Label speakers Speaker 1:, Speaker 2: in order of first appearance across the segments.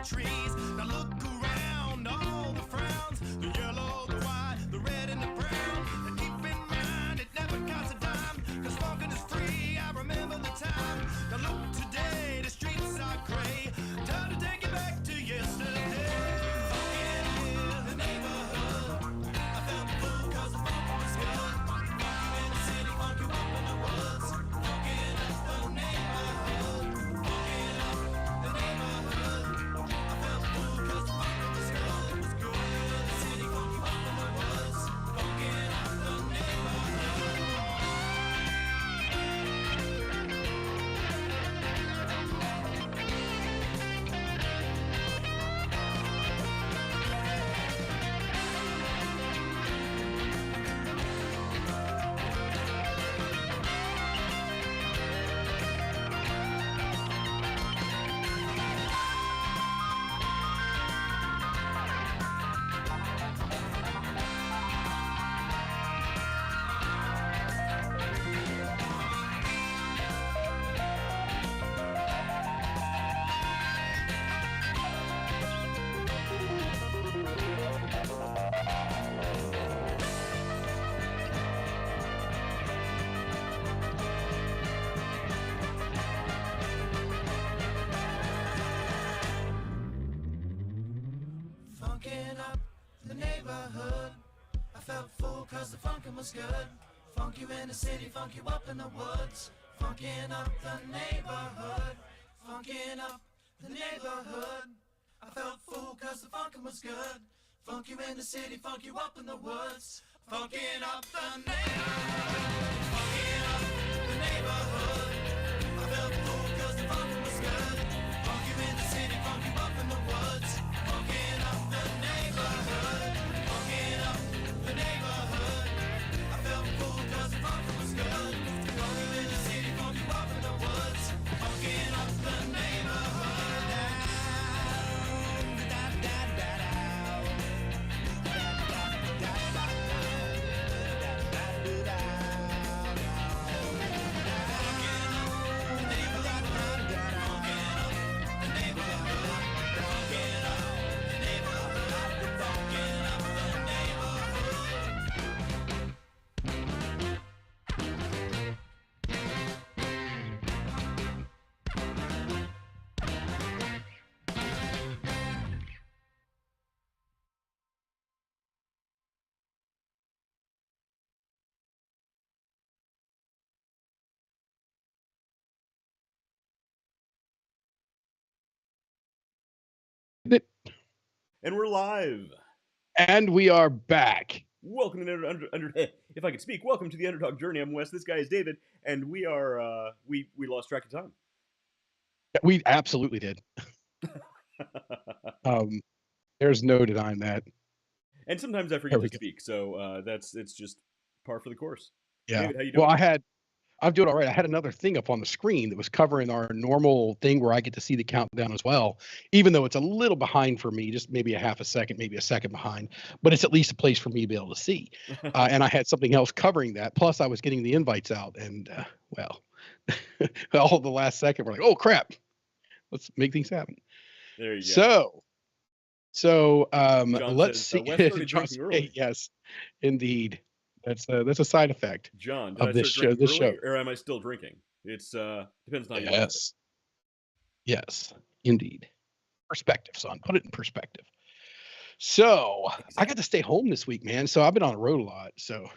Speaker 1: trees. Now look around, all the frowns, the yellow, the white, the red, and the brown. And keep in mind, it never costs a dime, cause funkin' is free, I remember the time. Now look today, the streets are gray. Time to take it back to yesterday. Funkin' in the neighborhood, I felt the fool cause the funk was good. Funky in the city, funky up in the woods. Funkin' up the neighborhood, funkin' up the neighborhood. I felt the fool cause the funk was good. It was good in the city, funky up in the woods. Funkin' up the neighborhood. Funkin' up the neighborhood. I felt full cause the funkin' was good. Funk you in the city, funk you up in the woods. Funkin' up the neighborhood. Funkin' up the neighborhood. I felt full cause the funkin' was good. Funk you in the city, funk you up in the woods. Funkin' up the neighborhood. Funkin' up the neighborhood. I felt full cause the funkin' was good. Funk you in the city, funk you up in the woods. Funkin' up the neighborhood. Funkin' up the neighborhood. I felt full cause the funkin' was good. Funk you in the city, funk you up in the woods. Funkin' up the neighborhood.
Speaker 2: And we're live.
Speaker 3: And we are back.
Speaker 2: Welcome to if I could speak. Welcome to the Underdog Journey. I'm Wes. This guy is David, and we are we lost track of time.
Speaker 3: We absolutely did. There's no denying that.
Speaker 2: And sometimes I forget to speak, so it's just par for the course.
Speaker 3: Yeah.
Speaker 2: David, how you doing?
Speaker 3: Well, I'm doing all right. I had another thing up on the screen that was covering our normal thing where I get to see the countdown as well, even though it's a little behind for me, just maybe a half a second, maybe a second behind, but it's at least a place for me to be able to see. And I had something else covering that. Plus I was getting the invites out and all the last second we're like, oh crap, let's make things happen.
Speaker 2: There you go.
Speaker 3: So
Speaker 2: John
Speaker 3: let's
Speaker 2: says,
Speaker 3: see. John, yes, indeed. That's a side effect.
Speaker 2: John,
Speaker 3: of this show. This show,
Speaker 2: or am I still drinking? It's depends on how you look at it.
Speaker 3: Yes, indeed. Perspective, son. Put it in perspective. So exactly. I got to stay home this week, man. So I've been on the road a lot. So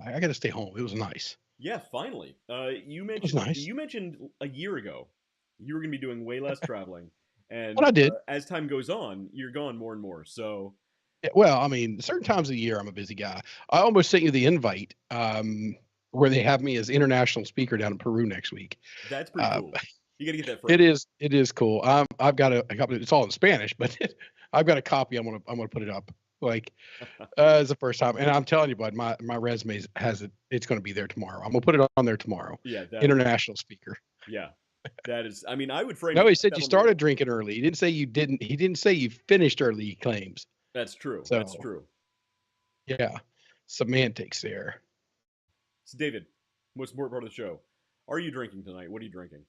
Speaker 3: I got to stay home. It was nice.
Speaker 2: Yeah, finally. You mentioned a year ago you were going to be doing way less traveling, and
Speaker 3: I did.
Speaker 2: As time goes on, you're gone more and more. So.
Speaker 3: Well, I mean, certain times of the year I'm a busy guy. I almost sent you the invite where they have me as international speaker down in Peru next week.
Speaker 2: That's pretty cool. You got to get that frame.
Speaker 3: It is cool. I've got a copy. It's all in Spanish, but I've got a copy. I'm gonna put it up like it's the first time. And I'm telling you, bud, my resume has it. It's gonna be there tomorrow. I'm gonna put it on there tomorrow.
Speaker 2: Yeah,
Speaker 3: international speaker.
Speaker 2: Yeah. That is, I mean, I would frame.
Speaker 3: No, he said you started drinking early. He didn't say you didn't. He didn't say you finished early. He claims.
Speaker 2: That's true.
Speaker 3: So,
Speaker 2: that's true.
Speaker 3: Yeah, semantics there.
Speaker 2: So, David, most important part of the show. Are you drinking tonight? What are you drinking?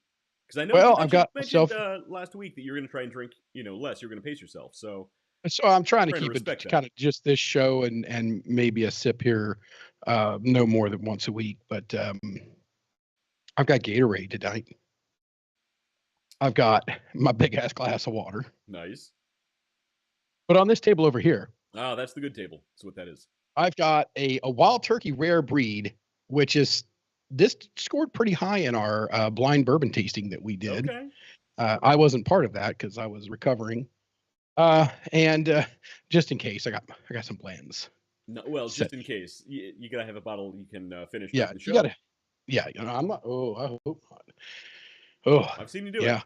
Speaker 2: Because I know you
Speaker 3: Well, I've
Speaker 2: mentioned
Speaker 3: got myself.
Speaker 2: last week that you're going to try and drink, less. You're going to pace yourself. So
Speaker 3: So I'm trying to
Speaker 2: trying to
Speaker 3: keep it
Speaker 2: respect that.
Speaker 3: kind of just this show and maybe a sip here, no more than once a week. But I've got Gatorade tonight. I've got my big ass glass of water.
Speaker 2: Nice.
Speaker 3: But on this table over here,
Speaker 2: Ah, that's the good table. That's what that is.
Speaker 3: I've got a wild turkey rare breed, which is this scored pretty high in our blind bourbon tasting that we did.
Speaker 2: Okay.
Speaker 3: I wasn't part of that because I was recovering. And just in case, I got some blends.
Speaker 2: No, well,
Speaker 3: Set.
Speaker 2: just in case, you gotta have a bottle you can finish
Speaker 3: Yeah,
Speaker 2: during the
Speaker 3: you
Speaker 2: show.
Speaker 3: gotta. Yeah, I'm not. Oh, I hope not. Oh,
Speaker 2: I've seen you do it.
Speaker 3: yeah.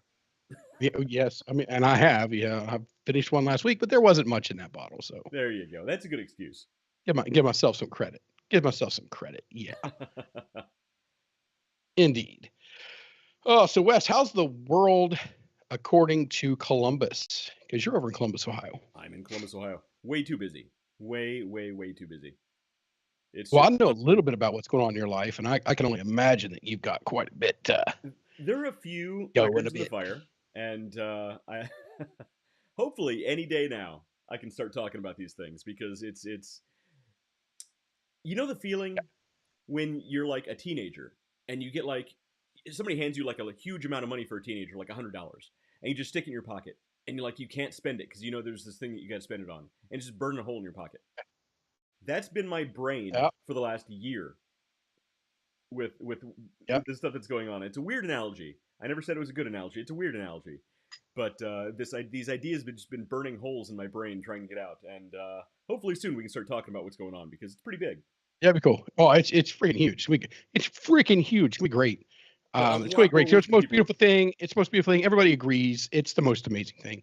Speaker 3: Yeah, oh, yes. I mean, and I have. Yeah, I finished one last week, but there wasn't much in that bottle, so
Speaker 2: There you go. That's a good excuse.
Speaker 3: give myself some credit. Give myself some credit. Yeah, indeed. Oh, so Wes, how's the world according to Columbus? Because you're over in Columbus, Ohio.
Speaker 2: I'm in Columbus, Ohio. Way too busy. Way, way, way too busy. It's
Speaker 3: Well,
Speaker 2: just
Speaker 3: I know a little
Speaker 2: constantly.
Speaker 3: bit about what's going on in your life, and I can only imagine that you've got quite a bit
Speaker 2: There are a few
Speaker 3: going a
Speaker 2: irons in the
Speaker 3: bit.
Speaker 2: fire, and I hopefully any day now I can start talking about these things because it's the feeling when you're like a teenager and you get like somebody hands you like a huge amount of money for a teenager, like $100, and you just stick it in your pocket, and you're like you can't spend it because there's this thing that you got to spend it on, and it's just burning a hole in your pocket. That's been my brain
Speaker 3: Yeah,
Speaker 2: for the last year with with
Speaker 3: yeah.
Speaker 2: with the stuff that's going on. It's a weird analogy. I never said it was a good analogy. It's a weird analogy, but these ideas have just been burning holes in my brain trying to get out, and hopefully soon we can start talking about what's going on because it's pretty big.
Speaker 3: Yeah, it'd be cool. Oh, it's freaking huge. It's freaking huge. It's gonna be great.
Speaker 2: But a
Speaker 3: It's gonna be
Speaker 2: lot more
Speaker 3: great. So
Speaker 2: work
Speaker 3: it's the
Speaker 2: than
Speaker 3: most
Speaker 2: people
Speaker 3: beautiful thing. It's the most beautiful thing. Everybody agrees. It's the most amazing thing.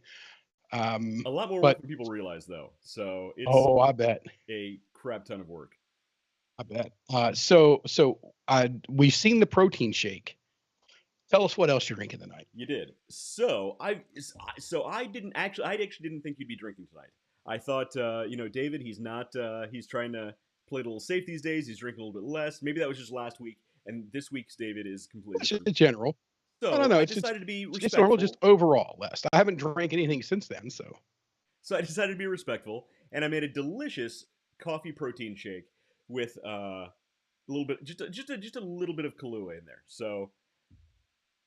Speaker 2: a lot more work
Speaker 3: But
Speaker 2: than people realize though. So it's
Speaker 3: oh, I bet.
Speaker 2: a crap ton of work.
Speaker 3: I bet. So we've seen the protein shake. Tell us what else you're drinking tonight.
Speaker 2: You did. So I didn't actually. I actually didn't think you'd be drinking tonight. I thought, David. He's not. He's trying to play a little safe these days. He's drinking a little bit less. Maybe that was just last week, and this week's David is completely
Speaker 3: It's
Speaker 2: different.
Speaker 3: just general. I don't
Speaker 2: So
Speaker 3: know.
Speaker 2: I
Speaker 3: It's just
Speaker 2: decided to be
Speaker 3: it's normal, just
Speaker 2: respectful.
Speaker 3: overall less. I haven't drank anything since then, so
Speaker 2: So I decided to be respectful, and I made a delicious coffee protein shake with a little bit, just a little bit of Kahlua in there. So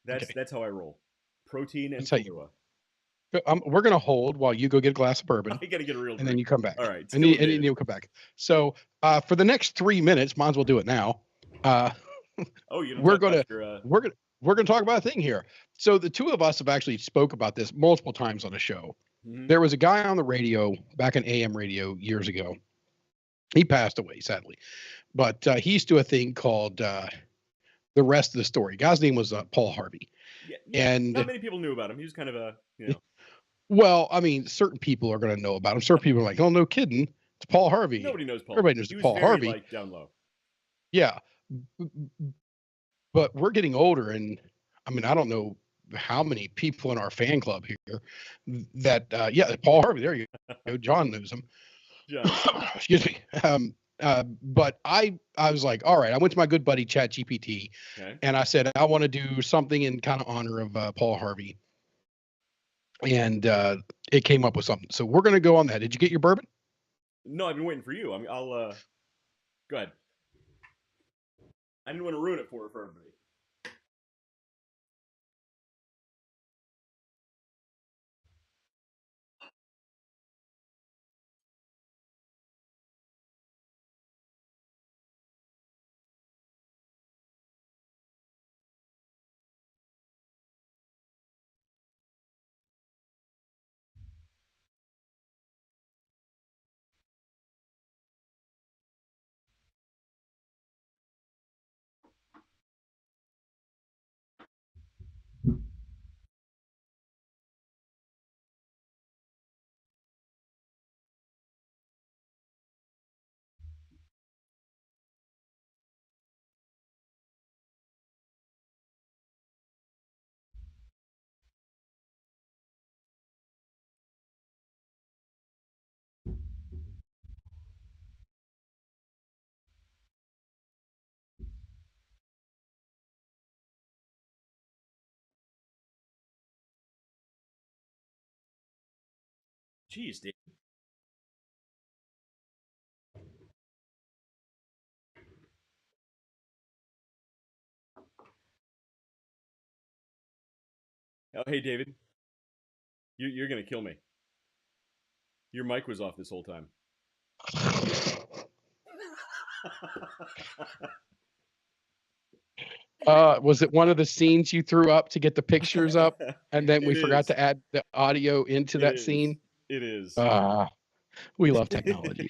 Speaker 2: that's
Speaker 3: okay.
Speaker 2: that's how I roll. Protein and
Speaker 3: That's how you
Speaker 2: Kahlua.
Speaker 3: roll. We're gonna hold while you go get a glass of bourbon,
Speaker 2: I gotta get a real
Speaker 3: and then
Speaker 2: drink.
Speaker 3: you come
Speaker 2: All
Speaker 3: back,
Speaker 2: right, still a
Speaker 3: and then
Speaker 2: David.
Speaker 3: you'll come back. So for the next 3 minutes, might as well do it now. Uh,
Speaker 2: Oh, you don't
Speaker 3: we're
Speaker 2: talk
Speaker 3: gonna
Speaker 2: about your
Speaker 3: we're gonna we're gonna talk about a thing here. So the two of us have actually spoke about this multiple times on the show.
Speaker 2: mhm.
Speaker 3: There was a guy on the radio back in AM radio years ago. He passed away sadly, but he used to do a thing called the rest of the story. Guy's name was Paul Harvey,
Speaker 2: Yeah, yeah. Not
Speaker 3: and
Speaker 2: many people knew about him. He was kind of
Speaker 3: well, I mean, certain people are going to know about him. Certain people are like, oh, no kidding, it's Paul Harvey.
Speaker 2: nobody knows Paul
Speaker 3: Everybody
Speaker 2: Harvey.
Speaker 3: knows
Speaker 2: He
Speaker 3: the
Speaker 2: was
Speaker 3: Paul
Speaker 2: very
Speaker 3: Harvey.
Speaker 2: like down low.
Speaker 3: Yeah, but we're getting older, and I mean, I don't know how many people in our fan club here that yeah, Paul Harvey. There you go. John knows him.
Speaker 2: John.
Speaker 3: Excuse me. But I was like, all right. I went to my good buddy Chat GPT,
Speaker 2: Okay.
Speaker 3: and I said I want to do something in kind of honor of Paul Harvey, and it came up with something. So we're gonna go on that. Did you get your bourbon?
Speaker 2: No, I've been waiting for you. I mean, I'll go ahead. I didn't want to ruin it for everybody. Jeez, Dave. Oh, hey, David. You're gonna kill me. Your mic was off this whole time.
Speaker 3: Was it one of the scenes you threw up to get the pictures up, and then we
Speaker 2: It
Speaker 3: forgot
Speaker 2: is.
Speaker 3: to add the audio into
Speaker 2: It
Speaker 3: that
Speaker 2: is.
Speaker 3: scene?
Speaker 2: It is.
Speaker 3: We love technology.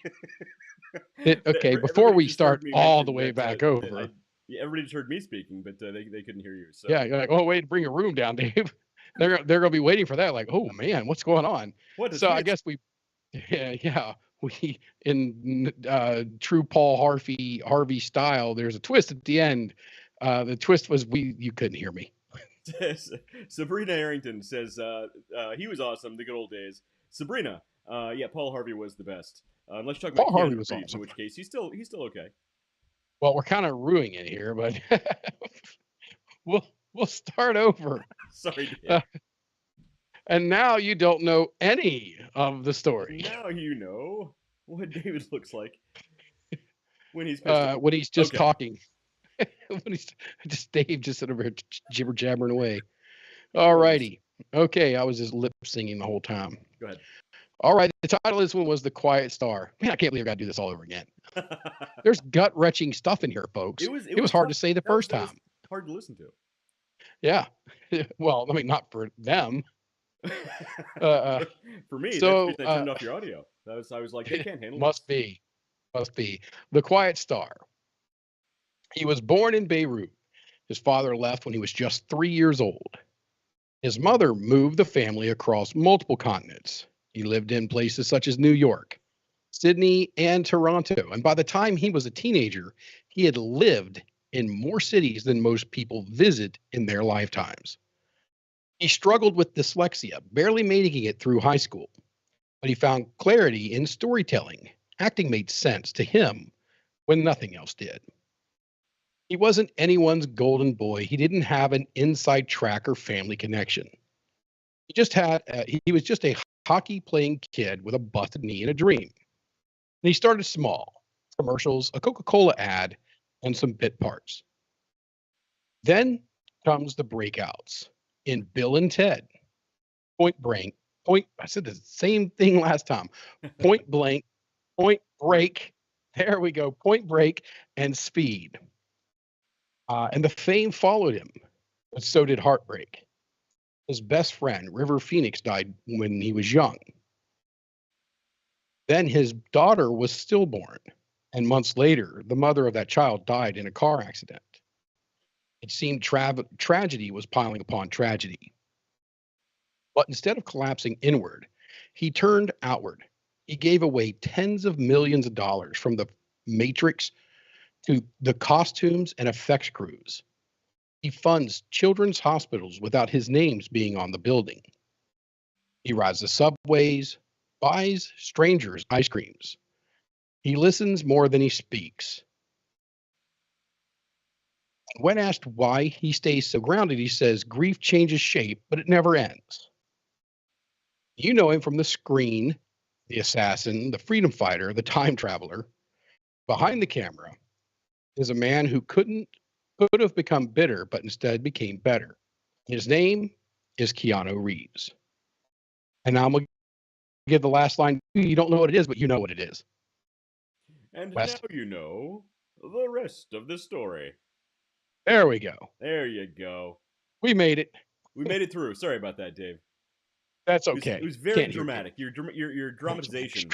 Speaker 3: Okay, before
Speaker 2: Everybody
Speaker 3: we
Speaker 2: just heard
Speaker 3: start
Speaker 2: me
Speaker 3: all the
Speaker 2: mention
Speaker 3: way
Speaker 2: that,
Speaker 3: back
Speaker 2: that
Speaker 3: over,
Speaker 2: yeah, everybody just heard me speaking, but they couldn't hear you. So
Speaker 3: yeah, you're like, oh wait, bring a room down, Dave. They're gonna be waiting for that. Like, oh man, what's going on?
Speaker 2: what a
Speaker 3: So I
Speaker 2: twist!
Speaker 3: guess yeah, we in true Paul Harvey style. There's a twist at the end. The twist was you couldn't hear me.
Speaker 2: Sabrina Arrington says he was awesome. The good old days. Sabrina, yeah, Paul Harvey was the best. Unless you're talking
Speaker 3: Paul
Speaker 2: about
Speaker 3: Harvey
Speaker 2: Keanu
Speaker 3: was
Speaker 2: Reeves, in
Speaker 3: awesome.
Speaker 2: which case he's still okay.
Speaker 3: Well, we're kind of ruining it here, but we'll start over.
Speaker 2: Sorry, Dave.
Speaker 3: And now you don't know any of the story.
Speaker 2: And now you know what David looks like when he's pissed off.
Speaker 3: When he's just
Speaker 2: Okay.
Speaker 3: talking. When he's just Dave just sitting over here jibber jabbering away. All righty. Okay, I was just lip singing the whole time.
Speaker 2: Go ahead.
Speaker 3: All right, the title of this one was The Quiet Star. Man, I can't believe I got to do this all over again. There's gut-wrenching stuff in here, folks. It was hard to say the first time.
Speaker 2: Hard to listen to.
Speaker 3: Yeah. Well, I mean, not for them.
Speaker 2: For me,
Speaker 3: so,
Speaker 2: that's the reason I turned off your audio. I was like, they can't handle
Speaker 3: must
Speaker 2: this.
Speaker 3: Must be. The Quiet Star. He was born in Beirut. His father left when he was just 3 years old. His mother moved the family across multiple continents. He lived in places such as New York, Sydney, and Toronto. And by the time he was a teenager, he had lived in more cities than most people visit in their lifetimes. He struggled with dyslexia, barely making it through high school, but he found clarity in storytelling. Acting made sense to him when nothing else did. He wasn't anyone's golden boy. He didn't have an inside track or family connection. He was just a hockey playing kid with a busted knee and a dream. And he started small, commercials, a Coca-Cola ad, and some bit parts. Then comes the breakouts in Bill and Ted, I said the same thing last time. Point Blank, Point Break. There we go. Point Break and Speed. And the fame followed him, but so did heartbreak. His best friend, River Phoenix, died when he was young. Then his daughter was stillborn, and months later, the mother of that child died in a car accident. It seemed tragedy was piling upon tragedy. But instead of collapsing inward, he turned outward. He gave away tens of millions of dollars from the Matrix to the costumes and effects crews. He funds children's hospitals without his names being on the building. He rides the subways, buys strangers ice creams. He listens more than he speaks. When asked why he stays so grounded, he says, grief changes shape, but it never ends. You know him from the screen, the assassin, the freedom fighter, the time traveler. Behind the camera is a man who could have become bitter, but instead became better. His name is Keanu Reeves. And now I'm going to give the last line. You don't know what it is, but you know what it is.
Speaker 2: And
Speaker 3: West.
Speaker 2: now you know the rest of the story.
Speaker 3: There we go.
Speaker 2: There you go.
Speaker 3: We made it.
Speaker 2: We made it through. Sorry about that, Dave.
Speaker 3: That's okay.
Speaker 2: It was very dramatic. Your dramatization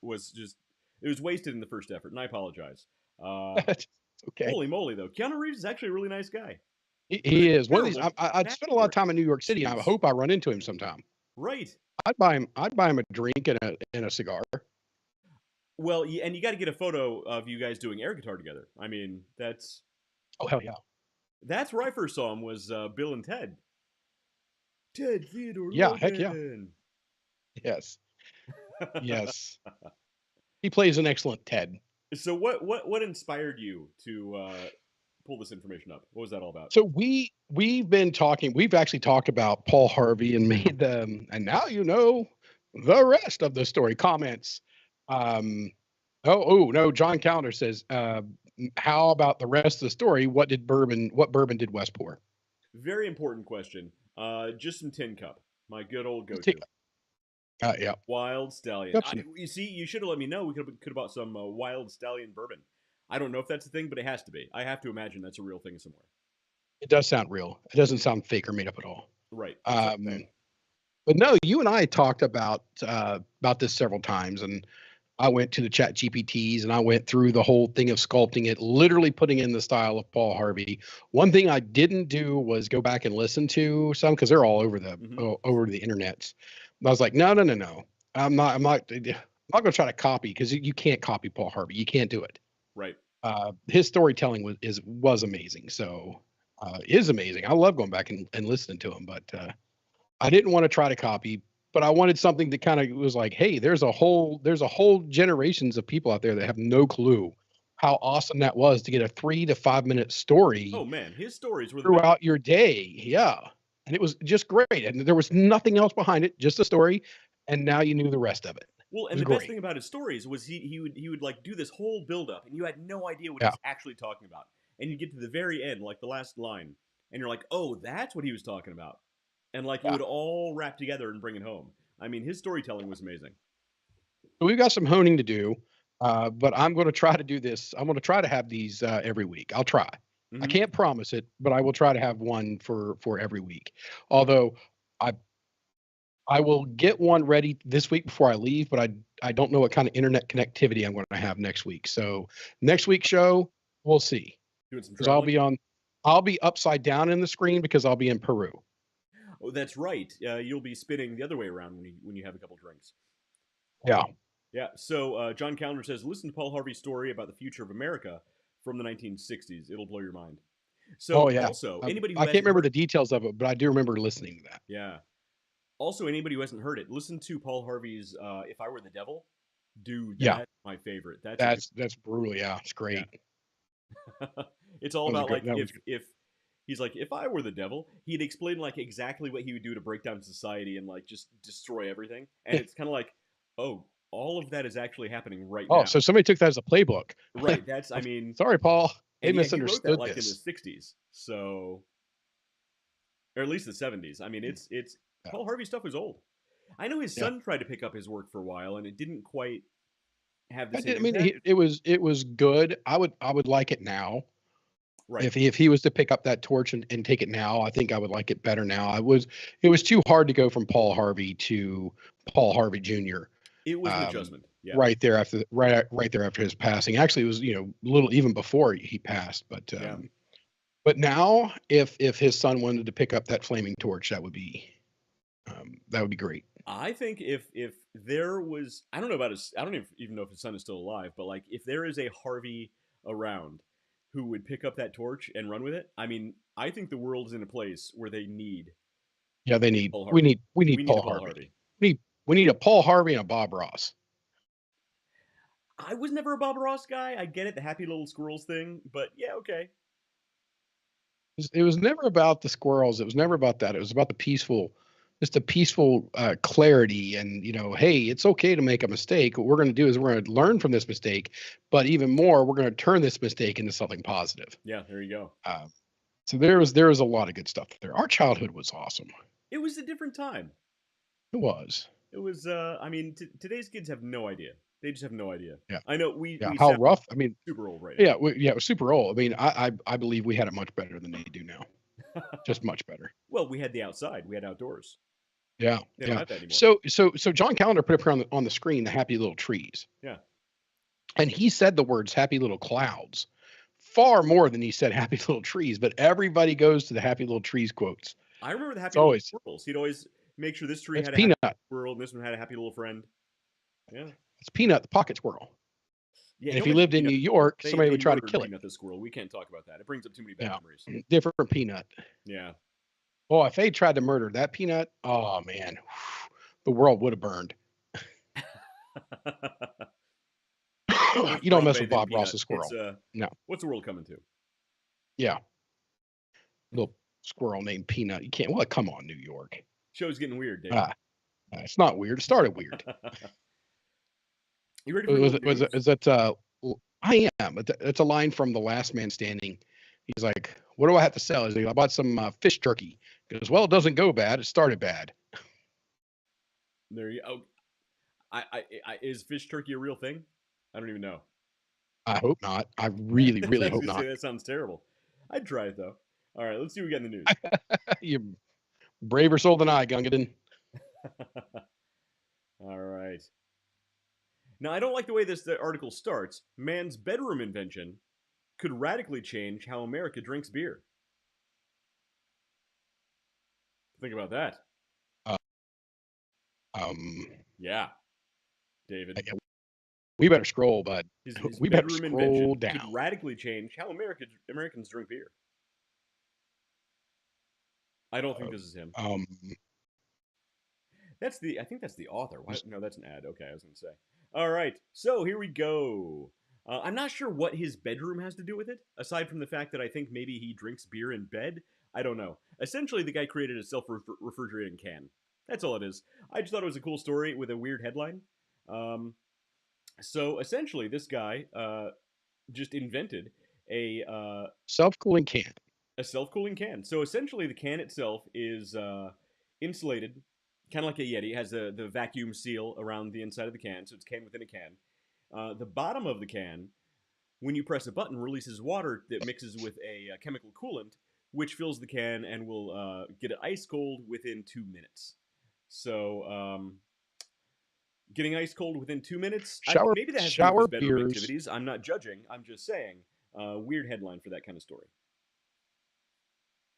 Speaker 2: was just, it was wasted in the first effort, and I apologize.
Speaker 3: Okay.
Speaker 2: Holy moly, though. Keanu Reeves is actually a really nice guy.
Speaker 3: He is. One of these. I'd spent a lot of time in New York City, and I hope I run into him sometime.
Speaker 2: Right.
Speaker 3: I'd buy him a drink and a cigar.
Speaker 2: Well, and you got to get a photo of you guys doing air guitar together. I mean, that's...
Speaker 3: Oh, hell yeah.
Speaker 2: That's where I first saw him, was Bill and Ted. Ted Theodore
Speaker 3: Yeah,
Speaker 2: Logan.
Speaker 3: heck yeah. Yes. Yes. He plays an excellent Ted.
Speaker 2: So what inspired you to pull this information up? What was that all about?
Speaker 3: So we've actually talked about Paul Harvey and made them, and now you know The rest of the story comments. Um, no, John Calendar says, how about the rest of the story? What bourbon did West pour?
Speaker 2: Very important question. Just some Tin Cup, my good old
Speaker 3: Let's take,
Speaker 2: go-to.
Speaker 3: yeah,
Speaker 2: Wild Stallion.
Speaker 3: got some.
Speaker 2: You see, you should have let me know. We could have bought some Wild Stallion bourbon. I don't know if that's a thing, but it has to be. I have to imagine that's a real thing somewhere.
Speaker 3: It does sound real. It doesn't sound fake or made up at all.
Speaker 2: Right. That's what I'm
Speaker 3: Um,
Speaker 2: saying.
Speaker 3: but no, you and I talked about this several times, and I went to the chat GPTs and I went through the whole thing of sculpting it, literally putting in the style of Paul Harvey. One thing I didn't do was go back and listen to some because they're all over the over the internet. And I was like, no. I'm not going to try to copy because you can't copy Paul Harvey. You can't do it.
Speaker 2: Right.
Speaker 3: His storytelling was amazing. So is amazing. I love going back and listening to him, but I didn't want to try to copy, but I wanted something that kind of was like, hey, there's a whole generations of people out there that have no clue how awesome that was to get a 3 to 5 minute story
Speaker 2: Oh man, his stories were the best.
Speaker 3: throughout your day. Yeah. And it was just great. And there was nothing else behind it, just a story. And now you knew the rest of it.
Speaker 2: Well,
Speaker 3: It
Speaker 2: and
Speaker 3: was
Speaker 2: the best
Speaker 3: great.
Speaker 2: thing about his stories was he would like do this whole build up, and you had no idea what
Speaker 3: Yeah.
Speaker 2: he's actually talking about. And you get to the very end, like the last line, and you're like, oh, that's what he was talking about. And like it
Speaker 3: Yeah.
Speaker 2: would all wrap together and bring it home. I mean, his storytelling was amazing.
Speaker 3: So we've got some honing to do. But I'm going to try to do this. I'm going to try to have these every week. I'll try. I
Speaker 2: Mm-hmm.
Speaker 3: can't promise it, but I will try to have one for every week. Although I I will get one ready this week before I leave, but I don't know what kind of internet connectivity I'm going to have next week. So next week's show, we'll see.
Speaker 2: Doing some
Speaker 3: Because
Speaker 2: traveling.
Speaker 3: I'll be upside down in the screen because I'll be in Peru.
Speaker 2: Oh, that's right. You'll be spinning the other way around when you have a couple drinks.
Speaker 3: Yeah.
Speaker 2: Yeah. So John Callender says, listen to Paul Harvey's story about the future of America from the 1960s. It'll blow your mind. So
Speaker 3: Oh yeah.
Speaker 2: also, anybody who
Speaker 3: I can't
Speaker 2: hasn't
Speaker 3: remember
Speaker 2: heard,
Speaker 3: the details of it, but I do remember listening to that.
Speaker 2: yeah. Also, anybody who hasn't heard it, listen to Paul Harvey's "If I Were the Devil." Dude,
Speaker 3: Yeah.
Speaker 2: that's my favorite. That's a good,
Speaker 3: That's brutal. Yeah. It's great.
Speaker 2: yeah. It's all
Speaker 3: That was a
Speaker 2: about
Speaker 3: good.
Speaker 2: like
Speaker 3: That was good.
Speaker 2: if he's like if I were the devil, he'd explain like exactly what he would do to break down society and like just destroy everything. And it's kind of like, oh, all of that is actually happening right
Speaker 3: Oh,
Speaker 2: now.
Speaker 3: so somebody took that as a playbook.
Speaker 2: Right. That's I mean,
Speaker 3: Sorry, Paul. They
Speaker 2: and yeah, he wrote that
Speaker 3: misunderstood
Speaker 2: like in the
Speaker 3: this.
Speaker 2: '60s, so or at least the '70s. I mean, it's
Speaker 3: Yeah.
Speaker 2: Paul Harvey stuff was old. I know his
Speaker 3: Yeah.
Speaker 2: son tried to pick up his work for a while, and it didn't quite have the
Speaker 3: I
Speaker 2: same
Speaker 3: did. I mean,
Speaker 2: impact.
Speaker 3: it was good. I would like it now.
Speaker 2: Right.
Speaker 3: If he was to pick up that torch and take it now, I think I would like it better now. It was too hard to go from Paul Harvey to Paul Harvey Jr.
Speaker 2: It was an
Speaker 3: Um,
Speaker 2: adjustment. Yeah.
Speaker 3: right there after his passing. Actually, it was a little even before he passed.
Speaker 2: Yeah.
Speaker 3: But now, if his son wanted to pick up that flaming torch, that would be great.
Speaker 2: I think if there was, I don't know about his, I don't even know if his son is still alive, but like if there is a Harvey around who would pick up that torch and run with it, I mean, I think the world is in a place where they need
Speaker 3: Yeah,
Speaker 2: Paul
Speaker 3: we
Speaker 2: Harvey.
Speaker 3: need
Speaker 2: We need a
Speaker 3: Paul
Speaker 2: Paul
Speaker 3: Harvey.
Speaker 2: Harvey.
Speaker 3: We need a Paul Harvey and a Bob Ross.
Speaker 2: I was never a Bob Ross guy. I get it, the happy little squirrels thing, but yeah, okay.
Speaker 3: It was never about the squirrels. It was never about that. It was about just a peaceful clarity. And hey, it's okay to make a mistake. What we're going to do is we're going to learn from this mistake, but even more, we're going to turn this mistake into something positive.
Speaker 2: Yeah, there you go.
Speaker 3: So there was a lot of good stuff there. Our childhood was awesome.
Speaker 2: It was a different time.
Speaker 3: It was.
Speaker 2: It was. I mean, today's kids have no idea. They just have no idea.
Speaker 3: Yeah.
Speaker 2: I know we
Speaker 3: Yeah.
Speaker 2: we
Speaker 3: How
Speaker 2: sound
Speaker 3: rough. I mean,
Speaker 2: super old right now.
Speaker 3: yeah, it was super old. I mean, I believe we had it much better than they do now. Just much better.
Speaker 2: Well, we had the outside. We had outdoors.
Speaker 3: Yeah.
Speaker 2: They don't
Speaker 3: Yeah.
Speaker 2: have that anymore.
Speaker 3: So John Calendar put up here on the screen the happy little trees.
Speaker 2: Yeah.
Speaker 3: And he said the words happy little clouds far more than he said happy little trees, but everybody goes to the happy little trees quotes.
Speaker 2: I remember the happy
Speaker 3: It's
Speaker 2: little
Speaker 3: always
Speaker 2: squirrels. He'd always make sure this tree
Speaker 3: it's
Speaker 2: had a happy
Speaker 3: Peanut.
Speaker 2: squirrel and this one had a happy little friend. Yeah.
Speaker 3: It's Peanut, the pocket squirrel.
Speaker 2: Yeah.
Speaker 3: And if
Speaker 2: don't
Speaker 3: he
Speaker 2: mention
Speaker 3: lived in
Speaker 2: Peanut.
Speaker 3: New York,
Speaker 2: They
Speaker 3: somebody would try to
Speaker 2: murdered
Speaker 3: kill it.
Speaker 2: Peanut the squirrel. We can't talk about that. It brings up too many bad
Speaker 3: Yeah.
Speaker 2: memories.
Speaker 3: Different Peanut.
Speaker 2: Yeah.
Speaker 3: Oh, if they tried to murder that Peanut, oh man, the world would have burned. You don't mess with Bob Ross's squirrel. No.
Speaker 2: What's the world coming to?
Speaker 3: Yeah. Little squirrel named Peanut. You can't. Well, come on, New York.
Speaker 2: Show's getting weird, Dave.
Speaker 3: It's not weird. It started weird.
Speaker 2: You ready for a little
Speaker 3: Was
Speaker 2: news?
Speaker 3: is that I am. It's a line from The Last Man Standing. He's like, "What do I have to sell?" He's like, "I bought some fish jerky." He goes, "Well, it doesn't go bad. It started bad."
Speaker 2: There you. Oh, is fish turkey a real thing? I don't even know.
Speaker 3: I hope not. I
Speaker 2: I
Speaker 3: really, really
Speaker 2: was
Speaker 3: hope
Speaker 2: gonna say
Speaker 3: not.
Speaker 2: that sounds terrible. I'd try it though. All right, let's see what we got in the news.
Speaker 3: You braver soul than I, Gungadin.
Speaker 2: All right. Now, I don't like the way this article starts. Man's bedroom invention could radically change how America drinks beer. Think about that.
Speaker 3: Uh, um,
Speaker 2: Yeah, David.
Speaker 3: we better scroll, bud.
Speaker 2: His
Speaker 3: We better
Speaker 2: bedroom
Speaker 3: scroll
Speaker 2: invention could
Speaker 3: down.
Speaker 2: radically change how Americans drink beer. I don't think
Speaker 3: Uh,
Speaker 2: this is him.
Speaker 3: um,
Speaker 2: I think that's the author. Why? No, that's an ad. Okay, I was going to say. All right, so here we go. I'm not sure what his bedroom has to do with it, aside from the fact that I think maybe he drinks beer in bed. I don't know. Essentially, the guy created a self-refrigerating can. That's all it is. I just thought it was a cool story with a weird headline. Um, so essentially, this guy just invented a uh,
Speaker 3: self-cooling can.
Speaker 2: a self-cooling can. So essentially, the can itself is insulated, kind of like a Yeti. It has the vacuum seal around the inside of the can, so it's can within a can. The bottom of the can, when you press a button, releases water that mixes with a chemical coolant, which fills the can and will get it ice cold within 2 minutes. So, getting ice cold within 2 minutes, maybe that has to do with his
Speaker 3: Shower
Speaker 2: bedroom
Speaker 3: beers.
Speaker 2: activities. I'm not judging. I'm just saying. Weird headline for that kind of story.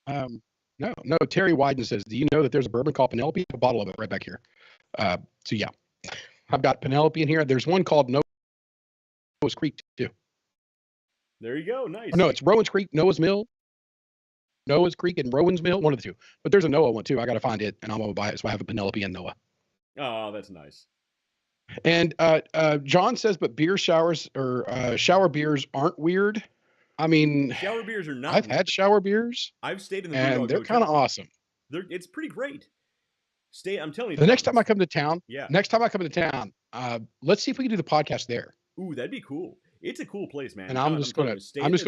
Speaker 3: Um, no. Terry Wyden says, "Do you know that there's a bourbon called Penelope? A bottle of it right back here." So yeah, I've got Penelope in here. There's one called Noah's Creek too.
Speaker 2: There you go.
Speaker 3: Or
Speaker 2: Nice.
Speaker 3: no, it's Rowan's Creek, Noah's Mill, Noah's Creek, and Rowan's Mill. One of the two. But there's a Noah one too. I got to find it, and I'm gonna buy it. So I have a Penelope and Noah.
Speaker 2: Oh, that's nice.
Speaker 3: And John says, but beer showers or shower beers aren't weird. I mean,
Speaker 2: Shower beers are not
Speaker 3: I've
Speaker 2: weird.
Speaker 3: had shower beers,
Speaker 2: I've stayed in the
Speaker 3: and
Speaker 2: Brewdog
Speaker 3: they're kind of
Speaker 2: Hotel.
Speaker 3: awesome.
Speaker 2: It's pretty great. I'm telling you,
Speaker 3: The
Speaker 2: John.
Speaker 3: next time I come to town,
Speaker 2: Yeah.
Speaker 3: let's see if we can do the podcast there.
Speaker 2: Ooh, that'd be cool. It's a cool place, man.
Speaker 3: And
Speaker 2: John,
Speaker 3: I'm just
Speaker 2: telling
Speaker 3: gonna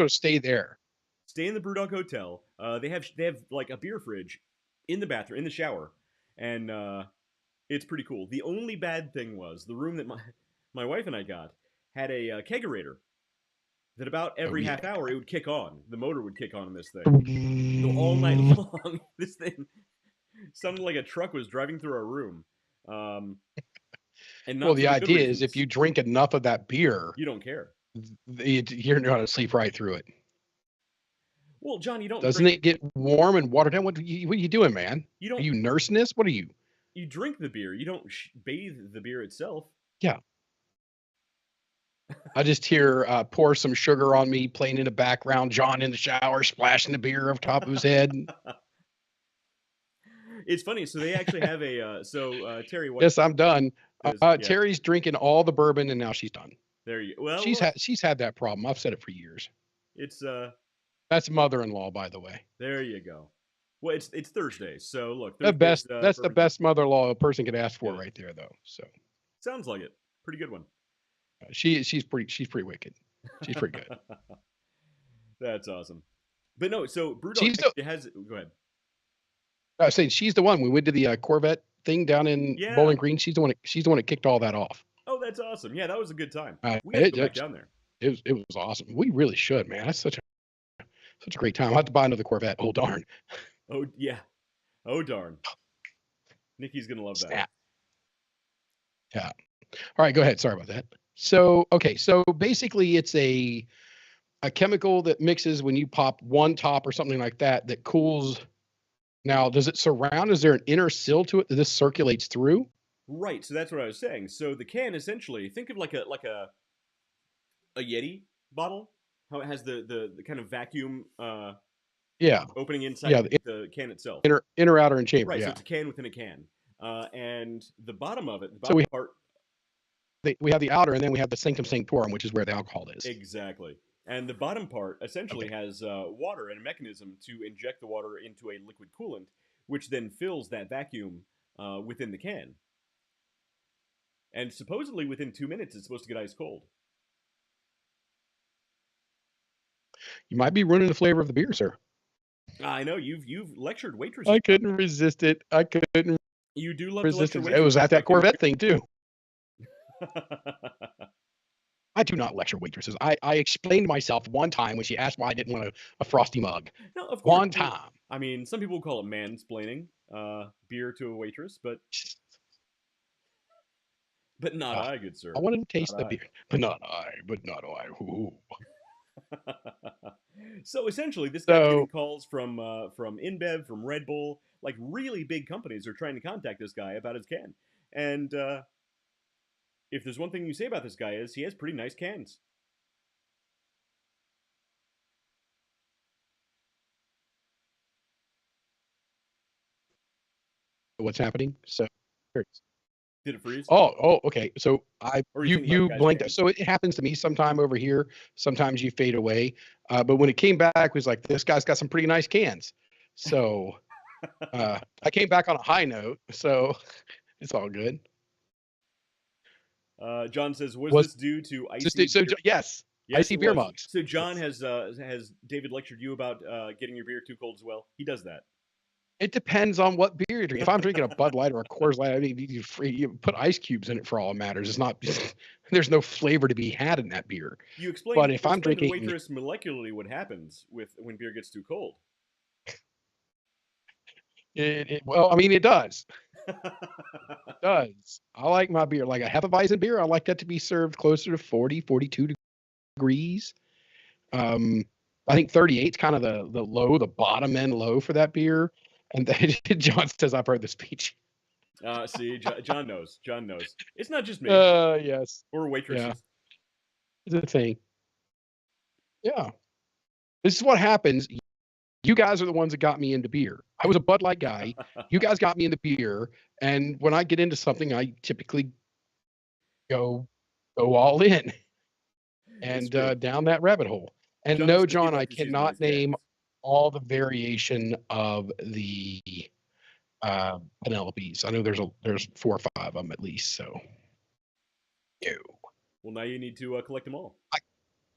Speaker 2: you,
Speaker 3: stay there.
Speaker 2: stay in the Brewdog Hotel. They have like a beer fridge in the bathroom, in the shower, and it's pretty cool. The only bad thing was the room that my wife and I got had a kegerator that about
Speaker 3: Oh
Speaker 2: every
Speaker 3: yeah.
Speaker 2: half hour it would kick on. The motor would kick on in this thing. So all night long, this thing sounded like a truck was driving through our room. And not
Speaker 3: Well,
Speaker 2: for
Speaker 3: the
Speaker 2: the good
Speaker 3: idea is if
Speaker 2: reasons.
Speaker 3: you drink enough of that beer,
Speaker 2: You don't care.
Speaker 3: you're going to sleep right through it.
Speaker 2: Well, John, you don't
Speaker 3: Doesn't
Speaker 2: drink.
Speaker 3: it get warm and watered down? What are you doing, man?
Speaker 2: You
Speaker 3: Are
Speaker 2: don't.
Speaker 3: you nursing this? What are you?
Speaker 2: You drink the beer. You don't bathe the beer itself.
Speaker 3: Yeah. I just hear pour some sugar on me playing in the background, John in the shower, splashing the beer over top of his head.
Speaker 2: It's funny. So they actually have a. Terry, what?
Speaker 3: Yes, I'm done.
Speaker 2: Yeah.
Speaker 3: Terry's drinking all the bourbon and now she's done.
Speaker 2: There you. Well,
Speaker 3: She's had that problem. I've said it for years.
Speaker 2: It's
Speaker 3: That's mother-in-law, by the way.
Speaker 2: There you go. Well, it's Thursday, so look.
Speaker 3: That's the best mother-in-law a person could ask for right there, though. So
Speaker 2: sounds like it. Pretty good one.
Speaker 3: She's pretty wicked. She's pretty good.
Speaker 2: That's awesome. But no, so Brewdog has. Go ahead.
Speaker 3: I was saying she's the one. We went to the Corvette thing down in Bowling Green. She's the one that kicked all that off.
Speaker 2: Oh, that's awesome. Yeah, that was a good time. We
Speaker 3: had
Speaker 2: to go back down there.
Speaker 3: It was awesome. We really should, man. That's such a great time. I'll have to buy another Corvette. Oh darn.
Speaker 2: Oh yeah. Oh darn. Nikki's gonna love that.
Speaker 3: Yeah. All right, go ahead. Sorry about that. So basically it's a chemical that mixes when you pop one top or something like that cools. Now, does it surround? Is there an inner seal to it that this circulates through?
Speaker 2: Right. So that's what I was saying. So the can essentially, think of like a Yeti bottle. How it has the kind of vacuum opening inside the can itself.
Speaker 3: Inner, outer, and chamber.
Speaker 2: Right.
Speaker 3: Yeah.
Speaker 2: So it's a can within a can. And the bottom of it, the bottom part.
Speaker 3: We have the outer, and then we have the sanctum sanctorum, which is where the alcohol is.
Speaker 2: Exactly. And the bottom part essentially has water and a mechanism to inject the water into a liquid coolant, which then fills that vacuum within the can. And supposedly within 2 minutes, it's supposed to get ice cold.
Speaker 3: You might be ruining the flavor of the beer, sir.
Speaker 2: I know you've lectured waitresses.
Speaker 3: I couldn't resist it. I couldn't
Speaker 2: You do love to
Speaker 3: resist
Speaker 2: lecture
Speaker 3: it. It
Speaker 2: waitresses.
Speaker 3: was at that
Speaker 2: Like they were
Speaker 3: Corvette thing too. I do not lecture waitresses. I explained myself one time when she asked why I didn't want a frosty mug.
Speaker 2: No, of course.
Speaker 3: One time.
Speaker 2: I mean, some people call it mansplaining, beer to a waitress, but not I, good sir.
Speaker 3: I wanted to taste
Speaker 2: Not
Speaker 3: the
Speaker 2: I.
Speaker 3: beer, but not I. But not I. Ooh.
Speaker 2: So essentially, this guy's getting
Speaker 3: So
Speaker 2: calls from InBev, from Red Bull, like really big companies are trying to contact this guy about his can. And if there's one thing you say about this guy is he has pretty nice cans.
Speaker 3: what's happening? So
Speaker 2: Did it freeze?
Speaker 3: okay. So
Speaker 2: Or are you thinking about
Speaker 3: you
Speaker 2: the guy's
Speaker 3: blanked out.
Speaker 2: cans?
Speaker 3: So it happens to me sometime over here. Sometimes you fade away. But when it came back, it was like this guy's got some pretty nice cans. So I came back on a high note. So it's all good.
Speaker 2: John says, "Was
Speaker 3: Was
Speaker 2: this due to
Speaker 3: just
Speaker 2: icy
Speaker 3: so
Speaker 2: beer?"
Speaker 3: yes,
Speaker 2: Yes,
Speaker 3: icy
Speaker 2: it
Speaker 3: beer
Speaker 2: was.
Speaker 3: mugs.
Speaker 2: So John
Speaker 3: Yes.
Speaker 2: has David lectured you about getting your beer too cold as well? He does that.
Speaker 3: It depends on what beer you're drinking. If I'm drinking a Bud Light or a Coors Light, I mean, you put ice cubes in it for all it matters. It's not. There's no flavor to be had in that beer.
Speaker 2: You
Speaker 3: But
Speaker 2: explained
Speaker 3: if I'm
Speaker 2: to the
Speaker 3: drinking,
Speaker 2: waitress molecularly what happens with when beer gets too cold.
Speaker 3: well, I mean, it does. It does. I like my beer like a Hefeweizen beer. I like that to be served closer to 40, 42 degrees. I think 38 is kind of the bottom end low for that beer. And then John says, I've heard the speech.
Speaker 2: See, John knows. John knows. It's not just me
Speaker 3: Yes.
Speaker 2: or
Speaker 3: Yeah.
Speaker 2: waitresses.
Speaker 3: It's a thing. Yeah. This is what happens. You guys are the ones that got me into beer. I was a Bud Light guy. You guys got me into beer. And when I get into something, I typically go all in and down that rabbit hole. And
Speaker 2: John
Speaker 3: no,
Speaker 2: says he'd
Speaker 3: John, I
Speaker 2: like to see some
Speaker 3: cannot
Speaker 2: nice
Speaker 3: name
Speaker 2: cans.
Speaker 3: all the variation of the Penelopes. I know there's 4 or 5 of them at least. So, no.
Speaker 2: Well, now you need to collect them all.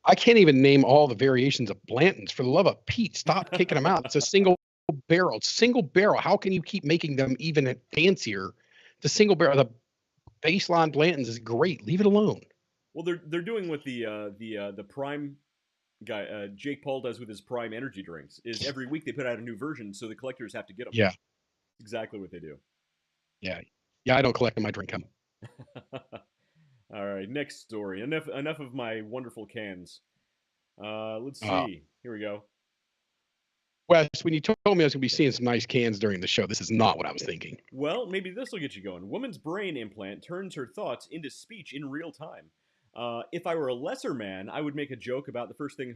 Speaker 3: I can't even name all the variations of Blanton's. For the love of Pete, stop kicking them out. It's a single barrel. Single barrel. How can you keep making them even fancier? The single barrel, the baseline Blanton's is great. Leave it alone.
Speaker 2: Well, they're doing what the Prime guy Jake Paul does with his Prime energy drinks. Is every week they put out a new version, so the collectors have to get them.
Speaker 3: Yeah,
Speaker 2: Exactly what they do.
Speaker 3: yeah, yeah. I don't collect them. I drink them.
Speaker 2: All right, next story. Enough of my wonderful cans. Let's
Speaker 3: Uh,
Speaker 2: see. Here we go.
Speaker 3: Wes, when you told me I was going to be seeing some nice cans during the show, this is not what I was thinking.
Speaker 2: Well, maybe this will get you going. Woman's brain implant turns her thoughts into speech in real time. If I were a lesser man, I would make a joke about the first thing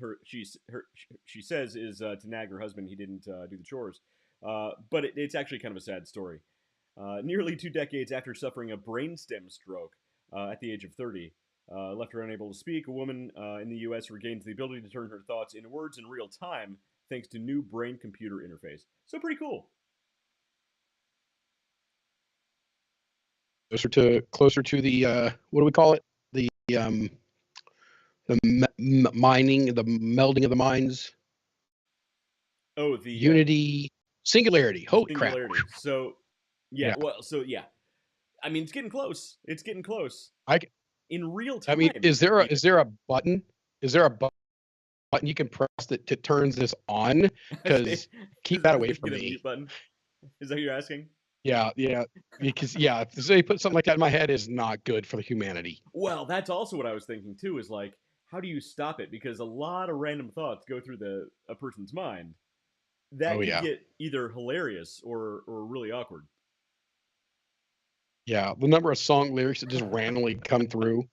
Speaker 2: she says is to nag her husband he didn't do the chores. But it's actually kind of a sad story. Nearly 2 decades after suffering a brainstem stroke at the age of 30, left her unable to speak, a woman in the U.S. regains the ability to turn her thoughts into words in real time thanks to new brain-computer interface. So pretty cool.
Speaker 3: Closer to the what do we call it? Mining, the melding of the minds.
Speaker 2: Oh, the
Speaker 3: Unity, singularity. Holy
Speaker 2: singularity.
Speaker 3: crap!
Speaker 2: So yeah. I mean, it's getting close. It's getting close. In real time.
Speaker 3: I mean, is there a button? Is there a button you can press that turns this on? Because keep that away from me.
Speaker 2: Mute button. Is that what you're asking?
Speaker 3: Yeah, because if they put something like that in my head is not good for the humanity.
Speaker 2: Well, that's also what I was thinking too. Is like, how do you stop it? Because a lot of random thoughts go through a person's mind. That could get either hilarious or really awkward.
Speaker 3: Yeah, the number of song lyrics that just randomly come through.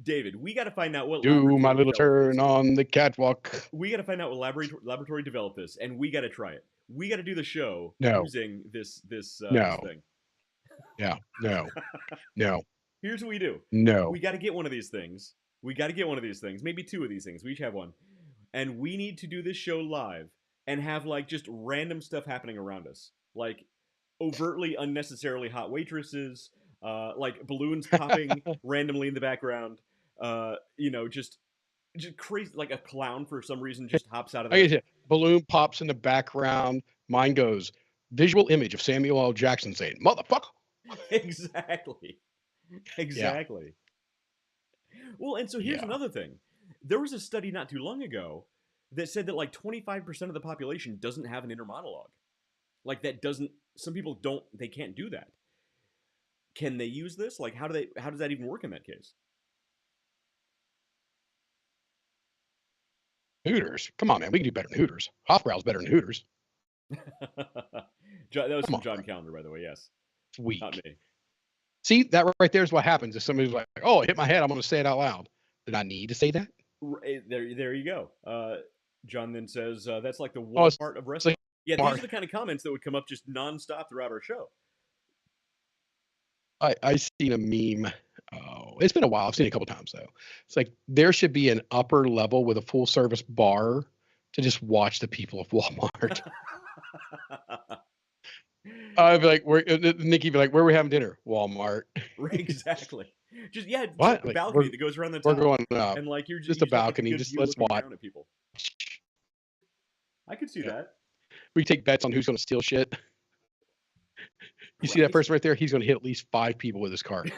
Speaker 2: David, we got to find out what.
Speaker 3: Do my little turn on the catwalk.
Speaker 2: We got to find out what laboratory developed this, and we got to try it. We got to do the show using this thing.
Speaker 3: Yeah, no.
Speaker 2: Here's what we do.
Speaker 3: No.
Speaker 2: We got to get one of these things. Maybe 2 of these things. We each have one, and we need to do this show live and have like just random stuff happening around us, like overtly unnecessarily hot waitresses, like balloons popping randomly in the background. Just crazy, like a clown for some reason just hops out of
Speaker 3: I
Speaker 2: there.
Speaker 3: get it. Balloon pops in the background. Mine goes visual image of Samuel L. Jackson saying, "Motherfucker."
Speaker 2: Exactly.
Speaker 3: Yeah.
Speaker 2: Exactly. Well, and so here's
Speaker 3: Yeah.
Speaker 2: another thing. There was a study not too long ago that said that like 25% of the population doesn't have an inner monologue. Like that doesn't some people don't they can't do that. Can they use this? Like how does that even work in that case?
Speaker 3: Hooters. Come on, man. We can do better than Hooters. Hofbrau's better than Hooters.
Speaker 2: That was
Speaker 3: Come
Speaker 2: from
Speaker 3: on,
Speaker 2: John
Speaker 3: man.
Speaker 2: Calendar, by the way. Yes,
Speaker 3: It's
Speaker 2: not
Speaker 3: weak.
Speaker 2: me.
Speaker 3: See, that right there is what happens if somebody's like, "Oh, it hit my head. I'm going to say it out loud." Did I need to say that?
Speaker 2: There you go. John then says that's like the
Speaker 3: Oh,
Speaker 2: Walmart of
Speaker 3: it's like
Speaker 2: wrestling. Yeah, these
Speaker 3: Mark.
Speaker 2: are the kind of comments that would come up just nonstop throughout our show.
Speaker 3: I seen a meme. Oh, it's been a while. I've seen it a couple times though. It's like there should be an upper level with a full service bar to just watch the people of Walmart. I'd be like, "Where?" Nikki be like, "Where are we having dinner?" Walmart.
Speaker 2: Exactly. Just yeah, it's like
Speaker 3: What?
Speaker 2: the
Speaker 3: Like
Speaker 2: balcony that goes around the
Speaker 3: we're
Speaker 2: top,
Speaker 3: going up.
Speaker 2: and like
Speaker 3: Just
Speaker 2: you
Speaker 3: a
Speaker 2: just have like a
Speaker 3: balcony.
Speaker 2: good
Speaker 3: Just
Speaker 2: view
Speaker 3: let's
Speaker 2: looking
Speaker 3: watch.
Speaker 2: down at people. I could see
Speaker 3: Yeah.
Speaker 2: that.
Speaker 3: We take bets on who's going to steal shit. You see that
Speaker 2: Right.
Speaker 3: person right there? He's going to hit at least 5 people with his cart.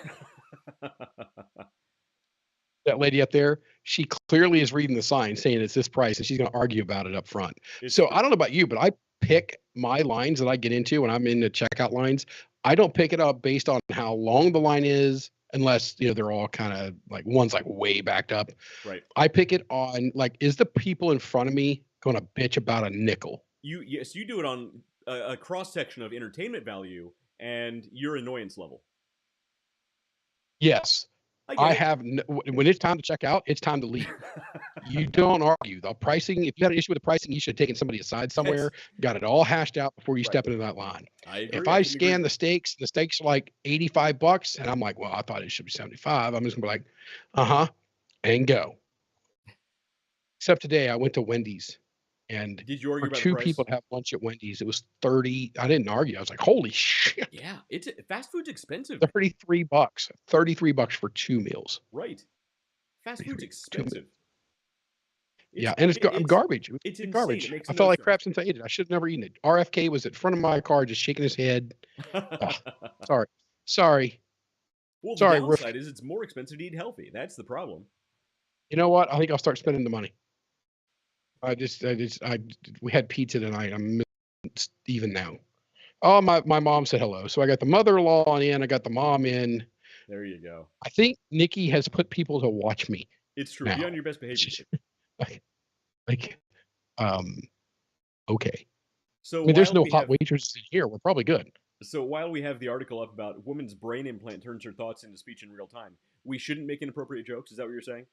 Speaker 3: That lady up there, she clearly is reading the sign saying it's this price, and she's going to argue about it up front.
Speaker 2: It's
Speaker 3: So
Speaker 2: true.
Speaker 3: I don't know about you, but I pick my lines that I get into when I'm in the checkout lines. I don't pick it up based on how long the line is, unless they're all kind of like one's like way backed up.
Speaker 2: Right.
Speaker 3: I pick it on like, is the people in front of me going to bitch about a nickel?
Speaker 2: Yes, you do it on a cross section of entertainment value and your annoyance level.
Speaker 3: Yes.
Speaker 2: I get it.
Speaker 3: When it's time to check out, it's time to leave. You don't argue. The pricing, if you had an issue with the pricing, you should have taken somebody aside somewhere, got it all hashed out before you
Speaker 2: Right.
Speaker 3: step into that line.
Speaker 2: I agree.
Speaker 3: If I scan the steaks are like $85, and I'm like, well, I thought it should be 75. I'm just gonna be like, and go. Except today, I went to Wendy's, and
Speaker 2: Did you argue
Speaker 3: for
Speaker 2: about the
Speaker 3: two
Speaker 2: price?
Speaker 3: people to have lunch at Wendy's, it was 30. I didn't argue. I was like, holy shit.
Speaker 2: Yeah, it's fast food's expensive.
Speaker 3: $33. $33 for 2 meals.
Speaker 2: Right. Fast food's
Speaker 3: 2
Speaker 2: expensive.
Speaker 3: Yeah, and it's garbage.
Speaker 2: It's insane.
Speaker 3: Garbage.
Speaker 2: It makes
Speaker 3: I
Speaker 2: no
Speaker 3: felt like
Speaker 2: sense.
Speaker 3: crap since I ate it. I should have never eaten it. RFK was in front of my car, just shaking his head. Sorry.
Speaker 2: Well, the
Speaker 3: Sorry,
Speaker 2: downside is it's more expensive to eat healthy. That's the problem.
Speaker 3: You know what? I think I'll start spending the money. We had pizza tonight. I'm even now. Oh, my mom said hello. So I got the mother-in-law in. I got the mom in.
Speaker 2: There you go.
Speaker 3: I think Nikki has put people to watch me.
Speaker 2: It's true.
Speaker 3: Now.
Speaker 2: Be on your best behavior.
Speaker 3: Okay.
Speaker 2: So
Speaker 3: I mean, there's no hot waitresses in here. We're probably good.
Speaker 2: So while we have the article up about woman's brain implant turns her thoughts into speech in real time, we shouldn't make inappropriate jokes. Is that what you're saying?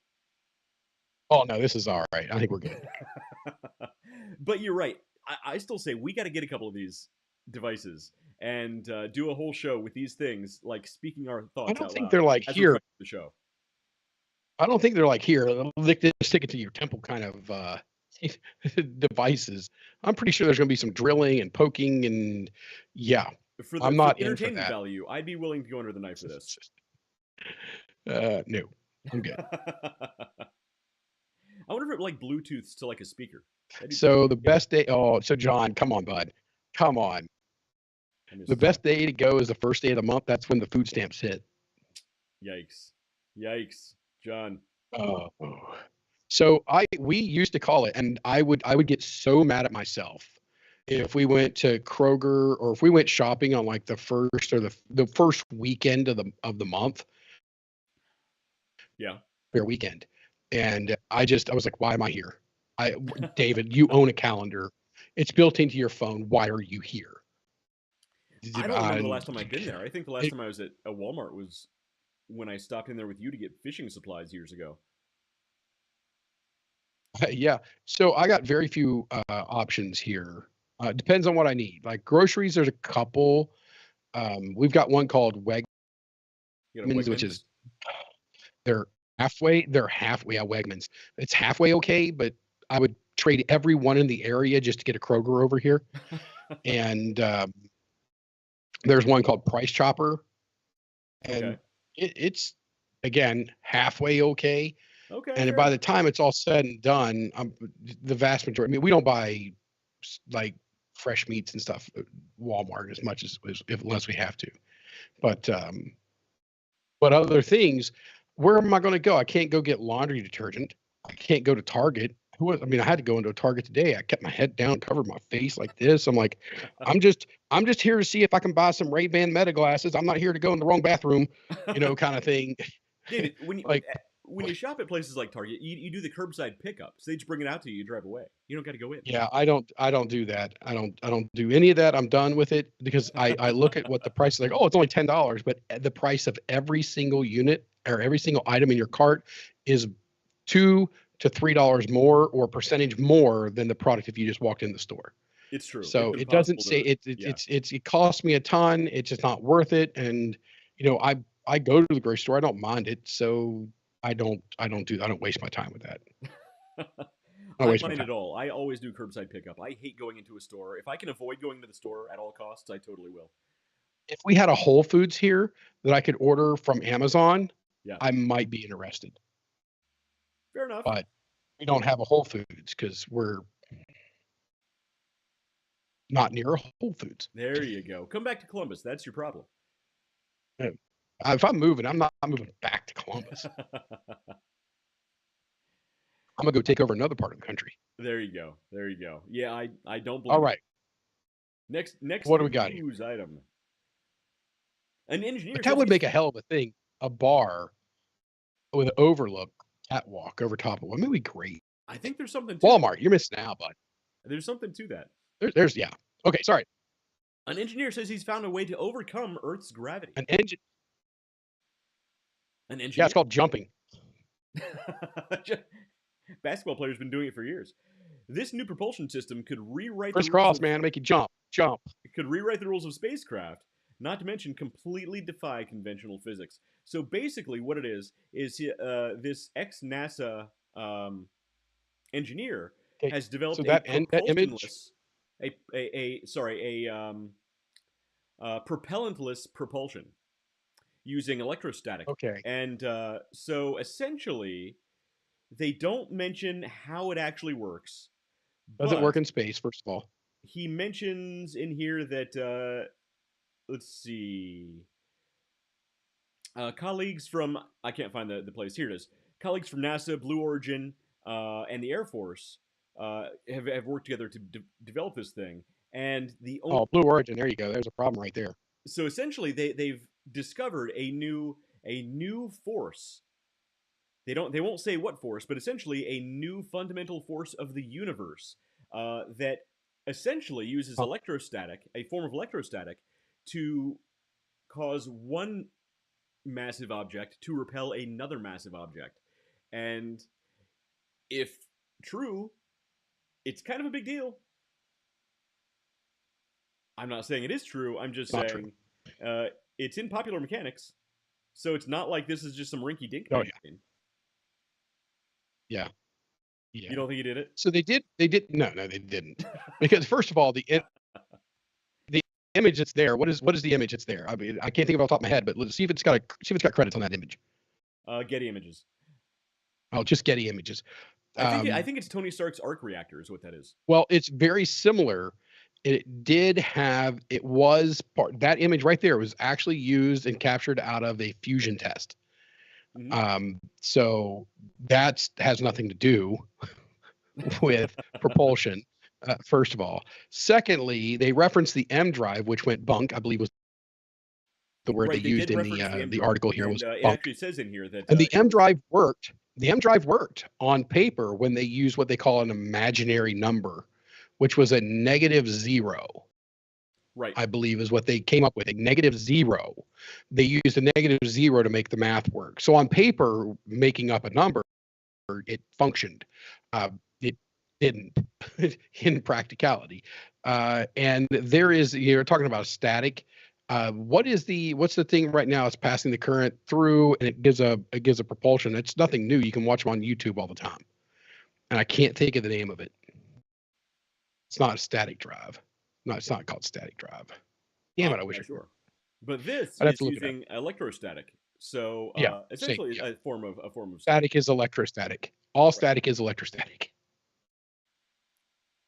Speaker 3: Oh no, this is all right. I think we're good.
Speaker 2: But you're right. I still say we got to get a couple of these devices and do a whole show with these things, like speaking our thoughts.
Speaker 3: I don't
Speaker 2: out
Speaker 3: think
Speaker 2: loud
Speaker 3: they're like
Speaker 2: as
Speaker 3: here.
Speaker 2: The show.
Speaker 3: I don't think they're like here. Stick it to your temple kind of devices. I'm pretty sure there's going to be some drilling and poking and yeah. I'm not in for that.
Speaker 2: Value, I'd be willing to go under the knife for this.
Speaker 3: No, I'm good.
Speaker 2: I wonder if it like Bluetooths to like a speaker.
Speaker 3: So the best day. Oh, so John, come on, bud. Come on. The best day to go is the first day of the month. That's when the food stamps hit.
Speaker 2: Yikes, John.
Speaker 3: Oh. So we used to call it, and I would get so mad at myself if we went to Kroger or if we went shopping on like the first or the first weekend of the month.
Speaker 2: Yeah.
Speaker 3: Fair weekend. And I was like, why am I here? David, you own a calendar. It's built into your phone. Why are you here?
Speaker 2: I don't remember the last time I'd been there. I think the last time I was at a Walmart was when I stopped in there with you to get fishing supplies years ago.
Speaker 3: Yeah. So I got very few options here. Depends on what I need. Like groceries, there's a couple. We've got one called Wegmans, which is they're halfway. Yeah, Wegmans. It's halfway okay, but I would trade every one in the area just to get a Kroger over here. And there's one called Price Chopper. and
Speaker 2: Okay.
Speaker 3: it's again halfway okay.
Speaker 2: Okay.
Speaker 3: And by
Speaker 2: Fair.
Speaker 3: the time it's all said and done, the vast majority. I mean, we don't buy like fresh meats and stuff at Walmart as much as if unless we have to. But other things, where am I going to go? I can't go get laundry detergent. I can't go to Target. I mean, I had to go into a Target today. I kept my head down, covered my face like this. I'm like, I'm just here to see if I can buy some Ray-Ban Meta glasses. I'm not here to go in the wrong bathroom, kind of thing.
Speaker 2: David, when you
Speaker 3: Like,
Speaker 2: when you shop at places like Target, you do the curbside pickup. So they just bring it out to you. You drive away. You don't got to go in.
Speaker 3: yeah, I don't do that. I don't do any of that. I'm done with it because I look at what the price is like. Oh, it's only $10, but the price of every single unit or every single item in your cart is $2 to $3 more or percentage more than the product if you just walked in the store.
Speaker 2: It's true. It's
Speaker 3: So it doesn't
Speaker 2: impossible
Speaker 3: say
Speaker 2: to. Yeah.
Speaker 3: it costs me a ton. It's just not worth it. And I go to the grocery store. I don't mind it. So I don't waste my time with that. I don't
Speaker 2: I
Speaker 3: waste my
Speaker 2: mind
Speaker 3: time.
Speaker 2: it all. I always do curbside pickup. I hate going into a store. If I can avoid going to the store at all costs, I totally will.
Speaker 3: If we had a Whole Foods here that I could order from Amazon,
Speaker 2: Yeah.
Speaker 3: I might be interested.
Speaker 2: Fair enough.
Speaker 3: But we don't have a Whole Foods because we're not near a Whole Foods.
Speaker 2: There you go. Come back to Columbus. That's your problem.
Speaker 3: If I'm moving, I'm not moving back to Columbus. I'm gonna go take over another part of the country.
Speaker 2: There you go. There you go. Yeah, I don't
Speaker 3: All
Speaker 2: blame
Speaker 3: right,
Speaker 2: you. Next
Speaker 3: what do we got here?
Speaker 2: news item. An engineer
Speaker 3: But that
Speaker 2: says
Speaker 3: would
Speaker 2: he's
Speaker 3: make a hell of a thing. A bar with an overlook catwalk over top of it. Maybe great.
Speaker 2: I think there's something to
Speaker 3: Walmart, you're missing out, bud.
Speaker 2: there's something to that.
Speaker 3: There's yeah. Okay, sorry.
Speaker 2: An engineer says he's found a way to overcome Earth's gravity.
Speaker 3: An engine.
Speaker 2: An
Speaker 3: Yeah,
Speaker 2: engineer.
Speaker 3: it's called jumping.
Speaker 2: Basketball players been doing it for years. This new propulsion system could rewrite the rules
Speaker 3: Crisscross,
Speaker 2: of,
Speaker 3: man, make you jump.
Speaker 2: could rewrite the rules of spacecraft, not to mention completely defy conventional physics. So basically, what it is this ex-NASA engineer
Speaker 3: Okay,
Speaker 2: has
Speaker 3: so
Speaker 2: developed a
Speaker 3: that image.
Speaker 2: propulsionless, propellantless propulsion using electrostatic.
Speaker 3: Okay,
Speaker 2: And so essentially, they don't mention how it actually works,
Speaker 3: doesn't work
Speaker 2: but
Speaker 3: in space. First of all,
Speaker 2: he mentions in here that let's see, colleagues from I can't find the place. Here it is. Colleagues from NASA, Blue Origin, and the Air Force have worked together to develop this thing. And the only
Speaker 3: Blue Origin. There you go. There's a problem right there.
Speaker 2: so essentially they've discovered a new force. They won't say what force, but essentially a new fundamental force of the universe that essentially uses electrostatic, a form of electrostatic, to cause one massive object to repel another massive object. And if true, it's kind of a big deal. I'm not saying it is true. I'm just saying it's in popular mechanics. So it's not like this is just some rinky dink.
Speaker 3: Oh yeah.
Speaker 2: You don't think he did it?
Speaker 3: So they did. No, they didn't. Because first of all, the image that's there. What is the image that's there? I mean, I can't think of it off the top of my head, but let's see if it's got credits on that image.
Speaker 2: Getty Images.
Speaker 3: Oh, just Getty Images.
Speaker 2: I think it's Tony Stark's arc reactor is what that is.
Speaker 3: Well, it's very similar. It was part that image right there was actually used and captured out of a fusion test.
Speaker 2: Mm-hmm.
Speaker 3: So that has nothing to do with propulsion. First of all, secondly, they referenced the M drive, which went bunk. I believe was the word they used in the article here was bunk.
Speaker 2: It actually says in here that
Speaker 3: and the M drive worked. The M drive worked on paper when they used what they call an imaginary number, which was a -0.
Speaker 2: Right.
Speaker 3: I believe is what they came up with, a -0. They used a -0 to make the math work. So on paper, making up a number, it functioned. It didn't in practicality. And there is, you're talking about static. What's the thing right now? It's passing the current through and it gives a propulsion. It's nothing new. You can watch them on YouTube all the time. And I can't think of the name of it. It's not a static drive. No, it's not called static drive. Damn it! I wish.
Speaker 2: Sure. But this
Speaker 3: I'd have
Speaker 2: is
Speaker 3: to look it up.
Speaker 2: using electrostatic. So
Speaker 3: Yeah, same.
Speaker 2: essentially,
Speaker 3: Yeah,
Speaker 2: a form of static.
Speaker 3: static is electrostatic. All
Speaker 2: Right.
Speaker 3: static is electrostatic.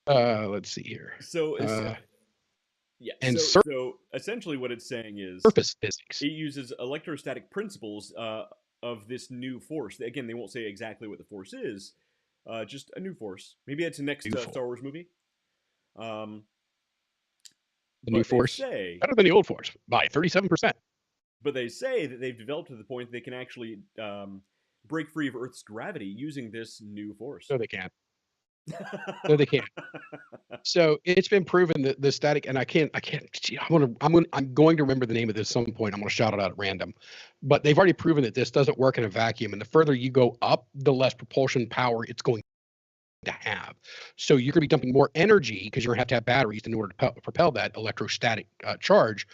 Speaker 3: Let's see here.
Speaker 2: So yeah.
Speaker 3: And
Speaker 2: So essentially, what it's saying is
Speaker 3: surface physics.
Speaker 2: it uses electrostatic principles of this new force. Again, they won't say exactly what the force is, just a new force. Maybe it's the next
Speaker 3: New force.
Speaker 2: Star Wars movie. Um,
Speaker 3: The new
Speaker 2: but they
Speaker 3: force
Speaker 2: say,
Speaker 3: better than the old force by 37%.
Speaker 2: that they've developed to the point they can actually break free of Earth's gravity using this new force.
Speaker 3: No, they can't. No, they can't. So it's been proven that the static, and I can't. Gee, I'm going to remember the name of this at some point. I'm going to shout it out at random, but they've already proven that this doesn't work in a vacuum. And the further you go up, the less propulsion power it's going to have. So you're going to be dumping more energy because you're going to have batteries in order to propel that electrostatic charge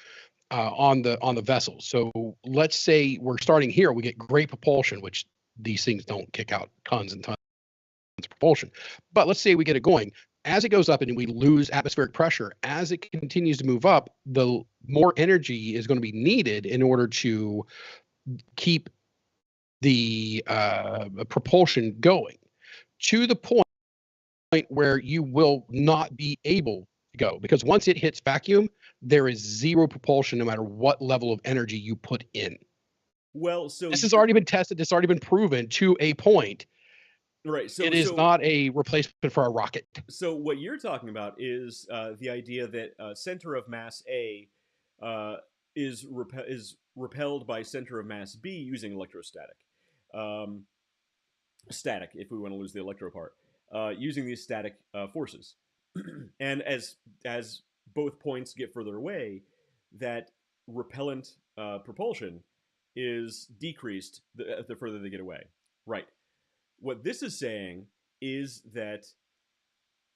Speaker 3: on the vessel. So let's say we're starting here, we get great propulsion, which these things don't kick out tons and tons of propulsion. But let's say we get it going. As it goes up and we lose atmospheric pressure, as it continues to move up, the more energy is going to be needed in order to keep the propulsion going to the point where you will not be able to go, because once it hits vacuum, there is zero propulsion no matter what level of energy you put in.
Speaker 2: Well, so
Speaker 3: This has already been tested. This has already been proven to a point.
Speaker 2: right.
Speaker 3: It is not a replacement for a rocket.
Speaker 2: So what you're talking about is the idea that center of mass A uh, is repelled by center of mass B using electrostatic. Um, Static, if we want to lose the electro part, using these static forces. And as both points get further away, that repellent propulsion is decreased the further they get away. Right. What this is saying is that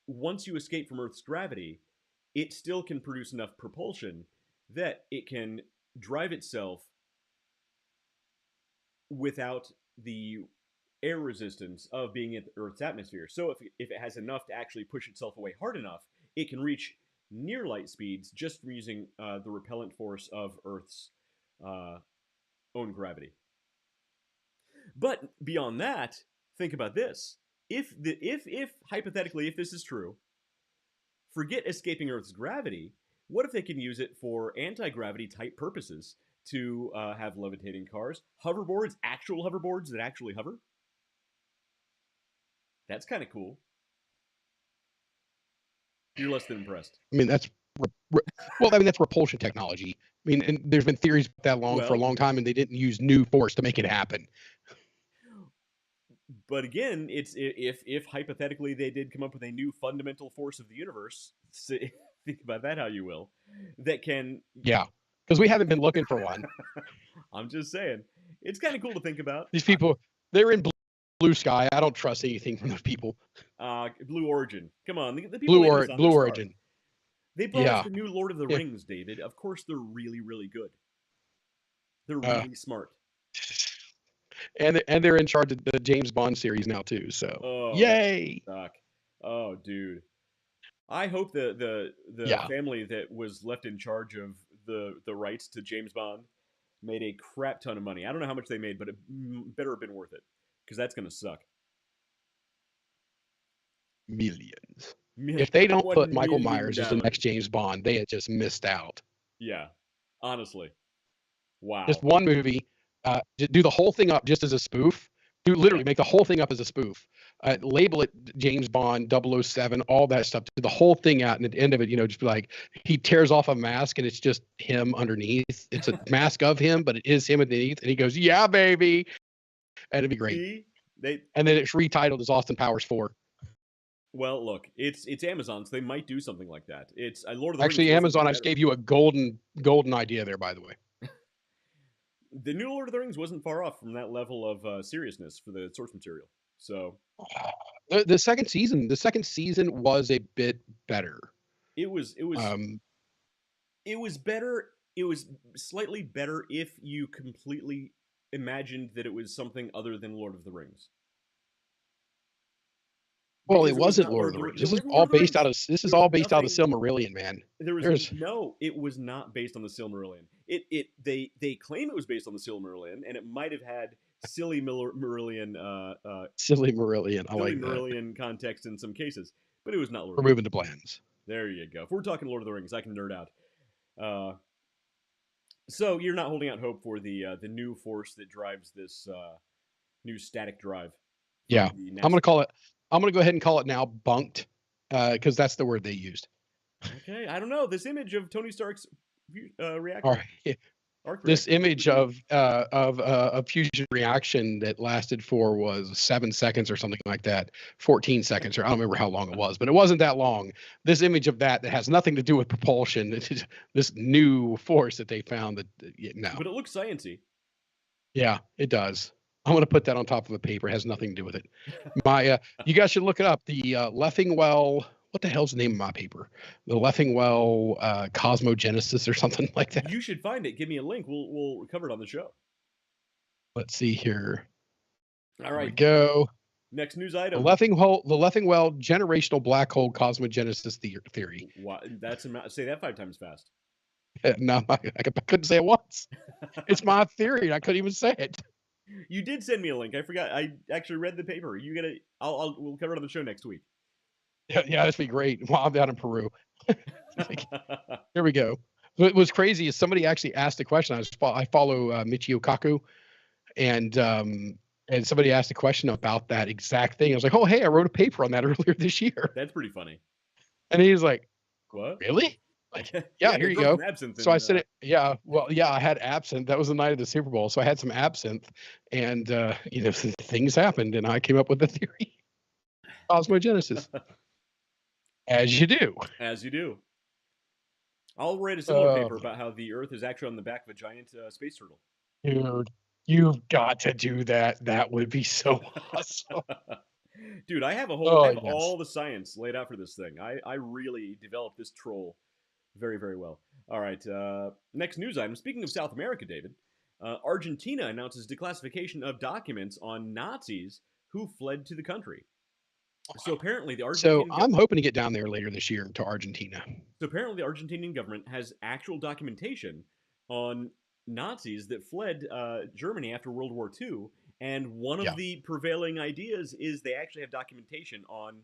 Speaker 2: once you escape from Earth's gravity, it still can produce enough propulsion that it can drive itself without the air resistance of being in Earth's atmosphere. So if it has enough to actually push itself away hard enough, it can reach near light speeds just from using the repellent force of Earth's uh, own gravity. But beyond that, think about this: if hypothetically, if this is true, forget escaping Earth's gravity. What if they can use it for anti-gravity type purposes to have levitating cars, hoverboards, actual hoverboards that actually hover? That's kind of cool. You're less than impressed.
Speaker 3: I mean, well, I mean, that's repulsion technology. I mean, and there's been theories that long for a long time, and they didn't use new force to make it happen.
Speaker 2: But again, it's if hypothetically they did come up with a new fundamental force of the universe, think about that how you will, that can.
Speaker 3: Yeah, because we haven't been looking for one.
Speaker 2: I'm just saying, it's kind of cool to think about.
Speaker 3: These people, they're in blue sky. I don't trust anything from those people.
Speaker 2: Blue Origin. Come on, the people in Amazon,
Speaker 3: Blue Origin.
Speaker 2: They brought us
Speaker 3: Yeah.
Speaker 2: the new Lord of the
Speaker 3: Yeah.
Speaker 2: Rings, David. Of course, they're really, really good. They're really smart.
Speaker 3: And they're in charge of the James Bond series now too. So yay!
Speaker 2: Oh, dude. I hope the family that was left in charge of the rights to James Bond made a crap ton of money. I don't know how much they made, but it better have been worth it, because that's gonna suck.
Speaker 3: Millions. If they don't put Michael Myers as the next
Speaker 2: $1
Speaker 3: James Bond, they had just missed out.
Speaker 2: Yeah, honestly, wow.
Speaker 3: Just one movie, do the whole thing up just as a spoof. Literally make the whole thing up as a spoof. Label it James Bond 007, all that stuff. Do the whole thing out, and at the end of it, just be like, he tears off a mask, and it's just him underneath. It's a mask of him, but it is him underneath, and he goes, "Yeah, baby," and it'd be great. And then it's retitled as Austin Powers 4.
Speaker 2: Well, look, it's Amazon, so they might do something like that. It's Lord of the
Speaker 3: Actually,
Speaker 2: Rings.
Speaker 3: Amazon, I just gave you a golden idea there, by the way.
Speaker 2: The new Lord of the Rings wasn't far off from that level of seriousness for the source material. So
Speaker 3: the second season was a bit better.
Speaker 2: It was better. It was slightly better if you completely imagined that it was something other than Lord of the Rings.
Speaker 3: Well, it
Speaker 2: because it was
Speaker 3: wasn't
Speaker 2: not
Speaker 3: Lord
Speaker 2: Lord
Speaker 3: of
Speaker 2: of
Speaker 3: the
Speaker 2: the
Speaker 3: Rings.
Speaker 2: Rings. It
Speaker 3: This is
Speaker 2: wasn't Lord
Speaker 3: all
Speaker 2: of the
Speaker 3: based out
Speaker 2: Rings.
Speaker 3: of this is
Speaker 2: There was
Speaker 3: all based out of the
Speaker 2: nothing.
Speaker 3: Silmarillion, man.
Speaker 2: There was
Speaker 3: There's
Speaker 2: no. It was not based on the Silmarillion. They claim it was based on the Silmarillion, and it might have had Marillion
Speaker 3: silly Marillion. I
Speaker 2: Silly
Speaker 3: like that.
Speaker 2: Marillion context in some cases, but it was not Lord of the Rings.
Speaker 3: Removing the blends.
Speaker 2: There you go. If we're talking Lord of the Rings, I can nerd out. Uh, so you're not holding out hope for the new force that drives this new static drive
Speaker 3: Yeah.
Speaker 2: from the
Speaker 3: I'm
Speaker 2: NASA.
Speaker 3: gonna call it I'm gonna go ahead and call it now bunked. Because that's the word they used.
Speaker 2: Okay, I don't know. This image of Tony Stark's
Speaker 3: All
Speaker 2: reactor,
Speaker 3: right.
Speaker 2: arc
Speaker 3: This
Speaker 2: reactor.
Speaker 3: image of a fusion reaction that lasted for was 7 seconds or something like that, 14 seconds, or I don't remember how long it was, but it wasn't that long. This image of that has nothing to do with propulsion. It's just this new force that they found that no,
Speaker 2: But it looks sciency.
Speaker 3: yeah, it does. I'm gonna put that on top of a paper. It has nothing to do with it. My you guys should look it up. The Leffingwell. What the hell's the name of my paper? The Leffingwell Cosmogenesis or something like that.
Speaker 2: You should find it. Give me a link. We'll cover it on the show.
Speaker 3: Let's see here.
Speaker 2: All
Speaker 3: There we
Speaker 2: right.
Speaker 3: go.
Speaker 2: Next news
Speaker 3: The
Speaker 2: item.
Speaker 3: Leffingwell generational black hole cosmogenesis theory.
Speaker 2: Say that 5 times fast.
Speaker 3: No, I couldn't say it once. It's my theory. I couldn't even say it.
Speaker 2: You did send me a link. I forgot. I actually read the paper. You gotta. We'll cover it on the show next week.
Speaker 3: Yeah, that'd be great. While I'm down in Peru. Here we go. What was crazy is somebody actually asked a question. I follow Michio Kaku, and somebody asked a question about that exact thing. I was like, oh hey, I wrote a paper on that earlier this year.
Speaker 2: That's pretty funny.
Speaker 3: And he was like,
Speaker 2: What?
Speaker 3: really? Like, yeah, here you go. So I said it. Yeah, well, yeah, I had absinthe. That was the night of the Super Bowl, so I had some absinthe, and things happened, and I came up with the theory, cosmogenesis, as you do.
Speaker 2: As you do. I'll write a similar paper about how the Earth is actually on the back of a giant space turtle.
Speaker 3: Dude, you've got to do that. That would be so awesome.
Speaker 2: Dude, I have
Speaker 3: Yes.
Speaker 2: all the science laid out for this thing. I really developed this troll very, very well. All right, next news item. Speaking of South America, David, Argentina announces declassification of documents on Nazis who fled to the country. So apparently the Argentinian
Speaker 3: I'm hoping to get down there later this year to Argentina.
Speaker 2: So apparently the Argentinian government has actual documentation on Nazis that fled Germany after World War II, and one of the prevailing ideas is they actually have documentation on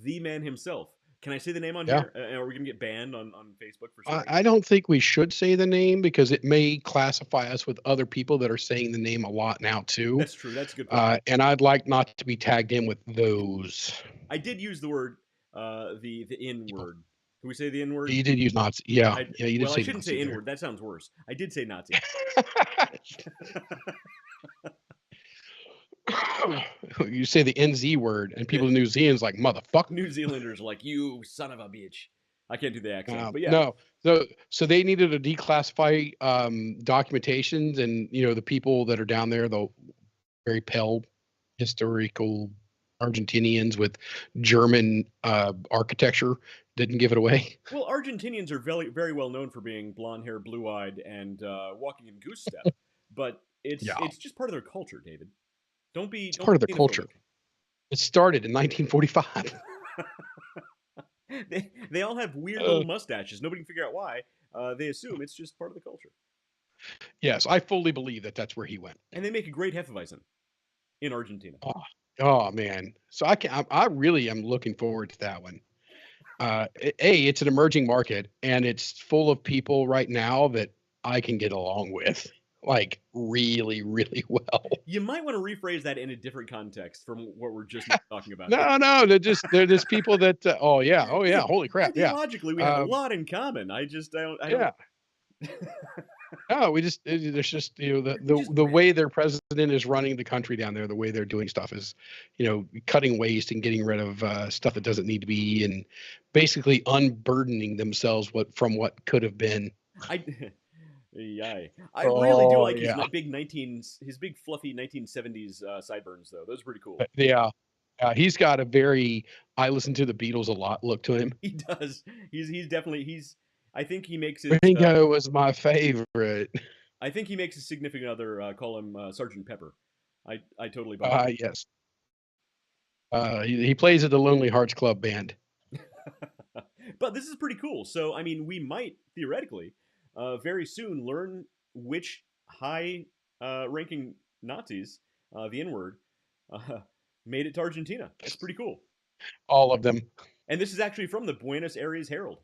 Speaker 2: the man himself. Can I say the name on here? Are we going to get banned on Facebook for saying
Speaker 3: I don't think we should say the name because it may classify us with other people that are saying the name a lot now too.
Speaker 2: That's true. That's a good point.
Speaker 3: And I'd like not to be tagged in with those.
Speaker 2: I did use the word, the N word. Can we say the N word?
Speaker 3: You did use Nazi. Yeah. You did
Speaker 2: well,
Speaker 3: say
Speaker 2: I shouldn't
Speaker 3: Nazi
Speaker 2: say N word. That sounds worse. I did say Nazi.
Speaker 3: You say the NZ word, and people in New Zealand's like, motherfucker.
Speaker 2: New Zealanders are like, you son of a bitch. I can't do the accent, but yeah.
Speaker 3: No, so they needed to declassify documentations, and the people that are down there, the very pale historical Argentinians with German architecture, didn't give it away.
Speaker 2: Well, Argentinians are very, very well known for being blonde hair, blue eyed, and walking in goose step, but it's just part of their culture, David. Don't
Speaker 3: part of the culture. It started in 1945.
Speaker 2: They all have weird little mustaches. Nobody can figure out why. They assume it's just part of the culture.
Speaker 3: Yes, I fully believe that that's where he went.
Speaker 2: And they make a great Hefeweizen in Argentina.
Speaker 3: Oh man! So I really am looking forward to that one. It's an emerging market, and it's full of people right now that I can get along with. Like really, really well.
Speaker 2: You might want to rephrase that in a different context from what we're just talking about.
Speaker 3: No, they're just people that. Oh yeah, holy crap!
Speaker 2: Ideologically, we have a lot in common. I don't.
Speaker 3: No, there's just the way their president is running the country down there, the way they're doing stuff is, cutting waste and getting rid of stuff that doesn't need to be, and basically unburdening themselves from what could have been.
Speaker 2: Yeah, I really do like his big fluffy 1970s sideburns though. Those are pretty cool.
Speaker 3: Yeah, he's got a very I listen to the Beatles a lot look to him.
Speaker 2: He does. He's definitely I think he makes it.
Speaker 3: Ringo was my favorite.
Speaker 2: I think he makes his significant other call him Sergeant Pepper. I totally buy that.
Speaker 3: Yes. He plays at the Lonely Hearts Club Band.
Speaker 2: But this is pretty cool. So, I mean, we might theoretically very soon learn which high ranking Nazis, the N word, uh, made it to Argentina. That's pretty cool.
Speaker 3: All of them.
Speaker 2: And this is actually from the Buenos Aires Herald.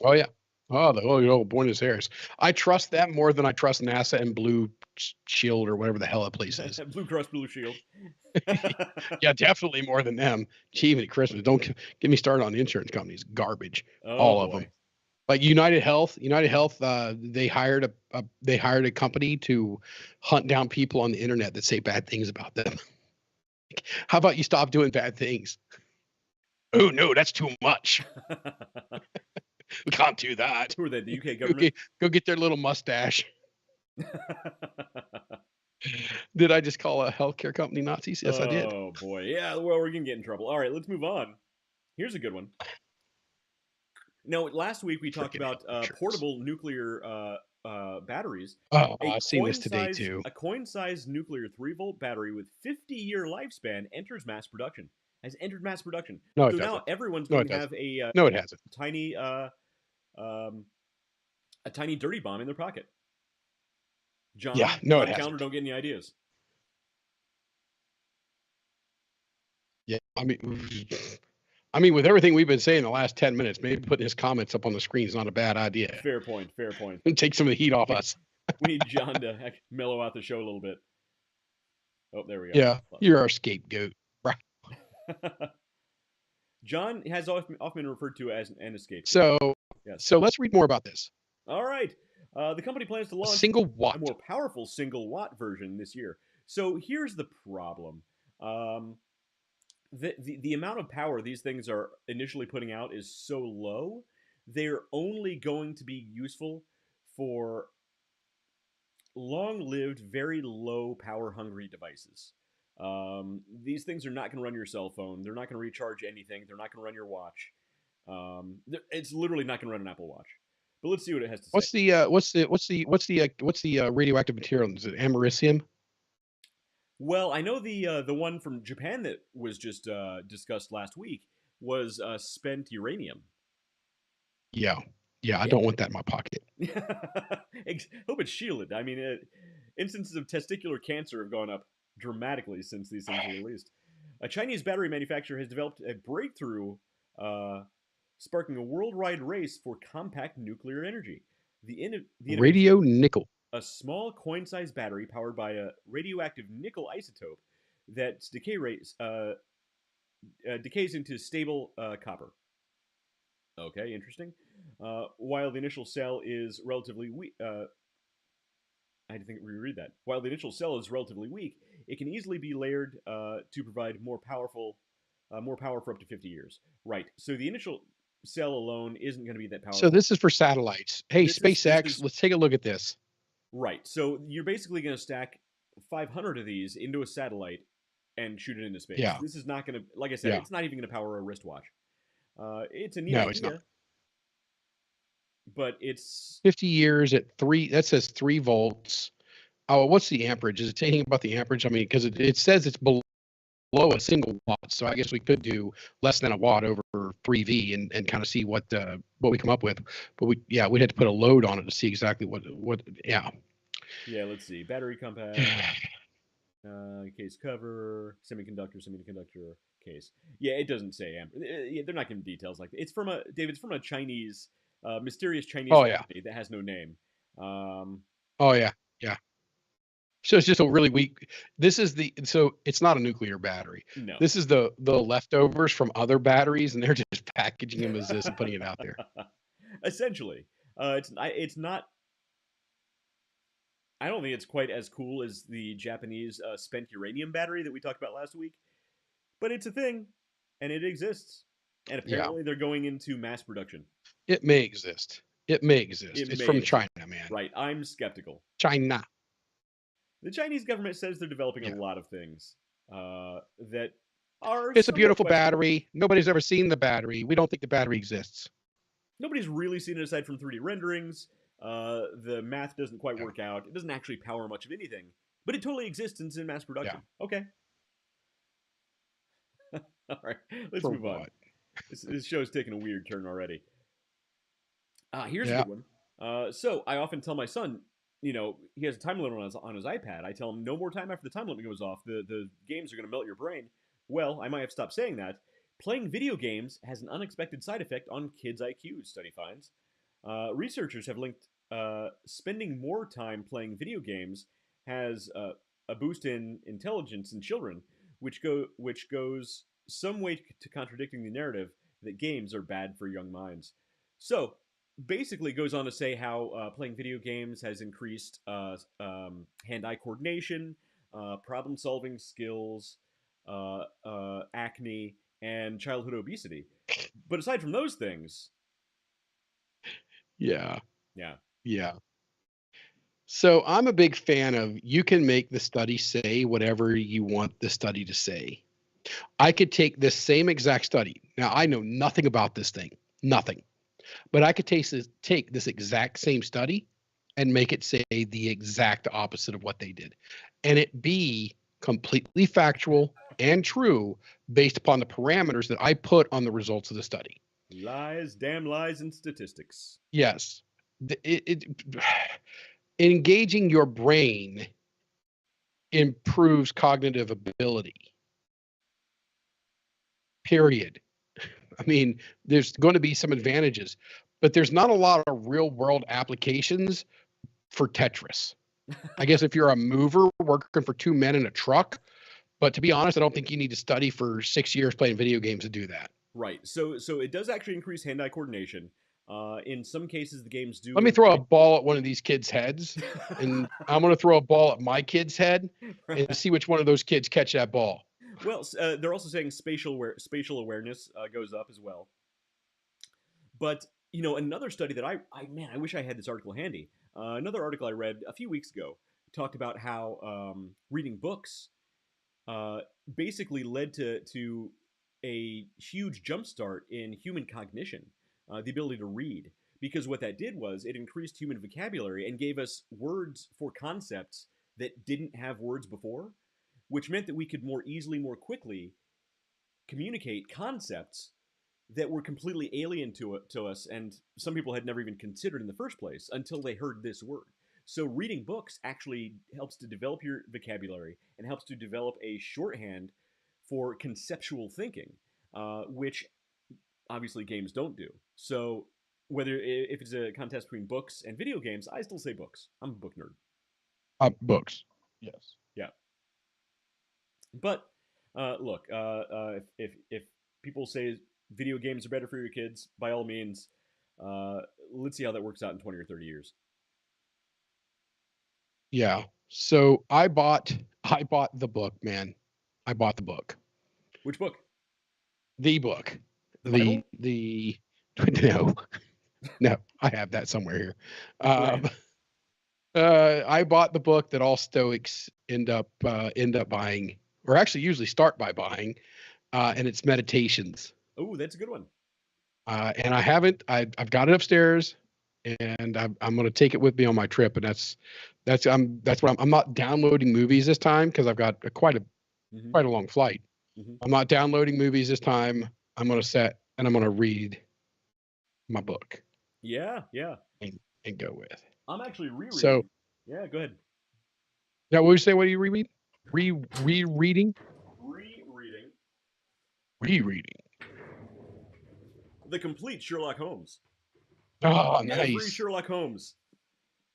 Speaker 3: Oh yeah. Buenos Aires. I trust them more than I trust NASA and Blue Shield or whatever the hell that place is.
Speaker 2: Blue Cross Blue Shield.
Speaker 3: Yeah, definitely more than them. Gee, even at Christmas, don't get me started on the insurance companies. Garbage,
Speaker 2: Oh,
Speaker 3: all of
Speaker 2: boy.
Speaker 3: them. Like United Health, they hired a company to hunt down people on the internet that say bad things about them. How about you stop doing bad things? Oh no, that's too much. We can't do that.
Speaker 2: Who are they? The UK government?
Speaker 3: Go get their little mustache. Did I just call a healthcare company Nazis? Yes, I did.
Speaker 2: Oh boy, yeah. Well, we're gonna get in trouble. All right, let's move on. Here's a good one. Now, last week we talked about portable nuclear batteries.
Speaker 3: Oh, I've seen this today too.
Speaker 2: A coin-sized nuclear 3-volt battery with 50-year lifespan enters mass production. Has entered mass production.
Speaker 3: No,
Speaker 2: so
Speaker 3: it
Speaker 2: now
Speaker 3: doesn't.
Speaker 2: everyone's
Speaker 3: No,
Speaker 2: going
Speaker 3: it
Speaker 2: to have
Speaker 3: doesn't. No, it hasn't.
Speaker 2: tiny a tiny dirty bomb in their pocket. John,
Speaker 3: Yeah, no, it
Speaker 2: counter,
Speaker 3: hasn't.
Speaker 2: don't get any ideas.
Speaker 3: Yeah, I mean, with everything we've been saying the last 10 minutes, maybe putting his comments up on the screen is not a bad idea.
Speaker 2: Fair point. Fair point.
Speaker 3: Take some of the heat off us.
Speaker 2: We need John to mellow out the show a little bit. Oh, there we go.
Speaker 3: Yeah, you're our scapegoat.
Speaker 2: John has often been referred to as an escape.
Speaker 3: So,
Speaker 2: yes.
Speaker 3: So let's read more about this.
Speaker 2: All right. The company plans to launch
Speaker 3: single watt,
Speaker 2: a more powerful single watt version this year. So here's the problem. The amount of power these things are initially putting out is so low, they're only going to be useful for long-lived, very low power-hungry devices. These things are not going to run your cell phone. They're not going to recharge anything. They're not going to run your watch. It's literally not going to run an Apple Watch. But let's see what it has to say.
Speaker 3: What's the radioactive material? Is it americium?
Speaker 2: Well, I know the one from Japan that was just discussed last week was spent uranium.
Speaker 3: Yeah, I don't want that in my pocket.
Speaker 2: Hope it's shielded. I mean, instances of testicular cancer have gone up dramatically since these things were released. A Chinese battery manufacturer has developed a breakthrough, sparking a worldwide race for compact nuclear energy. The
Speaker 3: radio nickel.
Speaker 2: A small coin-sized battery powered by a radioactive nickel isotope that's decay rates decays into stable copper. Okay, interesting. While the initial cell is relatively weak, I think we read that. While the initial cell is relatively weak, it can easily be layered to provide more power for up to 50 years. Right. So the initial cell alone isn't going to be that powerful.
Speaker 3: So this is for satellites. Hey, SpaceX, let's take a look at this.
Speaker 2: Right. So you're basically going to stack 500 of these into a satellite and shoot it into space.
Speaker 3: Yeah.
Speaker 2: This is not going to, like I said, it's not even going to power a wristwatch. It's a neat idea. It's not. But it's
Speaker 3: 50 years at 3. That says 3 volts. Oh, what's the amperage? Is it saying about the amperage? I mean, because it says it's below a single watt, so I guess we could do less than a watt over 3V and kind of see what we come up with. But we'd have to put a load on it to see exactly what. Yeah.
Speaker 2: Yeah. Let's see. Battery compact. Case cover. Semiconductor case. Yeah, it doesn't say they're not giving details like that. It's from a Chinese. Mysterious Chinese company that has no name.
Speaker 3: Yeah. So it's just a really weak. So it's not a nuclear battery.
Speaker 2: No.
Speaker 3: This is the leftovers from other batteries, and they're just packaging them as this and putting it out there.
Speaker 2: Essentially, it's not. I don't think it's quite as cool as the Japanese spent uranium battery that we talked about last week, but it's a thing, and it exists. And apparently they're going into mass production.
Speaker 3: It may exist. It's from China, man.
Speaker 2: Right. I'm skeptical.
Speaker 3: China.
Speaker 2: The Chinese government says they're developing a lot of things that are...
Speaker 3: It's a beautiful battery. Nobody's ever seen the battery. We don't think the battery exists.
Speaker 2: Nobody's really seen it aside from 3D renderings. The math doesn't quite work out. It doesn't actually power much of anything. But it totally exists and is in mass production.
Speaker 3: Yeah.
Speaker 2: Okay. All right, let's
Speaker 3: For
Speaker 2: move on.
Speaker 3: what?
Speaker 2: This show's taking a weird turn already. Here's a
Speaker 3: Yeah.
Speaker 2: good one. So I often tell my son, he has a time limit on his iPad. I tell him no more time after the time limit goes off. The games are going to melt your brain. Well, I might have to stop saying that. Playing video games has an unexpected side effect on kids' IQs, study finds. Researchers have linked spending more time playing video games has a boost in intelligence in children, which goes some way to contradicting the narrative that games are bad for young minds. So basically goes on to say how playing video games has increased hand-eye coordination, problem-solving skills, acne, and childhood obesity. But aside from those things,
Speaker 3: Yeah.
Speaker 2: yeah,
Speaker 3: Yeah. So I'm a big fan of you can make the study say whatever you want the study to say. I could take this same exact study. Now I know nothing about this thing, nothing, but I could take this exact same study and make it say the exact opposite of what they did, and it be completely factual and true based upon the parameters that I put on the results of the study.
Speaker 2: lies, damn lies, and statistics.
Speaker 3: Yes, engaging your brain improves cognitive ability. Period. I mean, there's going to be some advantages, but there's not a lot of real world applications for Tetris. I guess if you're a mover working for two men in a truck, but to be honest, I don't think you need to study for 6 years playing video games to do that.
Speaker 2: Right. So it does actually increase hand-eye coordination. In some cases, the games do.
Speaker 3: Let me throw a ball at one of these kids' heads, and I'm going to throw a ball at my kid's head and see which one of those kids catch that ball.
Speaker 2: Well, they're also saying spatial awareness goes up as well. But another study that I wish I had this article handy. Another article I read a few weeks ago talked about how reading books basically led to a huge jumpstart in human cognition, the ability to read. Because what that did was it increased human vocabulary and gave us words for concepts that didn't have words before, which meant that we could more easily, more quickly communicate concepts that were completely alien to us, and some people had never even considered in the first place until they heard this word. So reading books actually helps to develop your vocabulary and helps to develop a shorthand for conceptual thinking, which obviously games don't do. So if it's a contest between books and video games, I still say books. I'm a book nerd.
Speaker 3: Books. Yes.
Speaker 2: Yeah. But look, if people say video games are better for your kids, by all means, let's see how that works out in 20 or 30 years.
Speaker 3: Yeah. So I bought the book, man. I bought the book.
Speaker 2: Which book?
Speaker 3: The book.
Speaker 2: The Bible?
Speaker 3: The no, I have that somewhere here. I bought the book that all Stoics end up buying, or actually usually start by buying, and it's Meditations.
Speaker 2: Oh, that's a good one.
Speaker 3: And I've got it upstairs, and I'm going to take it with me on my trip. And I'm not downloading movies this time because I've got quite a long flight.
Speaker 2: Mm-hmm.
Speaker 3: I'm not downloading movies this time. I'm going to set and I'm going to read my book.
Speaker 2: Yeah.
Speaker 3: And go with.
Speaker 2: I'm actually rereading.
Speaker 3: So,
Speaker 2: yeah, go ahead.
Speaker 3: Now, what would you say? What do you reread? Rereading. Rereading.
Speaker 2: The complete Sherlock Holmes.
Speaker 3: Oh, nice.
Speaker 2: Every Sherlock Holmes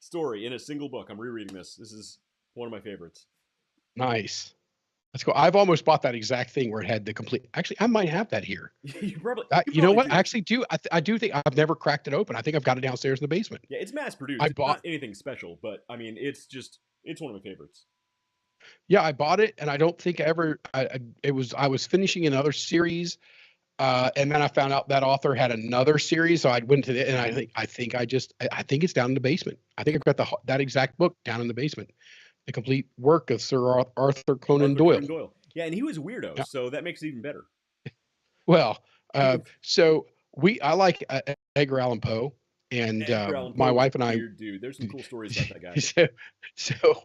Speaker 2: story in a single book. I'm rereading this. This is one of my favorites.
Speaker 3: Nice. Let's go. I've almost bought that exact thing where it had the complete. Actually, I might have that here.
Speaker 2: you probably.
Speaker 3: You know what? Do. I actually do. I do think I've never cracked it open. I think I've got it downstairs in the basement.
Speaker 2: Yeah, it's mass produced. It's not anything special, but I mean, it's one of my favorites.
Speaker 3: Yeah, I bought it, and I don't think I ever. I was finishing another series, and then I found out that author had another series, so I went to it, and I think it's down in the basement. I think I've got that exact book down in the basement. The complete work of Sir Arthur Conan Doyle.
Speaker 2: Yeah, and he was a weirdo, so that makes it even better.
Speaker 3: Well, so I like Edgar Allan Poe, and my wife and I.
Speaker 2: Weird dude. There's some cool stories about that guy.
Speaker 3: So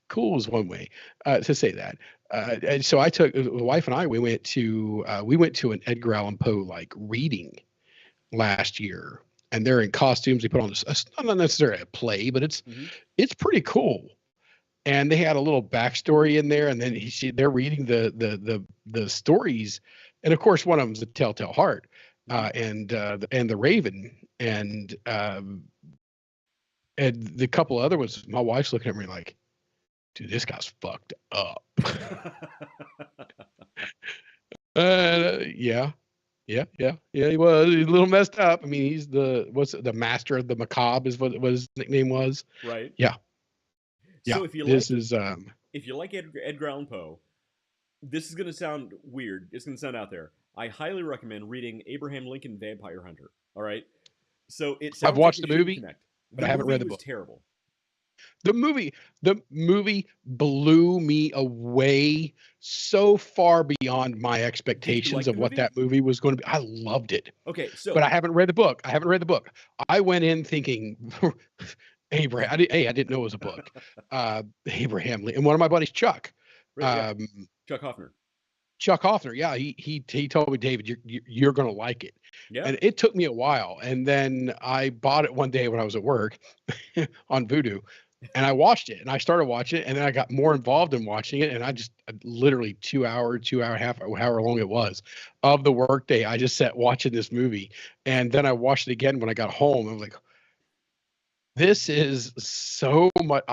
Speaker 3: cool is one way to say that. And so I took the wife and I. We went to an Edgar Allan Poe like reading last year, and they're in costumes. They put on this, not necessarily a play, but it's pretty cool. And they had a little backstory in there, and then they're reading the stories, and of course one of them's a Telltale Heart, and the Raven, and the couple other ones. My wife's looking at me like, dude, this guy's fucked up. Yeah, he was. He's a little messed up. I mean, he's the master of the macabre is what his nickname was.
Speaker 2: Right.
Speaker 3: Yeah.
Speaker 2: So
Speaker 3: yeah.
Speaker 2: if you like Edgar Allan Poe, this is going to sound weird. It's going to sound out there. I highly recommend reading Abraham Lincoln Vampire Hunter. All right. So it sounds
Speaker 3: I've watched
Speaker 2: like
Speaker 3: the movie, but I haven't read the book.
Speaker 2: Terrible.
Speaker 3: The movie blew me away so far beyond my expectations of what that movie was going to be. I loved it.
Speaker 2: Okay,
Speaker 3: but I haven't read the book. I went in thinking Abraham. I didn't know it was a book. Abraham Lincoln. And one of my buddies, Chuck.
Speaker 2: Right, yeah. Chuck Hoffner.
Speaker 3: Chuck Hoffner, yeah, he told me, David, you're gonna like it.
Speaker 2: Yeah.
Speaker 3: And it took me a while, and then I bought it one day when I was at work on Vudu, and I watched it, and I started watching it, and then I got more involved in watching it, and I just literally 2 hour and a half, however long it was, of the workday, I just sat watching this movie, and then I watched it again when I got home. I was like, this is so much.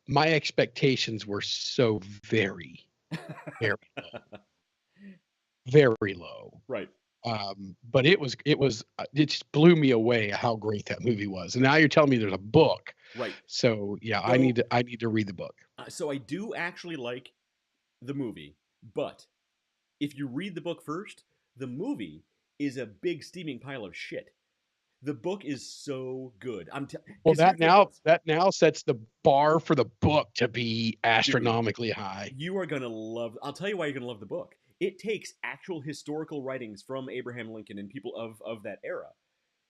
Speaker 3: My expectations were so very very low.
Speaker 2: Right.
Speaker 3: But it just blew me away how great that movie was. And now you're telling me there's a book.
Speaker 2: Right.
Speaker 3: So yeah, I need to read the book.
Speaker 2: So I do actually like the movie, but if you read the book first, the movie is a big steaming pile of shit. The book is so good.
Speaker 3: That now sets the bar for the book to be astronomically high.
Speaker 2: You are gonna love. I'll tell you why you're gonna love the book. It takes actual historical writings from Abraham Lincoln and people of that era,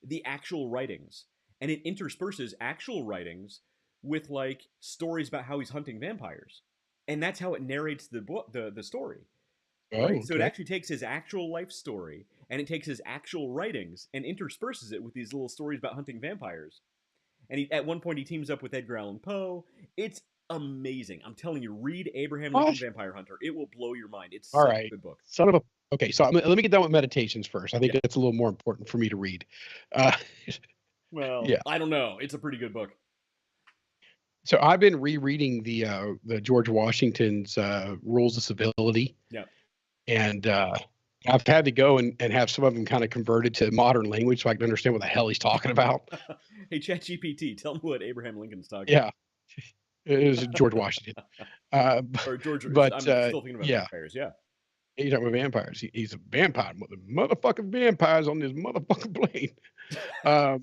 Speaker 2: the actual writings, and it intersperses actual writings with like stories about how he's hunting vampires, and that's how it narrates the book, the story.
Speaker 3: Oh,
Speaker 2: right?
Speaker 3: okay.
Speaker 2: So it actually takes his actual life story and it takes his actual writings and intersperses it with these little stories about hunting vampires. And at one point he teams up with Edgar Allan Poe. It's amazing. I'm telling you, read Abraham Lincoln Vampire Hunter. It will blow your mind. It's such a good book.
Speaker 3: Okay, so let me get done with Meditations first. I think that's a little more important for me to read.
Speaker 2: Well, yeah. I don't know. It's a pretty good book.
Speaker 3: So I've been rereading the George Washington's Rules of Civility.
Speaker 2: Yeah.
Speaker 3: And I've had to go and have some of them kind of converted to modern language so I can understand what the hell he's talking about.
Speaker 2: Hey, ChatGPT, tell me what Abraham Lincoln's talking about.
Speaker 3: Yeah. It was George Washington.
Speaker 2: Or George, but I'm still thinking about vampires, yeah.
Speaker 3: He's talking about vampires. He's a vampire. Motherfucking vampires on this motherfucking plane.
Speaker 2: I'd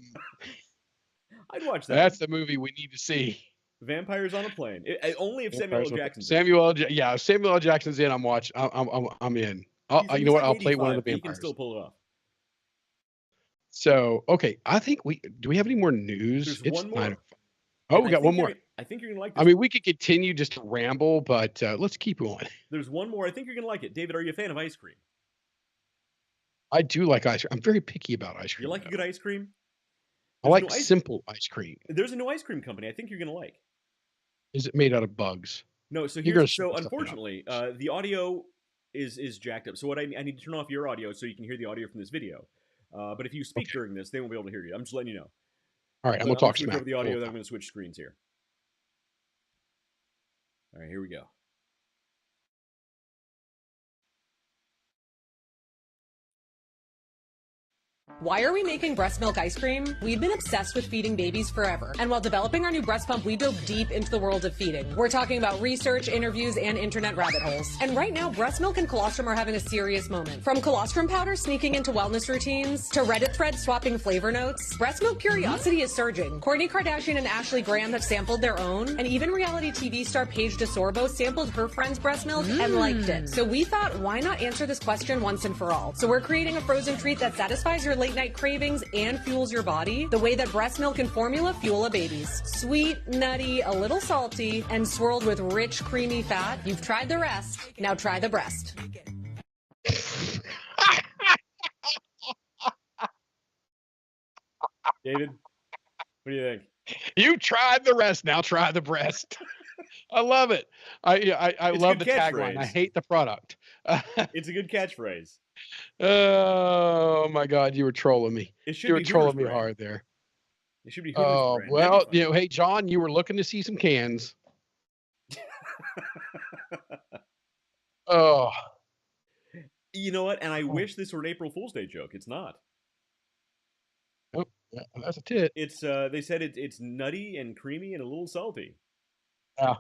Speaker 2: watch that.
Speaker 3: That's the movie we need to see.
Speaker 2: Vampires on a plane. Only if Samuel L. Jackson's
Speaker 3: in. If Samuel L. Jackson's in, I'm watching. I'm in. You know what? I'll play one of the vampires.
Speaker 2: He can still pull it off.
Speaker 3: So, okay. I think do we have any more news?
Speaker 2: There's one more.
Speaker 3: We got one more.
Speaker 2: I think you're going to like this.
Speaker 3: I mean, we could continue just to ramble, but let's keep going.
Speaker 2: There's one more. I think you're going to like it. David, are you a fan of ice cream?
Speaker 3: I do like ice cream. I'm very picky about ice cream.
Speaker 2: You like a good ice cream?
Speaker 3: I like simple ice cream.
Speaker 2: There's a new ice cream company I think you're going to like.
Speaker 3: Is it made out of bugs?
Speaker 2: No, so unfortunately, the audio is jacked up. So what I need to turn off your audio so you can hear the audio from this video. But if you speak during this, they won't be able to hear you. I'm just letting you know.
Speaker 3: All right, I'm going to talk
Speaker 2: over the audio, then I'm going to switch screens here. All right, here we go.
Speaker 4: Why are we making breast milk ice cream? We've been obsessed with feeding babies forever. And while developing our new breast pump, we dove deep into the world of feeding. We're talking about research, interviews, and internet rabbit holes. And right now, breast milk and colostrum are having a serious moment. From colostrum powder sneaking into wellness routines, to Reddit threads swapping flavor notes, breast milk curiosity is surging. Kourtney Kardashian and Ashley Graham have sampled their own, and even reality TV star Paige DeSorbo sampled her friend's breast milk and liked it. So we thought, why not answer this question once and for all? So we're creating a frozen treat that satisfies your late night cravings and fuels your body the way that breast milk and formula fuel a baby's. Sweet, nutty, a little salty, and swirled with rich, creamy fat. You've tried the rest. Now try the breast.
Speaker 2: David, what do you think?
Speaker 3: You tried the rest. Now try the breast. I love it. I
Speaker 2: It's
Speaker 3: love
Speaker 2: good
Speaker 3: the tagline.
Speaker 2: catchphrase.
Speaker 3: I hate the product.
Speaker 2: It's a good catchphrase.
Speaker 3: Oh my God, you were trolling me.
Speaker 2: It should
Speaker 3: You were
Speaker 2: be Hoover's
Speaker 3: trolling me
Speaker 2: brand.
Speaker 3: hard there.
Speaker 2: It should be Hoover's
Speaker 3: Oh,
Speaker 2: brand.
Speaker 3: well, hey, John, you were looking to see some cans. Oh,
Speaker 2: You know what? And I wish this were an April Fool's Day joke. It's not.
Speaker 3: oh, yeah, that's a tit.
Speaker 2: It's they said it's nutty and creamy and a little salty.
Speaker 3: Yeah.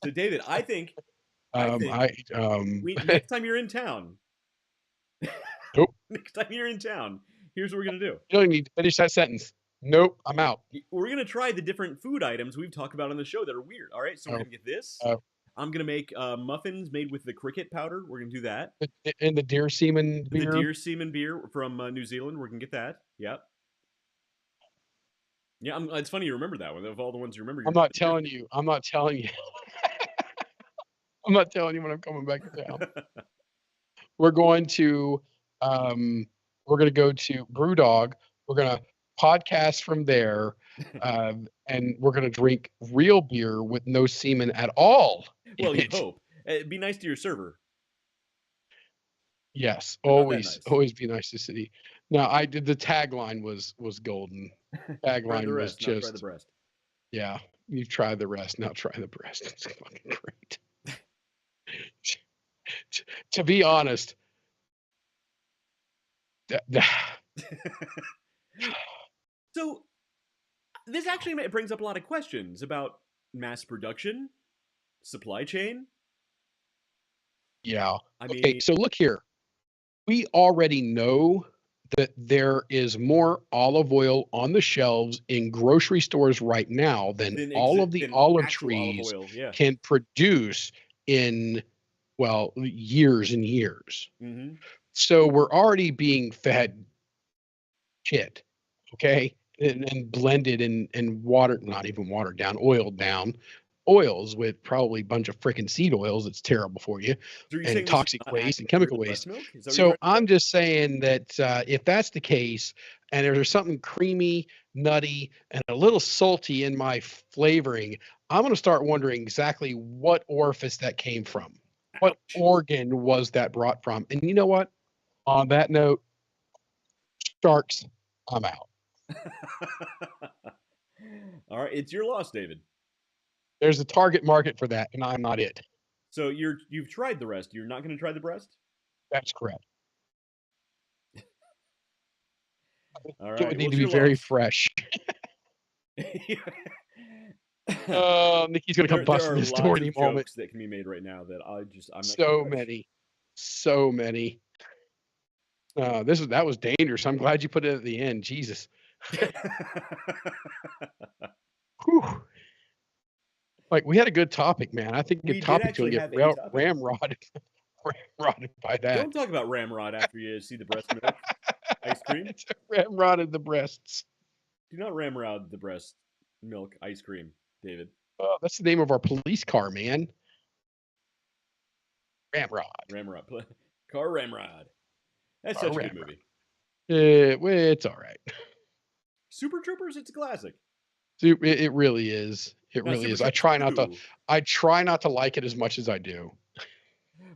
Speaker 2: So David, I think next time you're in town.
Speaker 3: Nope.
Speaker 2: Next time you're in town, here's what we're gonna do.
Speaker 3: You don't need to finish that sentence. Nope, I'm out.
Speaker 2: We're gonna try the different food items we've talked about on the show that are weird. All right, so we're gonna get this. I'm gonna make muffins made with the cricket powder. We're gonna do that.
Speaker 3: And the deer semen beer.
Speaker 2: The deer semen beer from New Zealand. We're gonna get that. Yep. Yeah, it's funny you remember that one. Of all the ones you remember,
Speaker 3: I'm not telling you. I'm not telling you. I'm not telling you when I'm coming back to town. We're going to go to Brewdog. We're gonna podcast from there, and we're gonna drink real beer with no semen at all.
Speaker 2: Well, you hope. Be nice to your server.
Speaker 3: Yes,
Speaker 2: But not that
Speaker 3: always,
Speaker 2: nice.
Speaker 3: always be nice to city. No, I did. The tagline was golden.
Speaker 2: Try
Speaker 3: Tagline
Speaker 2: the
Speaker 3: was
Speaker 2: rest, now try
Speaker 3: just
Speaker 2: the breast.
Speaker 3: yeah. You've tried the rest. Now try the breast. It's fucking great. To be honest,
Speaker 2: So this actually brings up a lot of questions about mass production, supply chain.
Speaker 3: yeah.
Speaker 2: I
Speaker 3: Okay,
Speaker 2: mean,
Speaker 3: so look here. We already know that there is more olive oil on the shelves in grocery stores right now than all of the
Speaker 2: than
Speaker 3: olive
Speaker 2: actual olive
Speaker 3: trees
Speaker 2: oil, yeah.
Speaker 3: can produce in, well, years and years.
Speaker 2: Mm-hmm.
Speaker 3: So we're already being fed shit, okay, and blended and watered, not even watered down, oiled down oils with probably a bunch of freaking seed oils. It's terrible for you,
Speaker 2: So you're saying
Speaker 3: and
Speaker 2: this is
Speaker 3: toxic
Speaker 2: not
Speaker 3: waste and
Speaker 2: actually
Speaker 3: chemical
Speaker 2: real
Speaker 3: waste.
Speaker 2: breast milk? Is that what
Speaker 3: So
Speaker 2: you're trying to
Speaker 3: I'm just saying that if that's the case, and there's something creamy, nutty, and a little salty in my flavoring, I'm going to start wondering exactly what orifice that came from. What
Speaker 2: Ouch.
Speaker 3: organ was that brought from? And you know what? On that note, sharks, I'm out.
Speaker 2: All right, it's your loss, David.
Speaker 3: There's a target market for that, and I'm not it.
Speaker 2: So you've tried the rest. You're not going to try the breast?
Speaker 3: That's correct.
Speaker 2: All
Speaker 3: It
Speaker 2: right.
Speaker 3: would
Speaker 2: well,
Speaker 3: need
Speaker 2: it's
Speaker 3: to be
Speaker 2: your
Speaker 3: very
Speaker 2: loss.
Speaker 3: fresh.
Speaker 2: Nikki's
Speaker 3: Nikki's gonna come busting this door any moment.
Speaker 2: Jokes that can be made right now that I'm not.
Speaker 3: So many. That was dangerous. I'm glad you put it at the end. Jesus. Whew. Like, we had a good topic, man. I think
Speaker 2: We
Speaker 3: good
Speaker 2: did
Speaker 3: topic's
Speaker 2: actually
Speaker 3: gonna
Speaker 2: have
Speaker 3: get
Speaker 2: a topic.
Speaker 3: ramrodded by that.
Speaker 2: Don't talk about ramrod after you see the breast milk ice cream.
Speaker 3: It's ramrodded the breasts.
Speaker 2: Do not ramrod the breast milk ice cream, David.
Speaker 3: Oh, that's the name of our police car, man. Ramrod.
Speaker 2: Ramrod. Car Ramrod. That's
Speaker 3: Car
Speaker 2: such a good
Speaker 3: Ramrod.
Speaker 2: movie.
Speaker 3: Well, it's all right.
Speaker 2: Super Troopers, it's a classic.
Speaker 3: It really is. It
Speaker 2: Now,
Speaker 3: really
Speaker 2: Super
Speaker 3: is. I try not to.
Speaker 2: Troopers 2,
Speaker 3: I try not to like it as much as I do.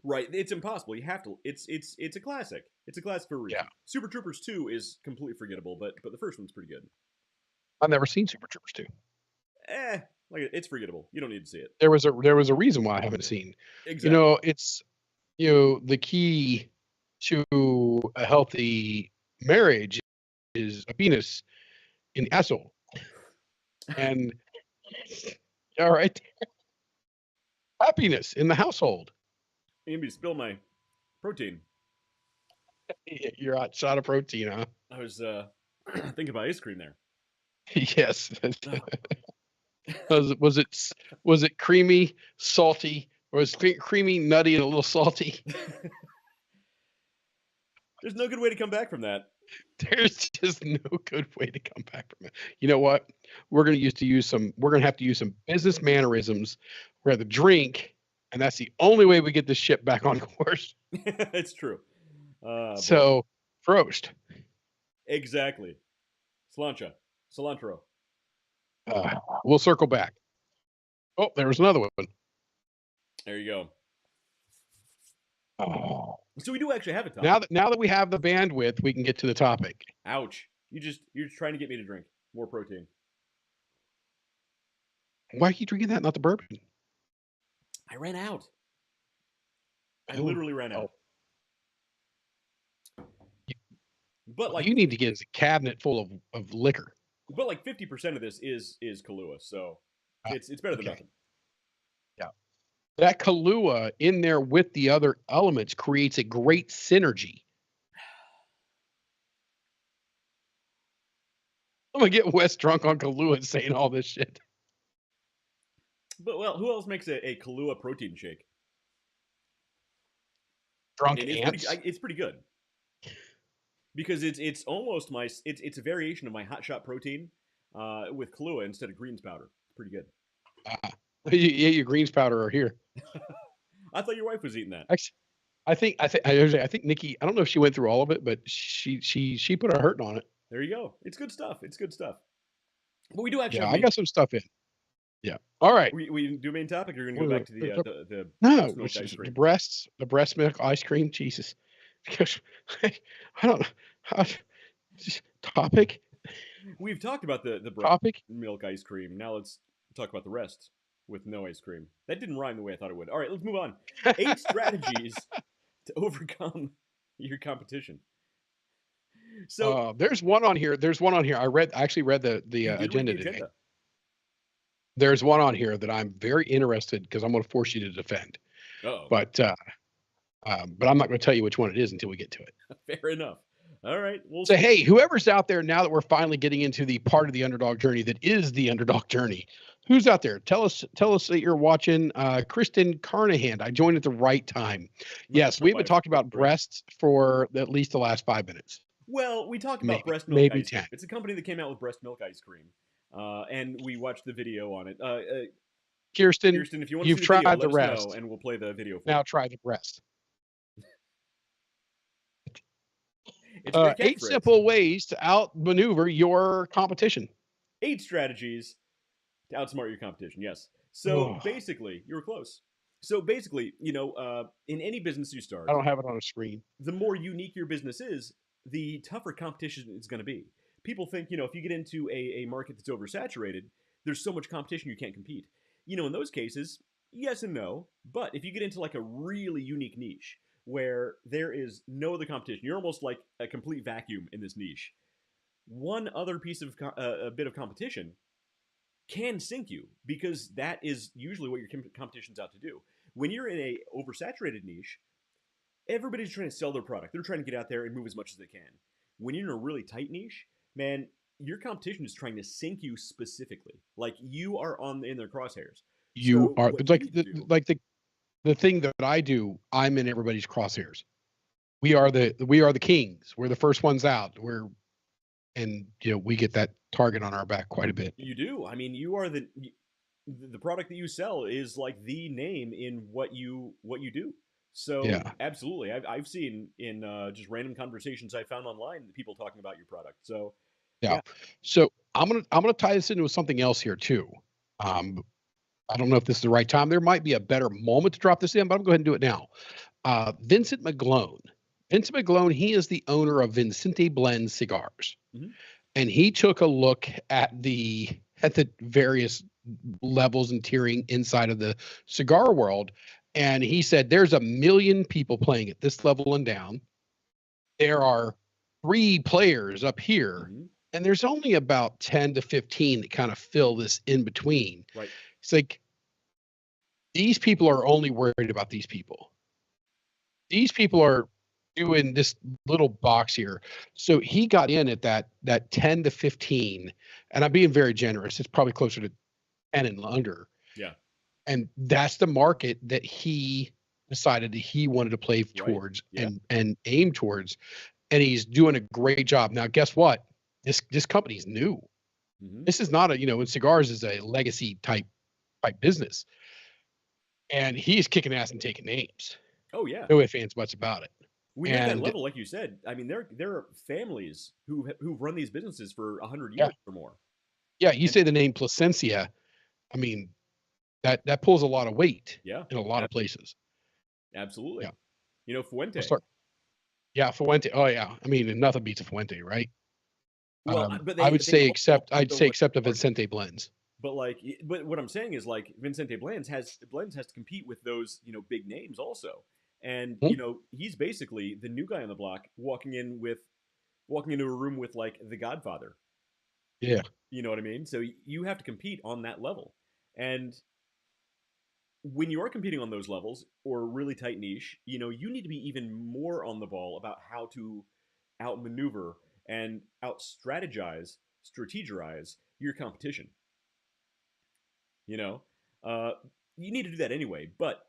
Speaker 2: Right, it's impossible. You have to. It's a classic. It's a classic for a reason.
Speaker 3: Yeah.
Speaker 2: Super Troopers 2 is completely forgettable, but the first one's pretty good.
Speaker 3: I've never seen Super Troopers 2.
Speaker 2: Like it's forgettable. You don't need to see it.
Speaker 3: There was a reason why I haven't seen.
Speaker 2: Exactly.
Speaker 3: You know, it's the key to a healthy marriage is a penis in the asshole. And all right, happiness in the household.
Speaker 2: You need me to spill my protein.
Speaker 3: You're a hot shot of protein, huh?
Speaker 2: I was thinking about ice cream there.
Speaker 3: Yes. Was it creamy, salty, or was it creamy, nutty, and a little salty?
Speaker 2: There's no good way to come back from that.
Speaker 3: There's just no good way to come back from it. You know what? We're gonna have to use some business mannerisms. We're at the drink, and that's the only way we get this ship back on course.
Speaker 2: It's true. Boy.
Speaker 3: So, Prost.
Speaker 2: Exactly. Cilantro.
Speaker 3: We'll circle back. Oh, there was another one.
Speaker 2: There you go.
Speaker 3: Oh.
Speaker 2: So we do actually have a topic.
Speaker 3: Now that we have the bandwidth, we can get to the topic.
Speaker 2: Ouch. You're just trying to get me to drink more protein.
Speaker 3: Why are you drinking that, not the bourbon?
Speaker 2: I ran out. I literally ran out. But like
Speaker 3: you need to get a cabinet full of liquor.
Speaker 2: But like 50% of this is Kahlua, so it's better than nothing.
Speaker 3: Yeah. That Kahlua in there with the other elements creates a great synergy. I'm gonna get Wes drunk on Kahlua and saying all this shit.
Speaker 2: But well, who else makes a Kahlua protein shake?
Speaker 3: Drunk ants.
Speaker 2: It's pretty good. Because it's almost it's a variation of my hot shot protein with Kahlua instead of greens powder. It's pretty good.
Speaker 3: Your greens powder are here.
Speaker 2: I thought your wife was eating that.
Speaker 3: Actually, I think Nikki. I don't know if she went through all of it, but she put a hurting on it.
Speaker 2: There you go. It's good stuff. But we do actually.
Speaker 3: Yeah, I got some stuff in. Yeah. All right.
Speaker 2: We do main topic. Or you're gonna go back to the
Speaker 3: no
Speaker 2: milk ice cream.
Speaker 3: the breast milk ice cream. Jesus. Because I don't know. Topic.
Speaker 2: We've talked about the
Speaker 3: topic
Speaker 2: milk ice cream. Now let's talk about the rest with no ice cream. That didn't rhyme the way I thought it would. All right, let's move on. 8 strategies to overcome your competition. So
Speaker 3: there's one on here. I actually read the agenda today. There's one on here that I'm very interested because I'm going to force you to defend. But I'm not going to tell you which one it is until we get to it.
Speaker 2: Fair enough. All right.
Speaker 3: So, hey, whoever's out there now that we're finally getting into the part of the underdog journey that is the underdog journey, who's out there? Tell us that you're watching. Kristen Carnahan. I joined at the right time. Yes, we've been talking about breasts for at least the last 5 minutes.
Speaker 2: Well, we talked about breast milk ice cream. It's a company that came out with breast milk ice cream, and we watched the video on it.
Speaker 3: Kirsten,
Speaker 2: if you want to
Speaker 3: you've
Speaker 2: see the
Speaker 3: tried
Speaker 2: video,
Speaker 3: the
Speaker 2: let us
Speaker 3: rest,
Speaker 2: know, and we'll play the video for
Speaker 3: now
Speaker 2: you.
Speaker 3: Try the breast.
Speaker 2: 8
Speaker 3: simple ways to outmaneuver your competition.
Speaker 2: 8 strategies to outsmart your competition. Yes. So basically, you were close. So basically, in any business you start,
Speaker 3: I don't have it on a screen.
Speaker 2: The more unique your business is, the tougher competition is going to be. People think, if you get into a market that's oversaturated, there's so much competition you can't compete. In those cases, yes and no. But if you get into like a really unique niche where there is no other competition, you're almost like a complete vacuum in this niche. One other piece of a bit of competition can sink you, because that is usually what your competition's out to do. When you're in a oversaturated niche, everybody's trying to sell their product. They're trying to get out there and move as much as they can. When you're in a really tight niche, man, your competition is trying to sink you specifically. Like you are in their crosshairs.
Speaker 3: You are the thing that I do. I'm in everybody's crosshairs. We are the kings. We're the first ones out. We get that target on our back quite a bit.
Speaker 2: You do. I mean, you are the product that you sell is like the name in what you do. So yeah. Absolutely, I've seen in just random conversations I found online people talking about your product. So
Speaker 3: yeah. So I'm gonna tie this into something else here too. I don't know if this is the right time. There might be a better moment to drop this in, but I'm going to go ahead and do it now. Vincent McGlone. Vincent McGlone, he is the owner of Vincente Blend Cigars. Mm-hmm. And he took a look at the various levels and tiering inside of the cigar world. And he said, there's 1 million people playing at this level and down. There are 3 players up here. Mm-hmm. And there's only about 10 to 15 that kind of fill this in between.
Speaker 2: Right.
Speaker 3: It's like, these people are only worried about these people. These people are doing this little box here. So he got in at that 10 to 15, and I'm being very generous. It's probably closer to 10 and under.
Speaker 2: Yeah.
Speaker 3: And that's the market that he decided that he wanted to play
Speaker 2: Right.
Speaker 3: towards
Speaker 2: Yeah.
Speaker 3: and aim towards, and he's doing a great job. Now, guess what? This company's new.
Speaker 2: Hmm.
Speaker 3: This is not a, and cigars is a legacy type business, and he's kicking ass and taking names.
Speaker 2: Oh yeah.
Speaker 3: No ifs, ands, buts about it.
Speaker 2: When you're at that
Speaker 3: And
Speaker 2: level, like you said, I mean, there are families who've run these businesses for 100
Speaker 3: yeah,
Speaker 2: years or more.
Speaker 3: yeah, you
Speaker 2: And
Speaker 3: say the name Placencia, I mean, that pulls a lot of weight
Speaker 2: yeah,
Speaker 3: in a lot of places.
Speaker 2: absolutely.
Speaker 3: Yeah.
Speaker 2: You know, Fuente.
Speaker 3: We'll start. Yeah, Fuente. Oh yeah. I mean, nothing beats a Fuente, right?
Speaker 2: Well, but
Speaker 3: I would
Speaker 2: they
Speaker 3: say
Speaker 2: also
Speaker 3: I'd
Speaker 2: go
Speaker 3: say
Speaker 2: like
Speaker 3: except the
Speaker 2: market.
Speaker 3: Vicente blends.
Speaker 2: But but what I'm saying is like Vincente Blends has to compete with those big names also, and
Speaker 3: Hmm?
Speaker 2: he's basically the new guy on the block walking into a room with like the Godfather.
Speaker 3: Yeah.
Speaker 2: You know what I mean? So you have to compete on that level, and when you are competing on those levels or really tight niche, you need to be even more on the ball about how to outmaneuver and out strategize your competition. You know, uh, you need to do that anyway. But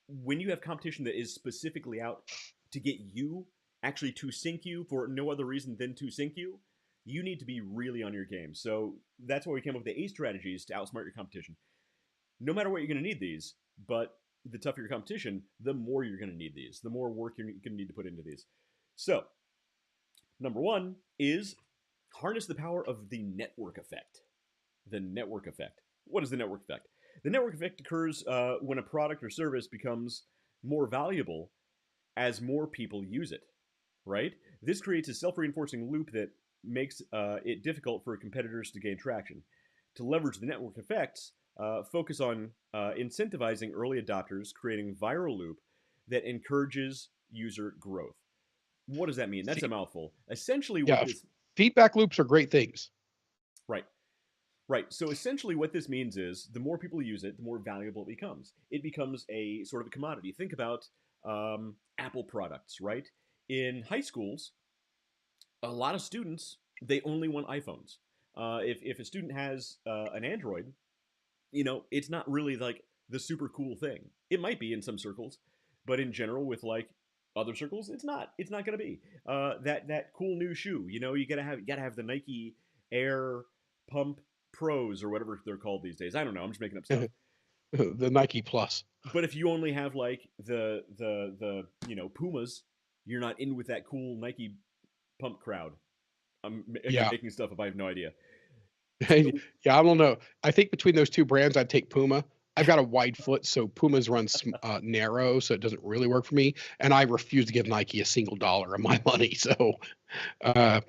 Speaker 2: when you have competition that is specifically out to get you, actually to sink you for no other reason than to sink you, you need to be really on your game. So that's why we came up with the 8 strategies to outsmart your competition. No matter what, you're going to need these, but the tougher your competition, the more you're going to need these, the more work you're going to need to put into these. So, number 1 is harness the power of the network effect. The network effect. What is the network effect? The network effect occurs when a product or service becomes more valuable as more people use it, right? This creates a self reinforcing loop that makes it difficult for competitors to gain traction. To leverage the network effects, focus on incentivizing early adopters, creating viral loop that encourages user growth. What does that mean? That's a mouthful. Essentially, what
Speaker 3: Yeah.
Speaker 2: this
Speaker 3: Feedback loops are great things.
Speaker 2: right. Right. So essentially, what this means is the more people use it, the more valuable it becomes. It becomes a sort of a commodity. Think about Apple products, right? In high schools, a lot of students they only want iPhones. If a student has an Android, it's not really like the super cool thing. It might be in some circles, but in general, with like other circles, it's not. It's not going to be that cool new shoe. You gotta have the Nike Air Pump Pros or whatever they're called these days. I don't know. I'm just making up stuff.
Speaker 3: The Nike Plus.
Speaker 2: But if you only have like the Pumas, you're not in with that cool Nike Pump crowd. I'm again
Speaker 3: Yeah.
Speaker 2: making stuff up. I have no idea.
Speaker 3: Yeah, I don't know. I think between those two brands, I'd take Puma. I've got a wide foot, so Pumas runs narrow, so it doesn't really work for me. And I refuse to give Nike a single dollar of my money. So, uh,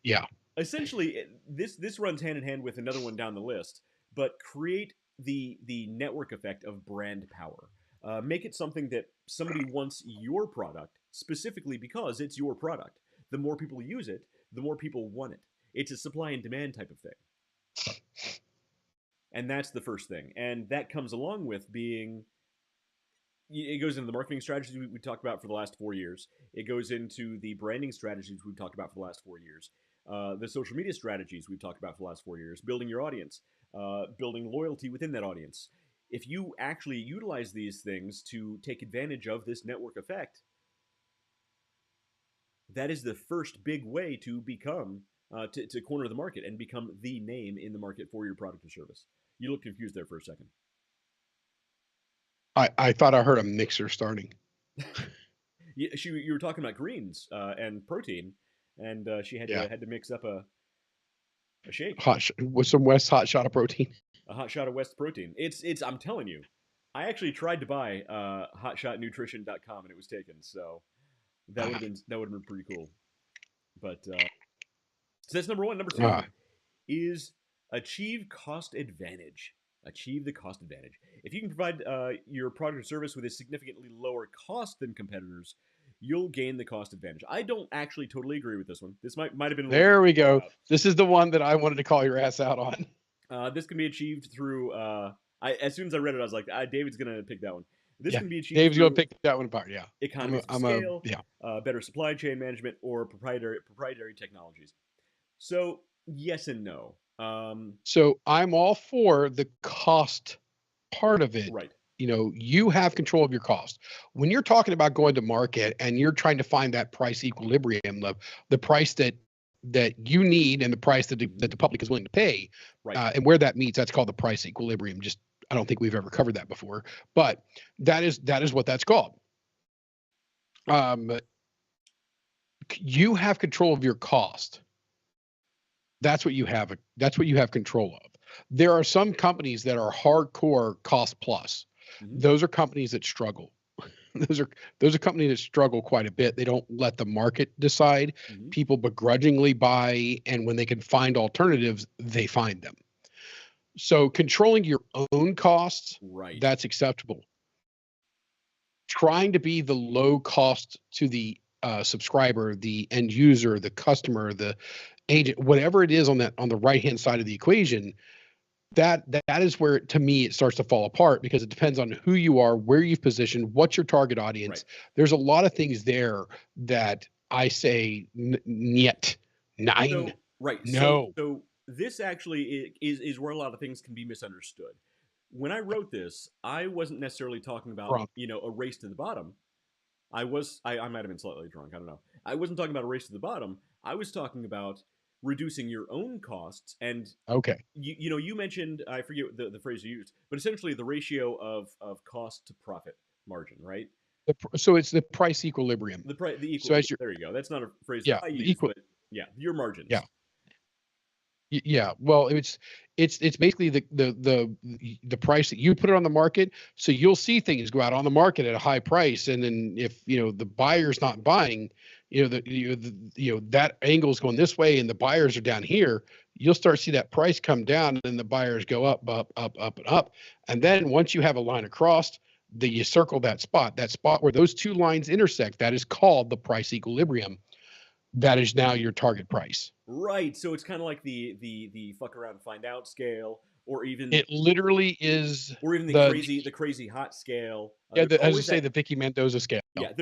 Speaker 3: yeah,
Speaker 2: Essentially, this runs hand in hand with another one down the list. But create the network effect of brand power. Make it something that somebody wants your product specifically because it's your product. The more people use it, the more people want it. It's a supply and demand type of thing. And that's the first thing. And that comes along with being it goes into the marketing strategies we talked about for the last 4 years. It goes into the branding strategies we've talked about for the last 4 years. The social media strategies we've talked about for the last 4 years. Building your audience, building loyalty within that audience. If you actually utilize these things to take advantage of this network effect, that is the first big way to become to corner the market and become the name in the market for your product or service. You look confused there for a second.
Speaker 3: I thought I heard a mixer starting.
Speaker 2: You were talking about greens and protein, and she had to mix up a shake.
Speaker 3: With some West hot shot of protein.
Speaker 2: A hot shot of West protein. It's. I'm telling you, I actually tried to buy hotshotnutrition.com and it was taken. So that would have been pretty cool. But so that's number 1. Number 2 is achieve cost advantage. Achieve the cost advantage. If you can provide your product or service with a significantly lower cost than competitors, you'll gain the cost advantage. I don't actually totally agree with this one. This might have been.
Speaker 3: There we go. This is the one that I wanted to call your ass out on.
Speaker 2: This can be achieved through. As soon as I read it, I was like, David's gonna pick that one. This can be achieved.
Speaker 3: Dave's gonna pick that one apart. Yeah.
Speaker 2: Economies of scale. Better supply chain management or proprietary technologies. So yes and no.
Speaker 3: So I'm all for the cost part of it.
Speaker 2: Right.
Speaker 3: you have control of your cost. When you're talking about going to market and you're trying to find that price equilibrium, the price that you need and the price that the public is willing to pay,
Speaker 2: Right.
Speaker 3: and where that meets, that's called the price equilibrium. Just I don't think we've ever covered that before, but that is what that's called. You have control of your cost. That's what you have. That's what you have control of. There are some companies that are hardcore cost plus. Those are companies that struggle. Those are companies that struggle quite a bit. They don't let the market decide. People begrudgingly buy, and when they can find alternatives, they find them. So controlling your own costs,
Speaker 2: right,
Speaker 3: that's acceptable. Trying to be the low cost to the subscriber, the end user, the customer, the agent, whatever it is on the right hand side of the equation, that is where, to me, it starts to fall apart, because it depends on who you are, where you've positioned, what's your target audience. Right. There's a lot of things there that I say niet, nine.
Speaker 2: So, right.
Speaker 3: No.
Speaker 2: So this actually is where a lot of things can be misunderstood. When I wrote this, I wasn't necessarily talking about a race to the bottom. I might have been slightly drunk. I don't know. I wasn't talking about a race to the bottom. I was talking about reducing your own costs. And you mentioned, I forget the phrase you used, but essentially the ratio of cost to profit margin, right?
Speaker 3: So it's the price equilibrium.
Speaker 2: The equilibrium. So there you go. That's not a phrase that I use, but your margins.
Speaker 3: Yeah. Well, it's basically the price that you put it on the market. So you'll see things go out on the market at a high price, and then if the buyer's not buying, that angle's going this way and the buyers are down here, you'll start to see that price come down and the buyers go up, and up. And then once you have a line across, you circle that spot where those two lines intersect. That is called the price equilibrium. That is now your target price.
Speaker 2: Right. So it's kind of like the fuck around and find out scale, or even
Speaker 3: it literally is,
Speaker 2: or even the crazy hot scale.
Speaker 3: As you say, the Vicky Mendoza scale.
Speaker 2: Yeah.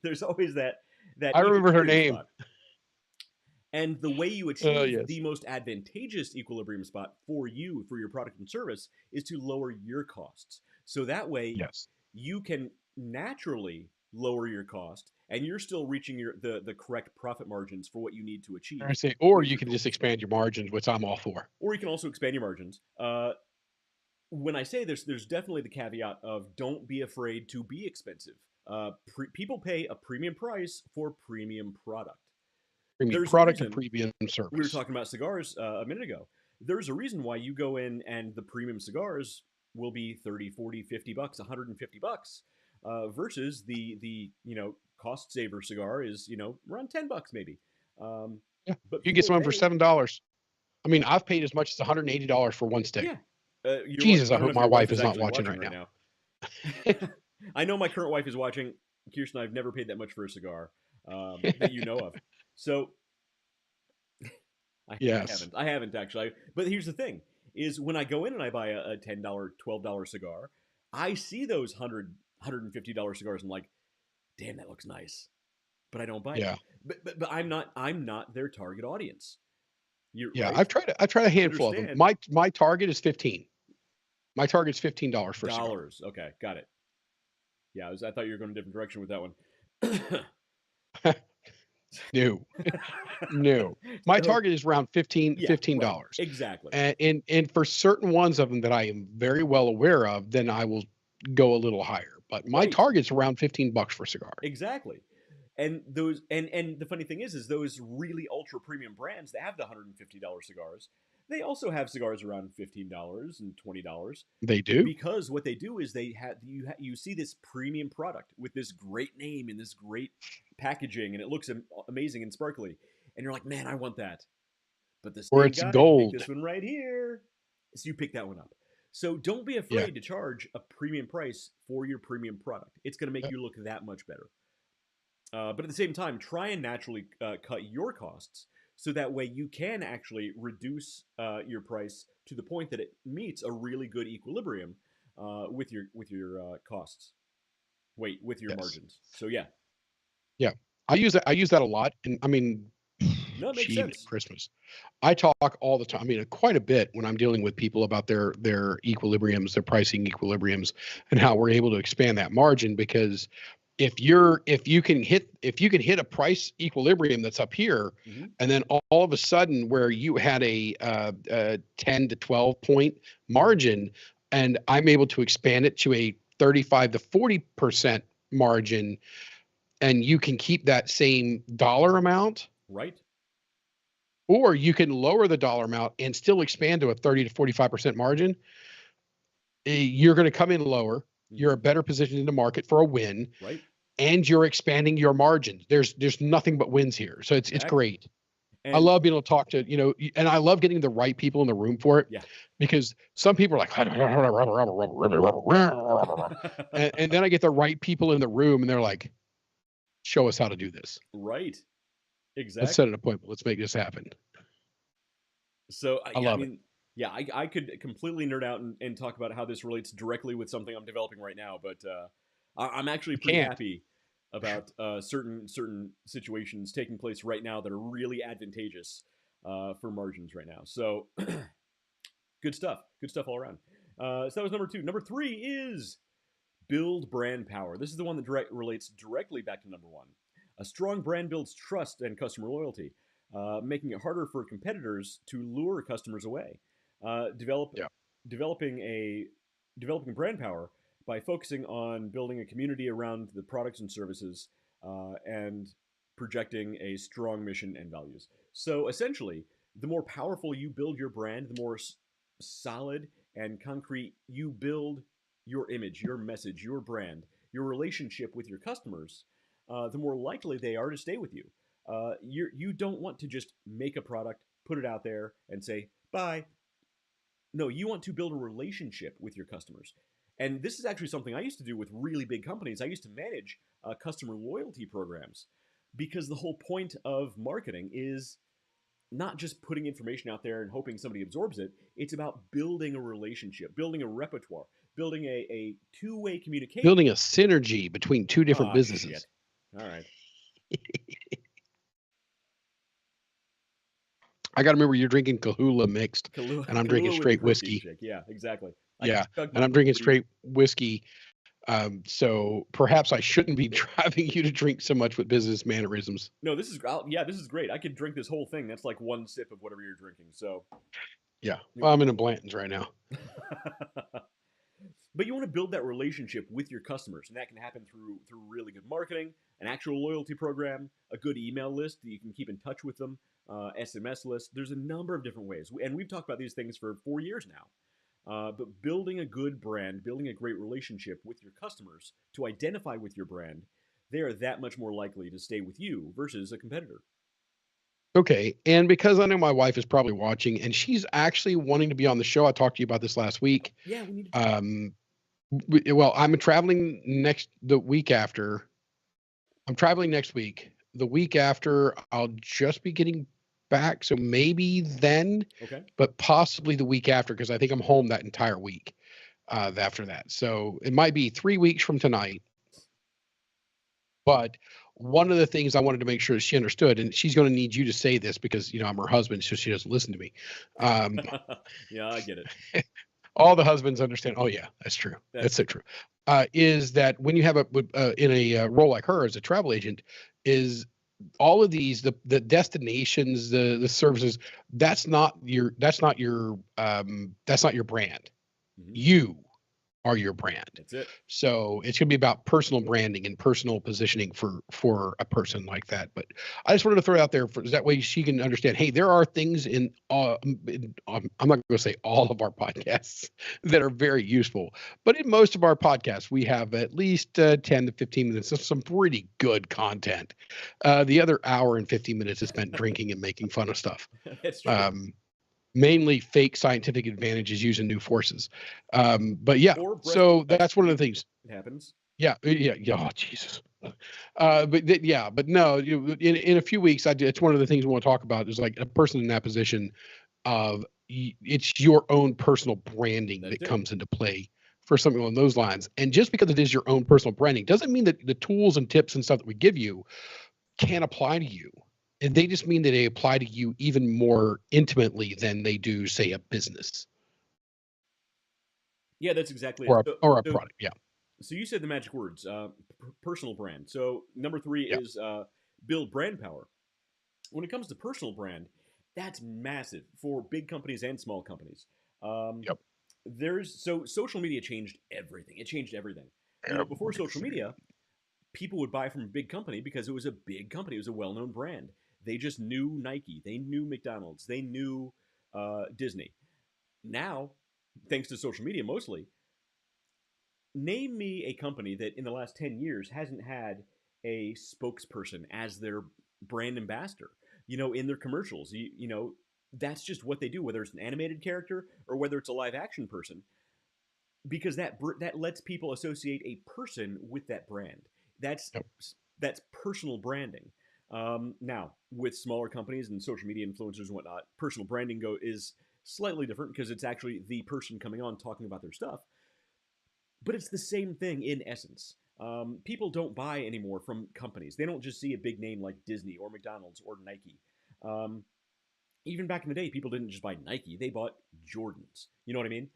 Speaker 2: There's always that.
Speaker 3: I remember her name.
Speaker 2: Spot. And the way you achieve the most advantageous equilibrium spot for you, for your product and service, is to lower your costs. So that way, you can naturally lower your cost, and you're still reaching the correct profit margins for what you need to achieve.
Speaker 3: Or you can just expand your margins, which I'm all for.
Speaker 2: Or you can also expand your margins. When I say this, there's definitely the caveat of don't be afraid to be expensive. People pay a premium price for premium product.
Speaker 3: Premium product and premium service.
Speaker 2: We were talking about cigars a minute ago. There's a reason why you go in and the premium cigars will be $30, $40, $50, $150, versus the cost saver cigar is around $10 maybe.
Speaker 3: But you get someone for $7. I mean, I've paid as much as $180 for one stick.
Speaker 2: Yeah.
Speaker 3: Jesus, I hope my wife is not watching right now.
Speaker 2: I know my current wife is watching. Kirsten, I've never paid that much for a cigar that you know of. So I haven't actually. But here's the thing: is when I go in and I buy a $10, $12 cigar, I see those $100, $150 cigars and I'm like, damn, that looks nice, but I don't buy it. But I'm not their target audience. Right?
Speaker 3: I've tried a handful of them. My target is 15. My target's $15 for
Speaker 2: dollars. Okay, got it. Yeah, I thought you were going a different direction with that one.
Speaker 3: No. My target is around $15.
Speaker 2: Right. Exactly.
Speaker 3: And for certain ones of them that I am very well aware of, then I will go a little higher. But my target's around $15 for a cigar.
Speaker 2: Exactly. And those and the funny thing is those really ultra premium brands that have the $150 cigars, they also have cigars around $15 and $20.
Speaker 3: They do,
Speaker 2: because what they do is they have you see this premium product with this great name and this great packaging, and it looks amazing and sparkly, and you're like, man, I want that. But this
Speaker 3: or it's gold.
Speaker 2: This one right here, so you pick that one up. So don't be afraid to charge a premium price for your premium product. It's going to make you look that much better. But at the same time, try and naturally cut your costs, so that way you can actually reduce your price to the point that it meets a really good equilibrium with your costs. With your margins. So yeah.
Speaker 3: I use that a lot, and I mean,
Speaker 2: No, it makes
Speaker 3: achieved at
Speaker 2: sense.
Speaker 3: Christmas. I talk all the time. I mean, quite a bit when I'm dealing with people about their equilibriums, their pricing equilibriums, and how we're able to expand that margin. Because if you can hit a price equilibrium that's up here,
Speaker 2: Hmm.
Speaker 3: and then all of a sudden where you had a 10 to 12 point margin, and I'm able to expand it to a 35 to 40% margin, and you can keep that same dollar amount,
Speaker 2: Right.
Speaker 3: or you can lower the dollar amount and still expand to a 30 to 45% margin. You're going to come in lower. You're a
Speaker 2: Hmm.
Speaker 3: better position in the market for a win,
Speaker 2: Right.
Speaker 3: and you're expanding your margins. There's nothing but wins here. So it's
Speaker 2: Exactly.
Speaker 3: great. I
Speaker 2: And
Speaker 3: love being able to talk to, and I love getting the right people in the room for it,
Speaker 2: yeah.
Speaker 3: because some people are like, and then I get the right people in the room and they're like, show us how to do this.
Speaker 2: Right.
Speaker 3: Let's set
Speaker 2: Exactly.
Speaker 3: an appointment. Let's make this happen.
Speaker 2: So
Speaker 3: I
Speaker 2: yeah, I
Speaker 3: love it.
Speaker 2: mean, yeah, I could completely nerd out and talk about how this relates directly with something I'm developing right now, but I'm actually
Speaker 3: You
Speaker 2: pretty
Speaker 3: can't.
Speaker 2: happy about certain situations taking place right now that are really advantageous for margins right now. So good stuff. Good stuff all around. So that was number two. Number three is build brand power. This is the one that relates directly back to number one. A strong brand builds trust and customer loyalty, making it harder for competitors to lure customers away. Develop
Speaker 3: Yeah.
Speaker 2: developing a developing brand power by focusing on building a community around the products and services, and projecting a strong mission and values. So essentially, the more powerful you build your brand, the more solid and concrete you build your image, your message, your brand, your relationship with your customers, the more likely they are to stay with you. You don't want to just make a product, put it out there, and say bye. No, you want to build a relationship with your customers. And this is actually something I used to do with really big companies. I used to manage customer loyalty programs, because the whole point of marketing is not just putting information out there and hoping somebody absorbs it. It's about building a relationship, building a repertoire, building a two-way communication.
Speaker 3: Building a synergy between two different
Speaker 2: Ah,
Speaker 3: businesses.
Speaker 2: shit. All right.
Speaker 3: I got to remember you're drinking Kahula mixed,
Speaker 2: Kahlua,
Speaker 3: and I'm drinking
Speaker 2: Kahlua with the
Speaker 3: straight
Speaker 2: protein
Speaker 3: whiskey.
Speaker 2: shake. Yeah, exactly. I
Speaker 3: Yeah.
Speaker 2: chugged
Speaker 3: And
Speaker 2: it
Speaker 3: I'm drinking
Speaker 2: pretty.
Speaker 3: straight whiskey. So perhaps I shouldn't be driving you to drink so much with business mannerisms.
Speaker 2: No, this is yeah, this is great. I could drink this whole thing. That's like one sip of whatever you're drinking. So,
Speaker 3: Yeah. Well, I'm in a Blanton's right now.
Speaker 2: but you want to build that relationship with your customers, and that can happen through really good marketing, an actual loyalty program, a good email list that you can keep in touch with them, SMS list. There's a number of different ways, and we've talked about these things for 4 years now. But building a good brand, building a great relationship with your customers to identify with your brand, they are that much more likely to stay with you versus a competitor.
Speaker 3: Okay. And because I know my wife is probably watching and she's actually wanting to be on the show, I talked to you about this last week.
Speaker 2: Yeah, we need to.
Speaker 3: Um, well, I'm traveling the week after. I'm traveling next week. The week after, I'll just be getting back. So maybe then,
Speaker 2: Okay.
Speaker 3: but possibly the week after, because I think I'm home that entire week after that. So it might be 3 weeks from tonight. But one of the things I wanted to make sure that she understood, and she's going to need you to say this because, I'm her husband, so she doesn't listen to me.
Speaker 2: Yeah, I get it.
Speaker 3: All the husbands understand. Oh yeah, that's true. That's so true. Is that when you have in a role like her as a travel agent, is all of these the destinations, the services, that's not your brand.
Speaker 2: Mhm.
Speaker 3: You are your brand.
Speaker 2: That's it.
Speaker 3: So it's going to be about personal branding and personal positioning for a person like that. But I just wanted to throw it out there that way she can understand. Hey, there are things I'm not going to say all of our podcasts that are very useful, but in most of our podcasts we have at least 10 to 15 minutes of some pretty good content. The other hour and 15 minutes is spent drinking and making fun of stuff.
Speaker 2: That's true.
Speaker 3: Mainly fake scientific advantages using new forces. But yeah,
Speaker 2: Or breast
Speaker 3: so
Speaker 2: ice
Speaker 3: that's one of
Speaker 2: cream.
Speaker 3: the things.
Speaker 2: It happens.
Speaker 3: Yeah. Oh, Jesus. But no, in a few weeks, it's one of the things we want to talk about is like a person in that position of it's your own personal branding
Speaker 2: That's
Speaker 3: that
Speaker 2: it.
Speaker 3: comes into play for something along those lines. And just because it is your own personal branding doesn't mean that the tools and tips and stuff that we give you can't apply to you. And they just mean that they apply to you even more intimately than they do, say, a business
Speaker 2: Yeah, that's exactly it.
Speaker 3: or a
Speaker 2: So,
Speaker 3: product. Yeah.
Speaker 2: so you said the magic words, personal brand. So number three
Speaker 3: Yeah.
Speaker 2: is build brand power. When it comes to personal brand, that's massive for big companies and small companies. Um,
Speaker 3: Yep.
Speaker 2: so social media changed everything. It changed everything. Before social media, people would buy from a big company because it was a big company. It was a well-known brand. They just knew Nike. They knew McDonald's. They knew Disney. Now, thanks to social media mostly, name me a company that in the last 10 years hasn't had a spokesperson as their brand ambassador, in their commercials. That's just what they do, whether it's an animated character or whether it's a live action person, because that lets people associate a person with that brand. That's
Speaker 3: Yep.
Speaker 2: that's personal branding. Now, with smaller companies and social media influencers and whatnot, personal branding is slightly different because it's actually the person coming on talking about their stuff. But it's the same thing in essence. People don't buy anymore from companies. They don't just see a big name like Disney or McDonald's or Nike. Um, Even back in the day, people didn't just buy Nike; they bought Jordans. You know what I mean?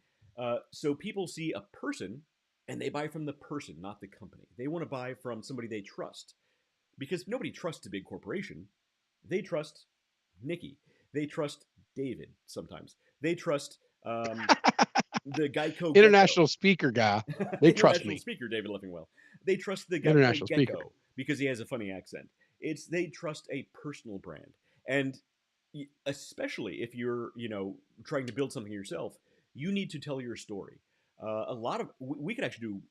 Speaker 2: So people see a person and they buy from the person, not the company. They want to buy from somebody they trust because nobody trusts a big corporation. They trust Nikki. They trust David sometimes. They trust the Geico Gecko.
Speaker 3: International speaker guy. They trust
Speaker 2: International
Speaker 3: me.
Speaker 2: speaker David Leffingwell. They trust the Geico
Speaker 3: International speaker.
Speaker 2: Gecko because he has a funny accent. They trust a personal brand, and especially if you're trying to build something yourself, you need to tell your story. A lot of we could actually do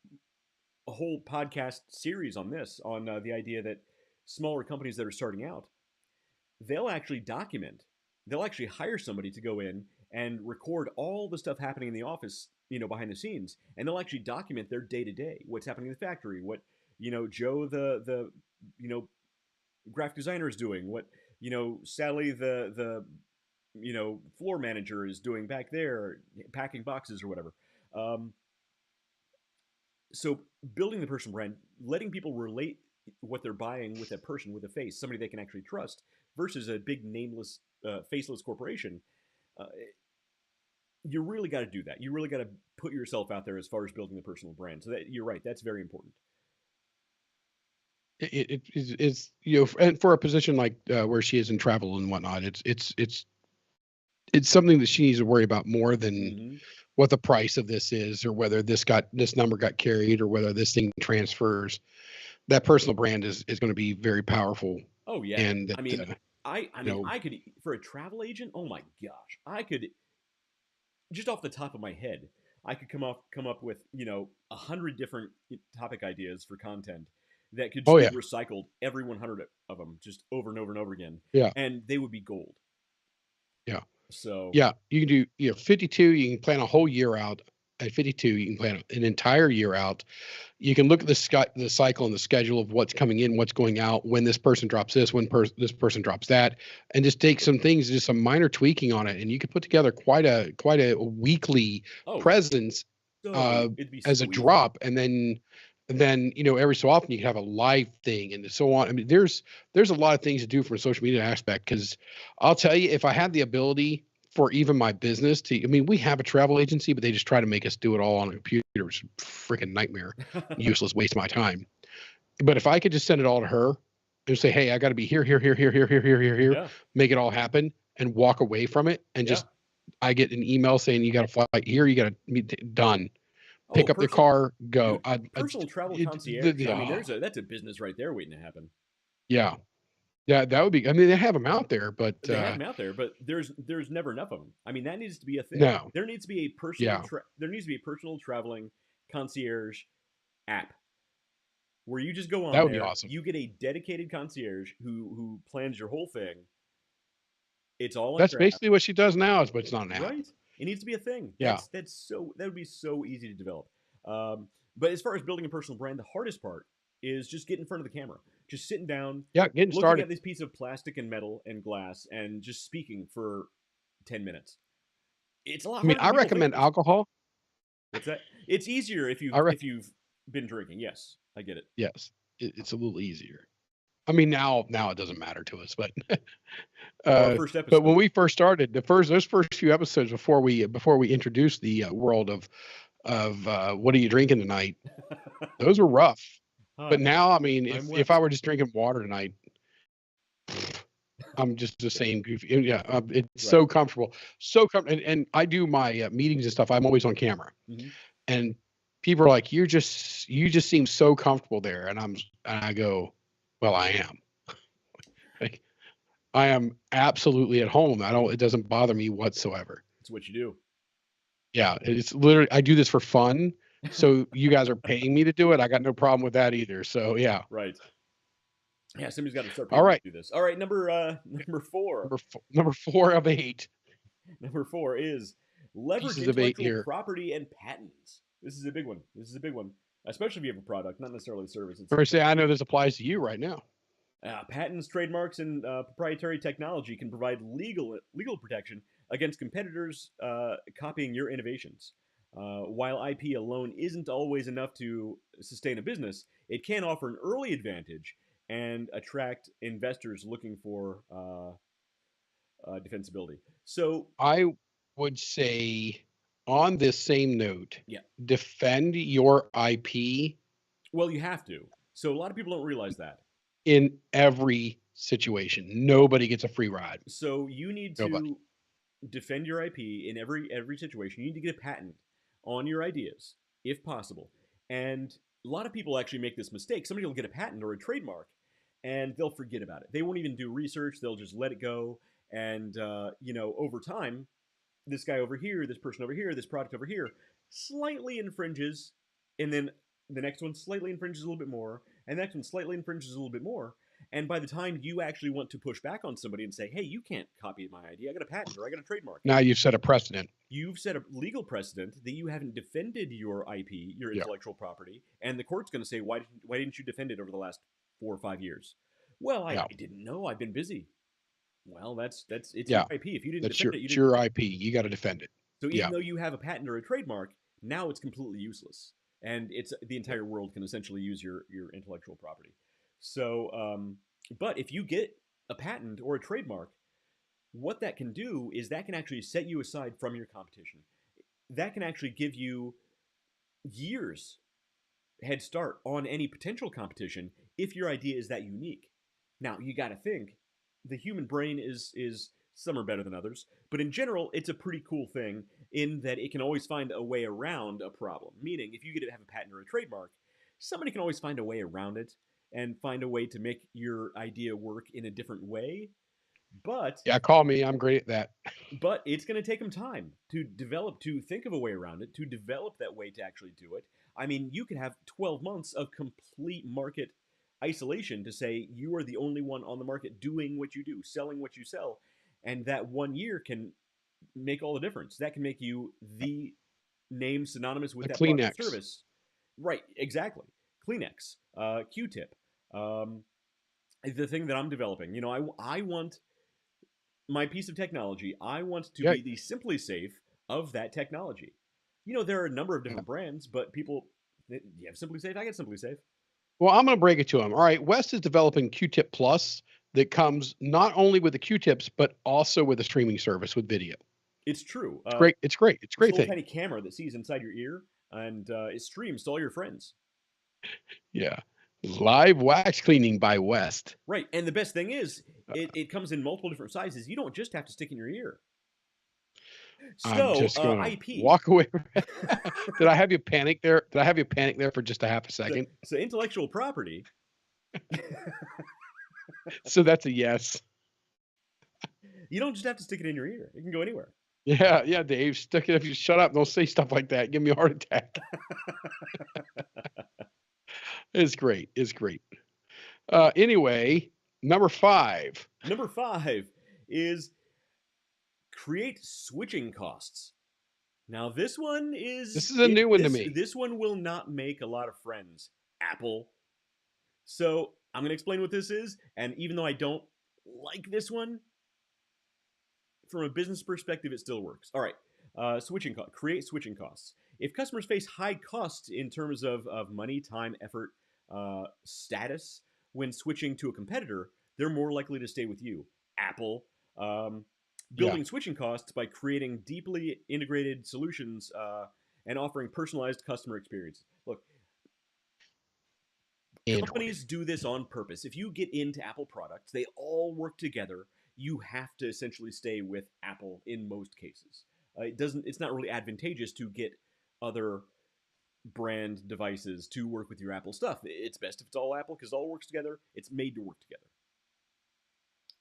Speaker 2: a whole podcast series on this, on the idea that smaller companies that are starting out, they'll actually document. They'll actually hire somebody to go in and record all the stuff happening in the office, behind the scenes, and they'll actually document their day to day, what's happening in the factory, what Joe the graphic designer is doing, what Sally the floor manager is doing back there, packing boxes or whatever. Um, so building the personal brand, letting people relate what they're buying with a person with a face, somebody they can actually trust, versus a big nameless, faceless corporation. Uh, you really got to do that. You really got to put yourself out there as far as building the personal brand. So that you're right. That's very important.
Speaker 3: It is and for a position like where she is in travel and whatnot, it's something that she needs to worry about more than
Speaker 2: Mm-hmm.
Speaker 3: what the price of this is, or whether this number got carried, or whether this thing transfers. That personal brand is going to be very powerful.
Speaker 2: Oh yeah.
Speaker 3: And that,
Speaker 2: I mean, I could, for a travel agent. Oh my gosh, I could, just off the top of my head, I could come up with 100 different topic ideas for content that could
Speaker 3: oh
Speaker 2: just be
Speaker 3: yeah,
Speaker 2: recycled, every 100 of them, just over and over and over again,
Speaker 3: yeah,
Speaker 2: and they would be gold.
Speaker 3: yeah,
Speaker 2: So
Speaker 3: yeah. You can do 52. You can plan a whole year out. At 52, you can plan an entire year out. You can look at the cycle and the schedule of what's coming in, what's going out, when this person drops this, when this person drops that, and just take some things, just some minor tweaking on it, and you could put together quite a weekly
Speaker 2: oh,
Speaker 3: presence
Speaker 2: it'd be
Speaker 3: as a
Speaker 2: so easy.
Speaker 3: drop, and then every so often you can have a live thing and so on. I mean, there's a lot of things to do from a social media aspect, because I'll tell you, if I had the ability for even my business I mean, we have a travel agency, but they just try to make us do it all on a computer, which is a freaking nightmare, useless waste of my time. But if I could just send it all to her and say, hey, I got to be here, here, here, here, here, here, here, here, here,
Speaker 2: Yeah,
Speaker 3: make it all happen, and walk away from it, and
Speaker 2: yeah.
Speaker 3: just I get an email saying you got to fly here, you got to meet done,
Speaker 2: Oh,
Speaker 3: pick up the car, go.
Speaker 2: dude, personal travel
Speaker 3: The,
Speaker 2: concierge. I mean,
Speaker 3: oh,
Speaker 2: that's a business right there waiting to happen.
Speaker 3: yeah, yeah, that would be. I mean, they have them out there, but
Speaker 2: They have them out there, but there's never enough of them. I mean, that needs to be a thing.
Speaker 3: no,
Speaker 2: There needs to be a personal
Speaker 3: yeah,
Speaker 2: there needs to be a personal traveling concierge app where you just go
Speaker 3: that
Speaker 2: on
Speaker 3: would be
Speaker 2: there,
Speaker 3: awesome.
Speaker 2: you get a dedicated concierge who plans your whole thing. It's all on
Speaker 3: That's
Speaker 2: your app,
Speaker 3: basically what she does now, but it's not an app.
Speaker 2: right? It needs to be a thing.
Speaker 3: Yeah,
Speaker 2: That would be so easy to develop. But as far as building a personal brand, the hardest part is just getting in front of the camera, just sitting down,
Speaker 3: yeah, getting
Speaker 2: looking
Speaker 3: started.
Speaker 2: at this piece of plastic and metal and glass, and just speaking for 10 minutes. It's a lot
Speaker 3: I mean,
Speaker 2: harder
Speaker 3: I
Speaker 2: than people think
Speaker 3: recommend
Speaker 2: it is.
Speaker 3: alcohol.
Speaker 2: What's that? It's easier if
Speaker 3: I
Speaker 2: you've been drinking. Yes, I get it.
Speaker 3: Yes, it's a little easier. I mean, now it doesn't matter to us, but
Speaker 2: Our
Speaker 3: uh,
Speaker 2: first
Speaker 3: but when
Speaker 2: episode.
Speaker 3: we first started, those first few episodes before we introduced the world of what are you drinking tonight, those were rough.
Speaker 2: Hi,
Speaker 3: But now, I mean,
Speaker 2: I'm
Speaker 3: if I
Speaker 2: Wes.
Speaker 3: were just drinking water tonight, I'm just the same goofy. Yeah, it's
Speaker 2: Right.
Speaker 3: so comfortable, so and I do my meetings and stuff. I'm always on camera,
Speaker 2: Hmm.
Speaker 3: and people are like, you just seem so comfortable there," and I go, "Well, I am. Like, I am absolutely at home. I don't. It doesn't bother me whatsoever.
Speaker 2: It's what you
Speaker 3: Yeah, it's literally I do this for fun. So you guys are paying me to do it. I got no problem with that either. So yeah.
Speaker 2: do. Right. Yeah, somebody's got to start
Speaker 3: All
Speaker 2: paying me to
Speaker 3: right,
Speaker 2: do this. All right, number four.
Speaker 3: number 4 of 8
Speaker 2: Number four is leverage
Speaker 3: pieces of 8
Speaker 2: intellectual
Speaker 3: here.
Speaker 2: property and patents. This is a big one. This is a big one, especially if you have a product, not necessarily a service. It's
Speaker 3: Or say I know this applies to you right now.
Speaker 2: patents, trademarks, and proprietary technology can provide legal protection against competitors copying your innovations. While IP alone isn't always enough to sustain a business, it can offer an early advantage and attract investors looking for defensibility. So,
Speaker 3: I would say on this same note,
Speaker 2: yeah,
Speaker 3: defend your IP
Speaker 2: well, you have to. So, a lot of people don't realize that.
Speaker 3: in every situation. Nobody gets a free ride.
Speaker 2: So, you need
Speaker 3: Nobody.
Speaker 2: to defend your IP in every situation. You need to get a patent on your ideas, if possible. And a lot of people actually make this mistake. Somebody will get a patent or a trademark, and they'll forget about it. They won't even do research. They'll just let it go. And over time, this guy over here, this person over here, this product over here, slightly infringes, and then the next one slightly infringes a little bit more, and the next one slightly infringes a little bit more. And by the time you actually want to push back on somebody and say, "Hey, you can't copy my idea. I got a patent or I got a trademark,"
Speaker 3: Now you've set a precedent.
Speaker 2: you've set a legal precedent that you haven't defended your IP, your
Speaker 3: Yeah.
Speaker 2: intellectual property, and the court's going to say, why didn't you defend it over the last 4 or 5 years?" Well, I
Speaker 3: Yeah.
Speaker 2: didn't know. I've been busy. Well, it's your
Speaker 3: Yeah.
Speaker 2: IP. If you didn't
Speaker 3: That's
Speaker 2: defend it, you
Speaker 3: it's
Speaker 2: didn't.
Speaker 3: your IP. You got to defend it.
Speaker 2: So even
Speaker 3: Yeah.
Speaker 2: though you have a patent or a trademark, now it's completely useless, and it's the
Speaker 3: Yeah.
Speaker 2: entire world can essentially use your intellectual property. So, but if you get a patent or a trademark, what that can do is that can actually set you aside from your competition. That can actually give you years head start on any potential competition if your idea is that unique. Now you got to think the human brain is some are better than others, but in general it's a pretty cool thing in that it can always find a way around a problem. Meaning if you get to have a patent or a trademark, somebody can always find a way around it and find a way to make your idea work in a different way. But
Speaker 3: Yeah. Call me. I'm great at that.
Speaker 2: it's going to take them time to develop, to think of a way around it, to develop that way to actually do it. I mean, you could have 12 months of complete market isolation to say you are the only one on the market doing what you do, selling what you sell, and that 1 year can make all the difference. That can make you the name synonymous with
Speaker 3: The
Speaker 2: that product or
Speaker 3: Kleenex.
Speaker 2: service. Right, exactly. Kleenex, Q-tip. The thing that I'm developing, I want my piece of technology, I want to
Speaker 3: Yeah.
Speaker 2: be the Simply Safe of that technology. There are a number of
Speaker 3: Yeah.
Speaker 2: different brands, but people, you have Simply Safe, I get Simply Safe.
Speaker 3: Well, I'm going to break it to him. All right. West is developing Q-Tip Plus that comes not only with the Q-tips, but also with a streaming service with video.
Speaker 2: It's true.
Speaker 3: It's great. It's great. It's a
Speaker 2: It's a
Speaker 3: great
Speaker 2: little
Speaker 3: thing.
Speaker 2: tiny camera that sees inside your ear, and it streams to all your friends.
Speaker 3: Yeah. Live wax cleaning by West.
Speaker 2: Right, and the best thing is, it comes in multiple different sizes. You don't just have to stick in your ear.
Speaker 3: I'm
Speaker 2: So,
Speaker 3: just going to
Speaker 2: IP.
Speaker 3: walk away. Did I have you panic there? Did I have you panic there for just a half a second?
Speaker 2: So intellectual property.
Speaker 3: So that's a yes.
Speaker 2: You don't just have to stick it in your ear. It can go anywhere.
Speaker 3: Yeah, yeah, Dave. Stick it if you shut up. Don't say stuff like that. Give me a heart attack. It's great. It's great. Anyway, number 5.
Speaker 2: Number 5 is create switching costs. Now this one is
Speaker 3: This is a new one to me.
Speaker 2: This one will not make a lot of friends, Apple. So I'm going to explain what this is, and even though I don't like this one, from a business perspective, it still works. All right, create switching costs. If customers face high costs in terms of money, time, effort, status, when switching to a competitor, they're more likely to stay with you. Apple,
Speaker 3: Yeah.
Speaker 2: building switching costs by creating deeply integrated solutions and offering personalized customer experience. Look,
Speaker 3: Android.
Speaker 2: companies do this on purpose. If you get into Apple products, they all work together. You have to essentially stay with Apple in most cases. It doesn't. It's not really advantageous to get other brand devices to work with your Apple stuff. It's best if it's all Apple because it all works together. It's made to work together.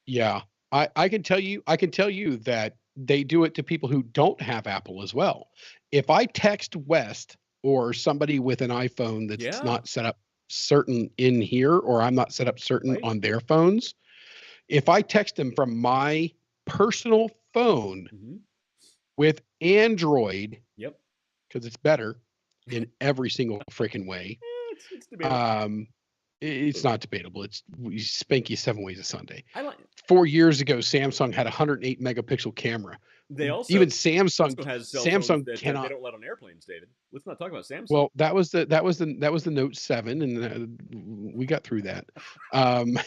Speaker 3: Yeah. I can tell you that they do it to people who don't have Apple as well. If I text West or somebody with an iPhone that's
Speaker 2: Yeah,
Speaker 3: not set up certain in here, or I'm not set up certain
Speaker 2: right.
Speaker 3: on their phones, if I text them from my personal phone
Speaker 2: Mm-hmm.
Speaker 3: with Android,
Speaker 2: Yep.
Speaker 3: because it's better in every single freaking way,
Speaker 2: It's debatable.
Speaker 3: um, it's not debatable. It's we spank you 7 ways a Sunday.
Speaker 2: I like.
Speaker 3: 4 years ago, Samsung had a 108 megapixel camera.
Speaker 2: They
Speaker 3: Even
Speaker 2: also has cell phones
Speaker 3: Samsung
Speaker 2: that they
Speaker 3: cannot.
Speaker 2: don't let on airplanes. David, let's not talk about Samsung.
Speaker 3: Well, that was the Note 7, and we got through that. Um,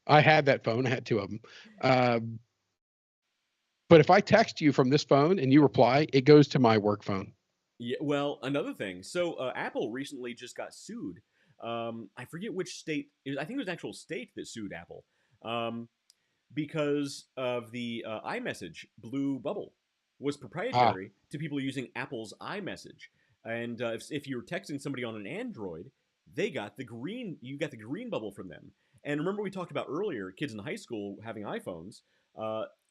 Speaker 3: I had that phone. I had two of them. But if I text you from this phone and you reply, it goes to my work phone.
Speaker 2: Yeah. Well, another thing. So Apple recently just got sued. I forget which state. I think it was an actual state that sued Apple. Um, because of the iMessage blue bubble was
Speaker 3: Ah,
Speaker 2: proprietary to people using Apple's iMessage. And if you were texting somebody on an Android, they got the green. You got the green bubble from them. And remember, we talked about earlier, kids in high school having iPhones.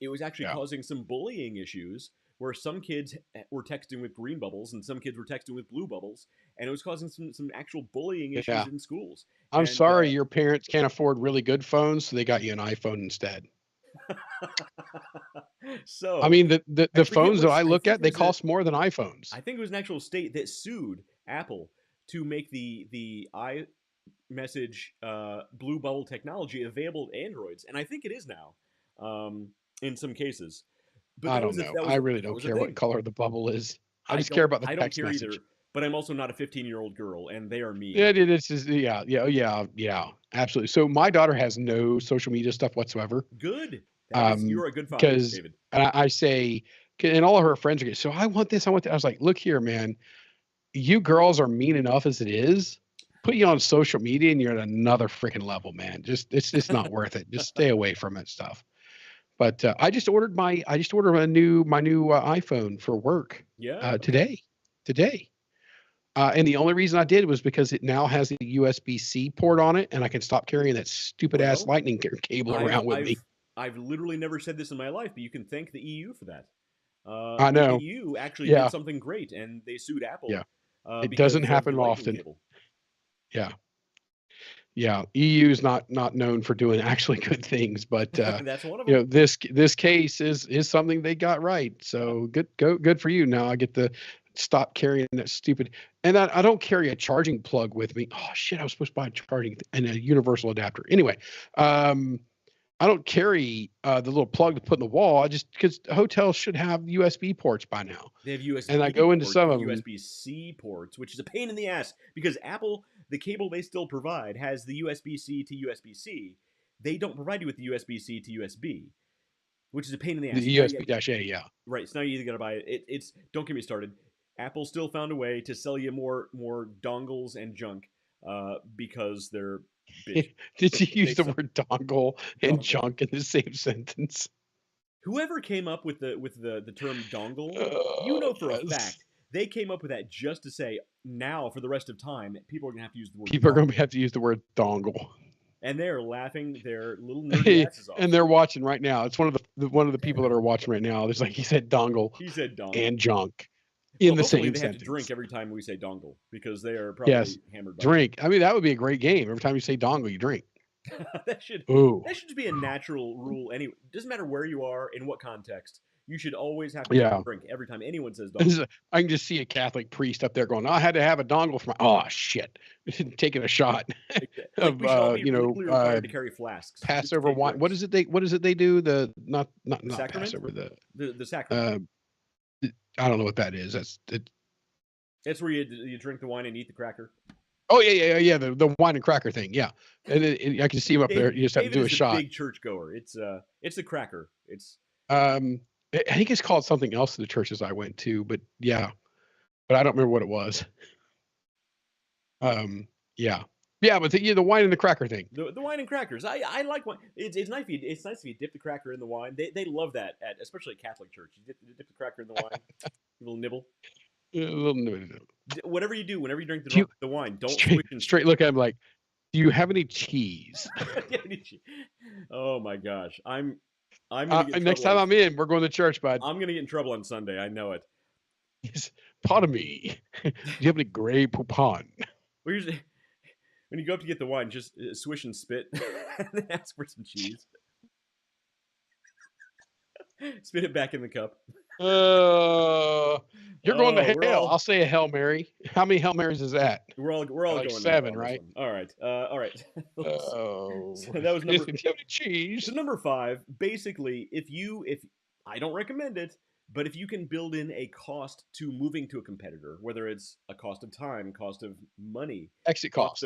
Speaker 2: It was actually
Speaker 3: yeah,
Speaker 2: causing some bullying issues where some kids were texting with green bubbles and some kids were texting with blue bubbles, and it was causing some actual bullying issues
Speaker 3: yeah.
Speaker 2: in schools.
Speaker 3: I'm
Speaker 2: And
Speaker 3: sorry your parents can't afford really good phones, so they got you an iPhone instead. I
Speaker 2: so
Speaker 3: mean, the
Speaker 2: I forget
Speaker 3: phones that
Speaker 2: which.
Speaker 3: I look at, they cost more than iPhones.
Speaker 2: I think it was an actual state that sued Apple to make the iMessage blue bubble technology available to Androids, and I think it is now, in some cases. But
Speaker 3: I don't know. I really
Speaker 2: that
Speaker 3: don't
Speaker 2: was a
Speaker 3: care what
Speaker 2: thing.
Speaker 3: color the bubble is. I just care about the
Speaker 2: I don't
Speaker 3: text
Speaker 2: care either.
Speaker 3: message.
Speaker 2: But I'm also not a 15-year-old girl, and they are mean.
Speaker 3: Yeah, it is. Yeah, absolutely. So my daughter has no social media stuff whatsoever.
Speaker 2: Good. That is, you're a good father,
Speaker 3: Because
Speaker 2: David.
Speaker 3: I say, and all of her friends are going, so I want this, I want that. I was like, look here, man, you girls are mean enough as it is. Put you on social media and you're at another freaking level, man. It's just not worth it. Just stay away from that stuff. But I just ordered my new iPhone for work
Speaker 2: Yeah. Okay.
Speaker 3: today. And the only reason I did was because it now has a USB-C port on it, and I can stop carrying that stupid ass
Speaker 2: Well,
Speaker 3: lightning cable
Speaker 2: I've
Speaker 3: around with me.
Speaker 2: I've I've literally never said this in my life, but you can thank the EU for that.
Speaker 3: I
Speaker 2: The
Speaker 3: know.
Speaker 2: EU actually did
Speaker 3: Yeah,
Speaker 2: something great, and they sued Apple
Speaker 3: yeah. It doesn't
Speaker 2: because of the
Speaker 3: happen
Speaker 2: lightning
Speaker 3: often.
Speaker 2: cable.
Speaker 3: Yeah. Yeah. EU is not known for doing actually good things, but
Speaker 2: That's one of them.
Speaker 3: this case is something they got right.
Speaker 2: Yeah.
Speaker 3: So good for you. Now I get to stop carrying that stupid, and I don't carry a charging plug with me. Oh shit, I was supposed to buy a charging and a universal adapter. Anyway, I don't carry the little plug to put in the wall. I just because hotels should have USB ports by now.
Speaker 2: They have
Speaker 3: And I
Speaker 2: USB
Speaker 3: go into
Speaker 2: ports
Speaker 3: some
Speaker 2: and
Speaker 3: of them.
Speaker 2: USB-C ports, which is a pain in the ass because Apple, the cable they still provide, has the USB-C to USB-C. They don't provide you with the USB-C to USB, which is a pain in the
Speaker 3: The
Speaker 2: ass. Now
Speaker 3: USB-A, yeah.
Speaker 2: right, so now you either got to buy it. It's don't get me started. Apple still found a way to sell you more dongles and junk because they're bitch.
Speaker 3: Did you
Speaker 2: They
Speaker 3: use the word dongle and
Speaker 2: dongle.
Speaker 3: junk in the same sentence?
Speaker 2: Whoever came up with the term dongle, you
Speaker 3: Oh,
Speaker 2: know for a
Speaker 3: yes.
Speaker 2: fact they came up with that just to say now for the rest of time people are gonna have to use the word
Speaker 3: People are going to
Speaker 2: dongle,
Speaker 3: have to use the word dongle.
Speaker 2: and they're laughing their little nerdy asses off.
Speaker 3: And they're watching right now. It's one of the people that are watching right now. There's like he said dongle
Speaker 2: He said dongle.
Speaker 3: and junk
Speaker 2: Well,
Speaker 3: in the
Speaker 2: hopefully
Speaker 3: same
Speaker 2: they have to drink
Speaker 3: sentence.
Speaker 2: every time we say dongle because they are
Speaker 3: Yes.
Speaker 2: probably hammered by
Speaker 3: Drink. I mean, that would be a great game. Every time you say dongle, you drink.
Speaker 2: now. that should
Speaker 3: Ooh.
Speaker 2: just be a natural rule. Anyway, doesn't matter where you are in what context. You should always have to take
Speaker 3: Yeah.
Speaker 2: a drink every time anyone says
Speaker 3: This
Speaker 2: dongle.
Speaker 3: is I can just see a Catholic priest up there going, I had to have a dongle for my oh shit. Taking a shot
Speaker 2: Like
Speaker 3: of
Speaker 2: we should all be legally required to carry flasks. Just in
Speaker 3: Passover
Speaker 2: case
Speaker 3: wine. What
Speaker 2: drinks.
Speaker 3: is it they do? The not
Speaker 2: Sacrament?
Speaker 3: Passover,
Speaker 2: The sacrament.
Speaker 3: I don't know what that is.
Speaker 2: It's where you drink the wine and eat the cracker.
Speaker 3: Oh yeah. The wine and cracker thing. Yeah, and I can see him up there. You just have to
Speaker 2: David
Speaker 3: do a
Speaker 2: is a
Speaker 3: shot.
Speaker 2: big churchgoer. It's a cracker. It's
Speaker 3: I think it's called something else in the churches I went to, but yeah, but I don't remember what it was. Yeah, but the wine and the cracker thing.
Speaker 2: the wine and crackers. I like wine. It's nice if you dip the cracker in the wine. They love that especially at Catholic church. You dip the cracker in the wine, a little nibble. Whatever you do, whenever you drink the wine, don't
Speaker 3: straight,
Speaker 2: swish and
Speaker 3: straight look at him like, do you have any cheese?
Speaker 2: Oh my gosh, I'm gonna get in
Speaker 3: next
Speaker 2: trouble
Speaker 3: time I'm in, we're going to church, bud.
Speaker 2: I'm gonna get in trouble on Sunday. I know it.
Speaker 3: Pardon me. Do you have any Grey Poupon?
Speaker 2: When you go up to get the wine, just swish and spit, and then ask for some cheese. Spit it back in the cup.
Speaker 3: You're going to hell. I'll say a Hail Mary. How many Hail Marys is that?
Speaker 2: We're all
Speaker 3: like
Speaker 2: going
Speaker 3: 7, right?
Speaker 2: All right. All right.
Speaker 3: Oh,
Speaker 2: so that was number
Speaker 3: cheese.
Speaker 2: So number 5. Basically, if I don't recommend it, but if you can build in a cost to moving to a competitor, whether it's a cost of time, cost of money,
Speaker 3: exit cost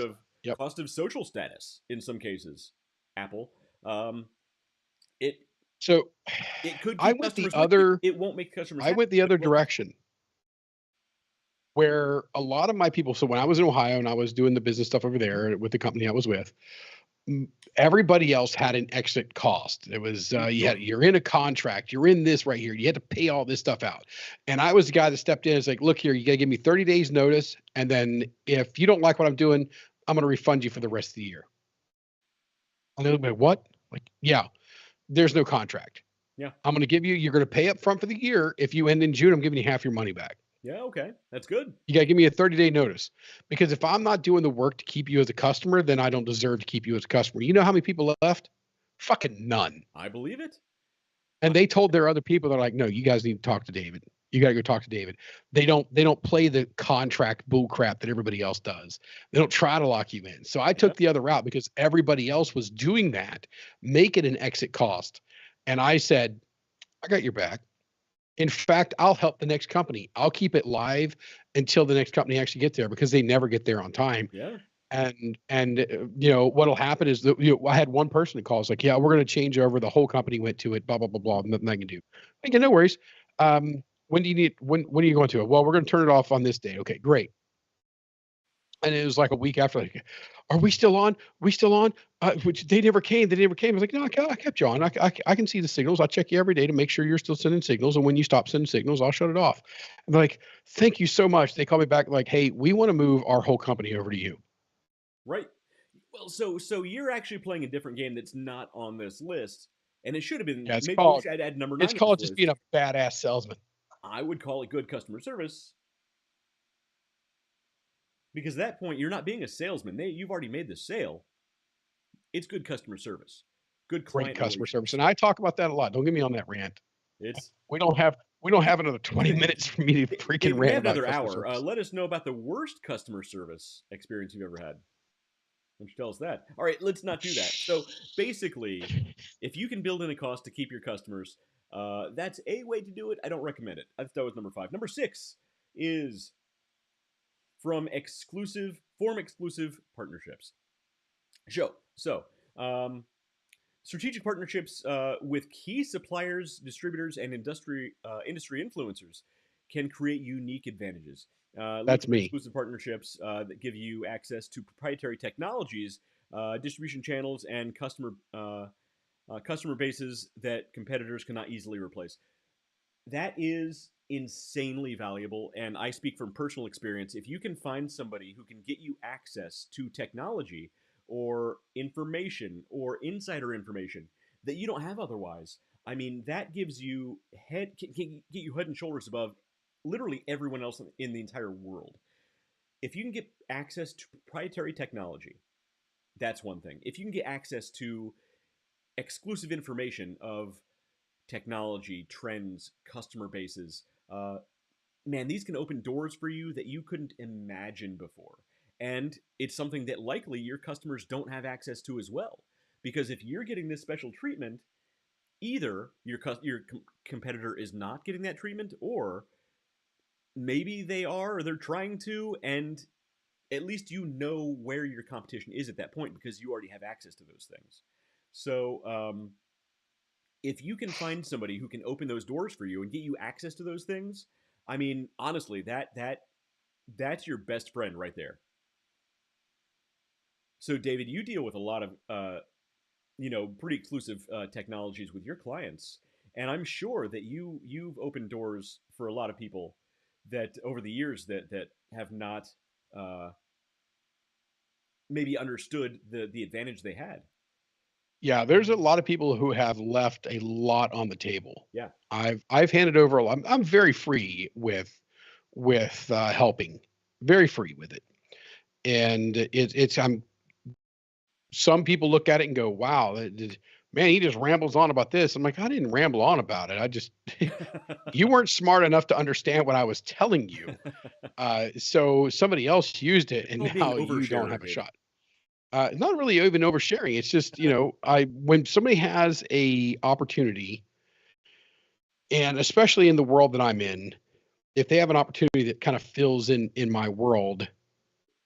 Speaker 2: cost of social status in some cases, Apple, it could.
Speaker 3: I went the other.
Speaker 2: It won't make customers.
Speaker 3: I went the other direction, where a lot of my people. So when I was in Ohio and I was doing the business stuff over there with the company I was with, everybody else had an exit cost. It was you're in a contract, you're in this right here. You had to pay all this stuff out, and I was the guy that stepped in. It's like, look here, you got to give me 30 days notice, and then if you don't like what I'm doing, I'm going to refund you for the rest of the year. And they're like, what? Like, yeah. There's no contract.
Speaker 2: Yeah.
Speaker 3: I'm going to give you're going to pay up front for the year. If you end in June, I'm giving you half your money back.
Speaker 2: Yeah. Okay. That's good.
Speaker 3: You got to give me a 30-day notice, because if I'm not doing the work to keep you as a customer, then I don't deserve to keep you as a customer. You know how many people left? Fucking none.
Speaker 2: I believe it.
Speaker 3: And they told their other people, they're like, no, you guys need to talk to David. You got to go talk to David. They don't play the contract bull crap that everybody else does. They don't try to lock you in. So I took the other route because everybody else was doing that, make it an exit cost. And I said, I got your back. In fact, I'll help the next company. I'll keep it live until the next company actually gets there, because they never get there on time.
Speaker 2: Yeah.
Speaker 3: And what'll happen is that I had one person that calls like, yeah, we're going to change over. The whole company went to it, blah, blah, blah, blah. Nothing I can do. Okay, no worries. When are you going to it? Well, we're going to turn it off on this day. Okay, great. And it was like a week after, like, are we still on? Which they never came. I was like, no, I kept you on. I can see the signals. I check you every day to make sure you're still sending signals. And when you stop sending signals, I'll shut it off. And they're like, thank you so much. They call me back like, hey, we want to move our whole company over to you.
Speaker 2: Right. Well, so you're actually playing a different game that's not on this list, and it should have been.
Speaker 3: Yeah,
Speaker 2: maybe we should add number 9.
Speaker 3: It's called just being a badass salesman.
Speaker 2: I would call it good customer service. Because at that point, you're not being a salesman. You've already made the sale. It's good customer service. Good client
Speaker 3: great customer service. And I talk about that a lot. Don't get me on that rant. We don't have another 20 minutes for me to freaking rant about
Speaker 2: another hour. Let us know about the worst customer service experience you've ever had. Why don't you tell us that? All right, let's not do that. So basically, if you can build in a cost to keep your customers, that's a way to do it. I don't recommend it. That was number 5. Number 6 is form exclusive partnerships. So, strategic partnerships with key suppliers, distributors, and industry influencers can create unique advantages.
Speaker 3: That's me.
Speaker 2: Exclusive partnerships that give you access to proprietary technologies, distribution channels, and customer bases that competitors cannot easily replace. That is insanely valuable, and I speak from personal experience. If you can find somebody who can get you access to technology or information or insider information that you don't have otherwise, I mean, that gives you can get you head and shoulders above literally everyone else in the entire world. If you can get access to proprietary technology, that's one thing. If you can get access to exclusive information of technology, trends, customer bases, man, these can open doors for you that you couldn't imagine before. And it's something that likely your customers don't have access to as well. Because if you're getting this special treatment, either your competitor is not getting that treatment, or maybe they are, or they're trying to, and at least you know where your competition is at that point because you already have access to those things. So if you can find somebody who can open those doors for you and get you access to those things, I mean, honestly, that's your best friend right there. So, David, you deal with a lot of pretty exclusive technologies with your clients, and I'm sure that you've opened doors for a lot of people that over the years that have not maybe understood the advantage they had.
Speaker 3: Yeah, there's a lot of people who have left a lot on the table.
Speaker 2: Yeah.
Speaker 3: I've handed over a lot. I'm very free with helping, very free with it, and it's I'm. Some people look at it and go, "Wow, man, he just rambles on about this." I'm like, I didn't ramble on about it. I just you weren't smart enough to understand what I was telling you. So somebody else used it, and now you don't have a shot. Not really even oversharing. It's just, when somebody has a opportunity, and especially in the world that I'm in, if they have an opportunity that kind of fills in my world,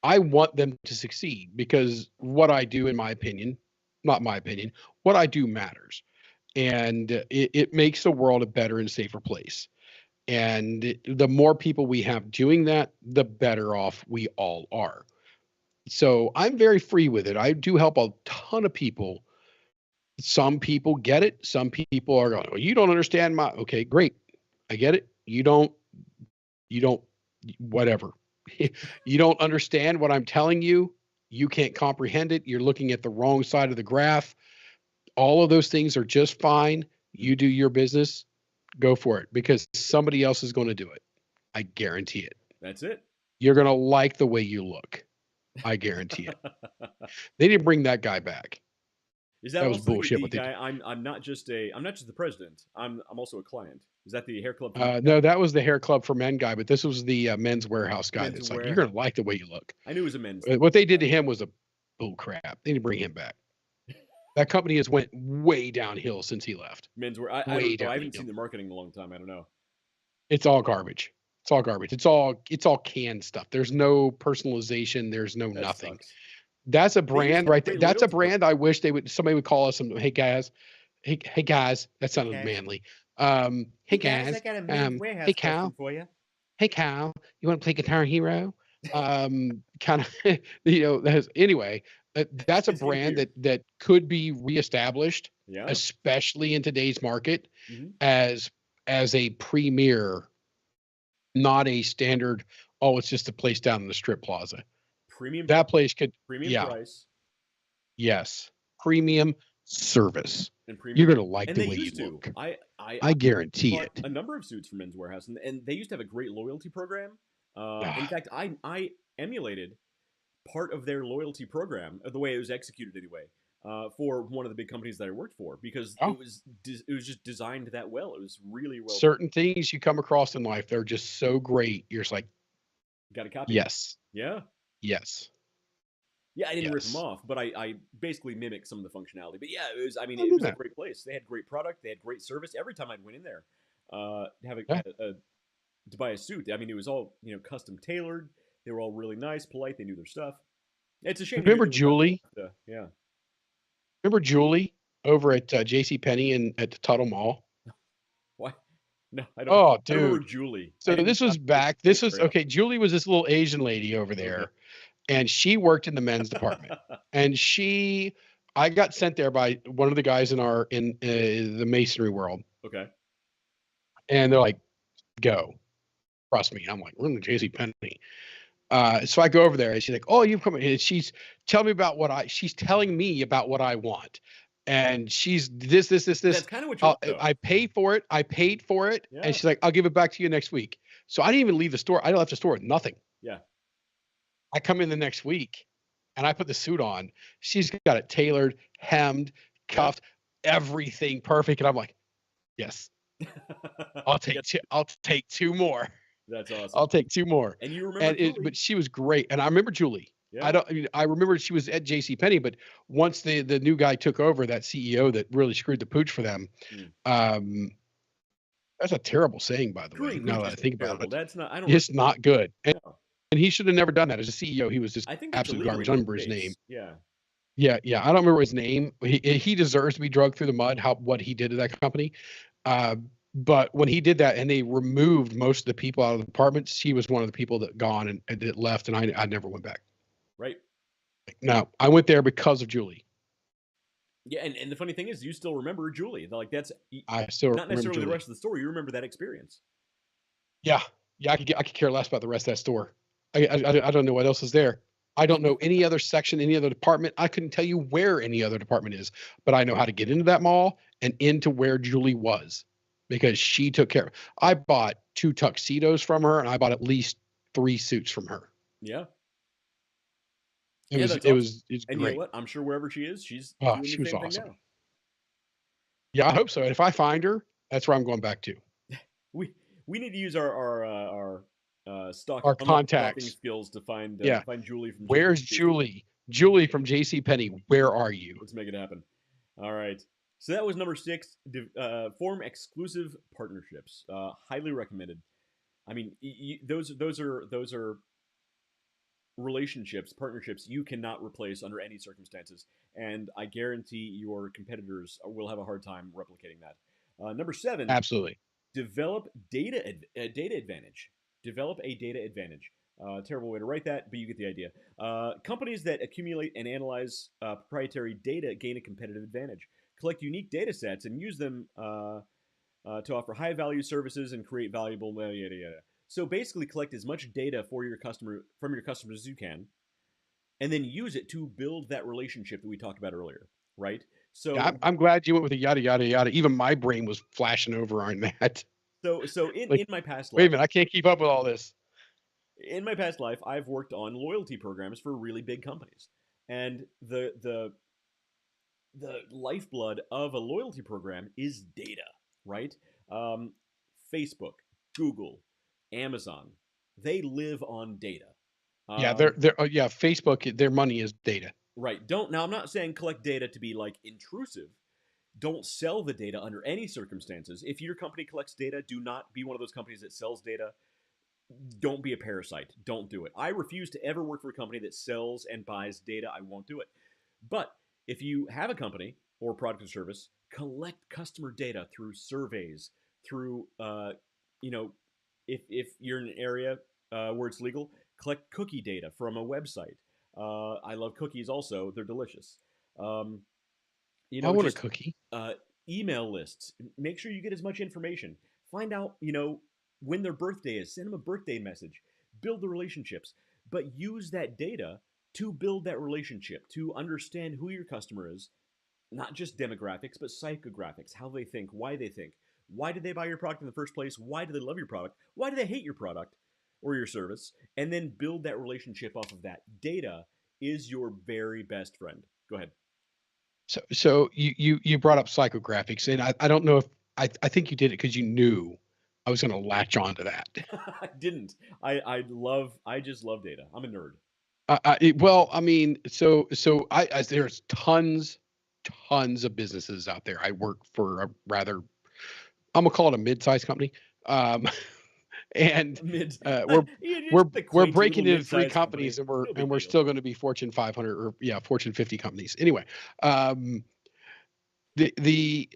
Speaker 3: I want them to succeed because what I do, in my opinion, not my opinion, what I do matters. And it makes the world a better and safer place. And the more people we have doing that, the better off we all are. So I'm very free with it. I do help a ton of people. Some people get it. Some people are going, "Well, you don't understand my," okay, great. I get it. You don't, whatever. You don't understand what I'm telling you. You can't comprehend it. You're looking at the wrong side of the graph. All of those things are just fine. You do your business, go for it, because somebody else is going to do it. I guarantee it.
Speaker 2: That's it.
Speaker 3: You're going to like the way you look. I guarantee it. They didn't bring that guy back.
Speaker 2: Is that
Speaker 3: was
Speaker 2: also
Speaker 3: bullshit?
Speaker 2: The guy? I'm not just the president. I'm also a client. Is that the hair club?
Speaker 3: No, that was the hair club for men guy, but this was the Men's Warehouse guy. That's like, you're gonna like the way you look.
Speaker 2: I knew it was a men's.
Speaker 3: What they did to him was a bull crap. They didn't bring him back. That company has went way downhill since he left.
Speaker 2: Men's Wear. I haven't seen the marketing in a long time. I don't know.
Speaker 3: It's all garbage. It's all garbage. It's all canned stuff. There's no personalization. There's no nothing.
Speaker 2: Sucks.
Speaker 3: That's a brand right there. That's a brand I wish somebody would call us some, "Hey guys, hey guys." That sounded manly. Hey guys,
Speaker 2: I got a Men's Warehouse
Speaker 3: hey Cal,
Speaker 2: for you.
Speaker 3: Hey Cal, you want to play Guitar Hero? Kind of, anyway, that's a brand that could be reestablished, especially in today's market, as a premier, not a standard. Oh, it's just a place down in the strip plaza.
Speaker 2: Premium.
Speaker 3: That place could
Speaker 2: premium price.
Speaker 3: Yes, premium service. And premium, you're gonna like the way you look. I guarantee it.
Speaker 2: A number of suits from Men's Warehouse, and they used to have a great loyalty program. In fact, I emulated part of their loyalty program, the way it was executed anyway, for one of the big companies that I worked for, because it was just designed that well. It was really well.
Speaker 3: Certain things you come across in life, they're just so great. You're just like,
Speaker 2: got a copy.
Speaker 3: Yes.
Speaker 2: Yeah.
Speaker 3: Yes.
Speaker 2: Yeah, I didn't rip them off, but I basically mimicked some of the functionality. But yeah, it was a great place. They had great product. They had great service. Every time I went in there, to buy a suit, it was all, custom tailored. They were all really nice, polite. They knew their stuff. It's a shame.
Speaker 3: Remember Julie?
Speaker 2: Yeah.
Speaker 3: Remember Julie over at JCPenney at the Tuttle Mall?
Speaker 2: What? No, I don't.
Speaker 3: Oh, dude.
Speaker 2: I remember Julie.
Speaker 3: So this was back. This was okay. Julie was this little Asian lady over there. Okay. And she worked in the men's department. And I got sent there by one of the guys in the masonry world.
Speaker 2: Okay.
Speaker 3: And they're like, "Go, trust me." I'm like, "We're in the JCPenney." So I go over there, and she's like, "Oh, you've come." And she's telling me about she's telling me about what I want. And she's this.
Speaker 2: That's kind of what you
Speaker 3: I pay for it. I paid for it. Yeah. And she's like, "I'll give it back to you next week." So I didn't even leave the store. I left the store with nothing.
Speaker 2: Yeah.
Speaker 3: I come in the next week and I put the suit on. She's got it tailored, hemmed, cuffed, everything perfect. And I'm like, yes, I'll take two more.
Speaker 2: That's awesome.
Speaker 3: I'll take two more.
Speaker 2: And you remember
Speaker 3: but she was great. And I remember Julie. Yeah. I remember she was at JCPenney, but once the new guy took over, that CEO that really screwed the pooch for them, that's a terrible saying, by the way. Now that I think about it,
Speaker 2: that's not.
Speaker 3: It's not good. And and he should have never done that. As a CEO, he was just
Speaker 2: I think that's
Speaker 3: absolute
Speaker 2: illegal in
Speaker 3: garbage. I don't
Speaker 2: most
Speaker 3: remember his name.
Speaker 2: states. Yeah.
Speaker 3: Yeah. I don't remember his name. He deserves to be dragged through the mud. What he did to that company. But when he did that, and they removed most of the people out of the departments, he was one of the people that gone and that left, and I never went back.
Speaker 2: Right.
Speaker 3: No, I went there because of Julie.
Speaker 2: Yeah, and the funny thing is, you still remember Julie. Like that's
Speaker 3: I still
Speaker 2: not
Speaker 3: remember
Speaker 2: necessarily the
Speaker 3: Julie.
Speaker 2: rest of the story. You remember that experience.
Speaker 3: Yeah. I could care less about the rest of that store. I don't know what else is there. I don't know any other section, any other department. I couldn't tell you where any other department is, but I know how to get into that mall and into where Julie was because she took care. I bought 2 tuxedos from her, and I bought at least 3 suits from her.
Speaker 2: Yeah.
Speaker 3: It
Speaker 2: Yeah,
Speaker 3: was
Speaker 2: that's
Speaker 3: it
Speaker 2: awesome.
Speaker 3: was it's
Speaker 2: And you know
Speaker 3: great.
Speaker 2: what? I'm sure wherever she is, she's
Speaker 3: Oh,
Speaker 2: doing
Speaker 3: she
Speaker 2: the
Speaker 3: was
Speaker 2: same thing
Speaker 3: awesome.
Speaker 2: now.
Speaker 3: Yeah, I hope so. And if I find her, that's where I'm going back to.
Speaker 2: We need to use our stock
Speaker 3: Our
Speaker 2: unlock stalking
Speaker 3: contacts.
Speaker 2: skills to find
Speaker 3: Yeah.
Speaker 2: Julie from
Speaker 3: Where's
Speaker 2: JC.
Speaker 3: Julie? Julie from JCPenney. Where are you?
Speaker 2: Let's make it happen. All right. So that was number 6. Form exclusive partnerships. Highly recommended. I mean, those are relationships, partnerships you cannot replace under any circumstances, and I guarantee your competitors will have a hard time replicating that. Number 7,
Speaker 3: Absolutely.
Speaker 2: develop data advantage. Develop a data advantage. Terrible way to write that, but you get the idea. Companies that accumulate and analyze proprietary data gain a competitive advantage. Collect unique data sets and use them to offer high value services and create valuable yada yada yada. So basically, collect as much data from your customers as you can, and then use it to build that relationship that we talked about earlier, right? So
Speaker 3: Yeah, I'm glad you went with the yada yada yada. Even my brain was flashing over on that.
Speaker 2: so
Speaker 3: Like,
Speaker 2: in my past
Speaker 3: wait a
Speaker 2: life,
Speaker 3: minute, I can't keep up with all this.
Speaker 2: I've worked on loyalty programs for really big companies, and the lifeblood of a loyalty program is data, right? Um, Facebook, Google, Amazon, they live on data.
Speaker 3: Yeah,
Speaker 2: Um,
Speaker 3: yeah, Facebook, their money is data.
Speaker 2: right. Don't now. I'm not saying collect data to be like intrusive. Don't sell the data under any circumstances. If your company collects data, do not be one of those companies that sells data. Don't be a parasite. Don't do it. I refuse to ever work for a company that sells and buys data. I won't do it. But if you have a company or product or service, collect customer data through surveys, through you know, if you're in an area where it's legal, collect cookie data from a website. I love cookies. Also, they're delicious. Um,
Speaker 3: I want a
Speaker 2: just
Speaker 3: cookie.
Speaker 2: uh, email lists. Make sure you get as much information. Find out, when their birthday is. Send them a birthday message. Build the relationships, but use that data to build that relationship, to understand who your customer is, not just demographics, but psychographics, how they think, why they think. Why did they buy your product in the first place? Why do they love your product? Why do they hate your product or your service? And then build that relationship off of that. Data is your very best friend. Go ahead.
Speaker 3: So you brought up psychographics, and I don't know if I think you did it because you knew I was going to latch on to that.
Speaker 2: I didn't. I just love data. I'm a nerd.
Speaker 3: Well, I mean, so there's tons of businesses out there. I work for a rather, I'm gonna call it a mid-sized company, and
Speaker 2: Mid.
Speaker 3: we're
Speaker 2: You're just a
Speaker 3: we're
Speaker 2: quaint
Speaker 3: breaking
Speaker 2: little
Speaker 3: into 3
Speaker 2: mid-sized company.
Speaker 3: companies, and
Speaker 2: No big
Speaker 3: we're
Speaker 2: deal.
Speaker 3: still going to be Fortune 500 or Fortune 50 companies. Anyway, um, the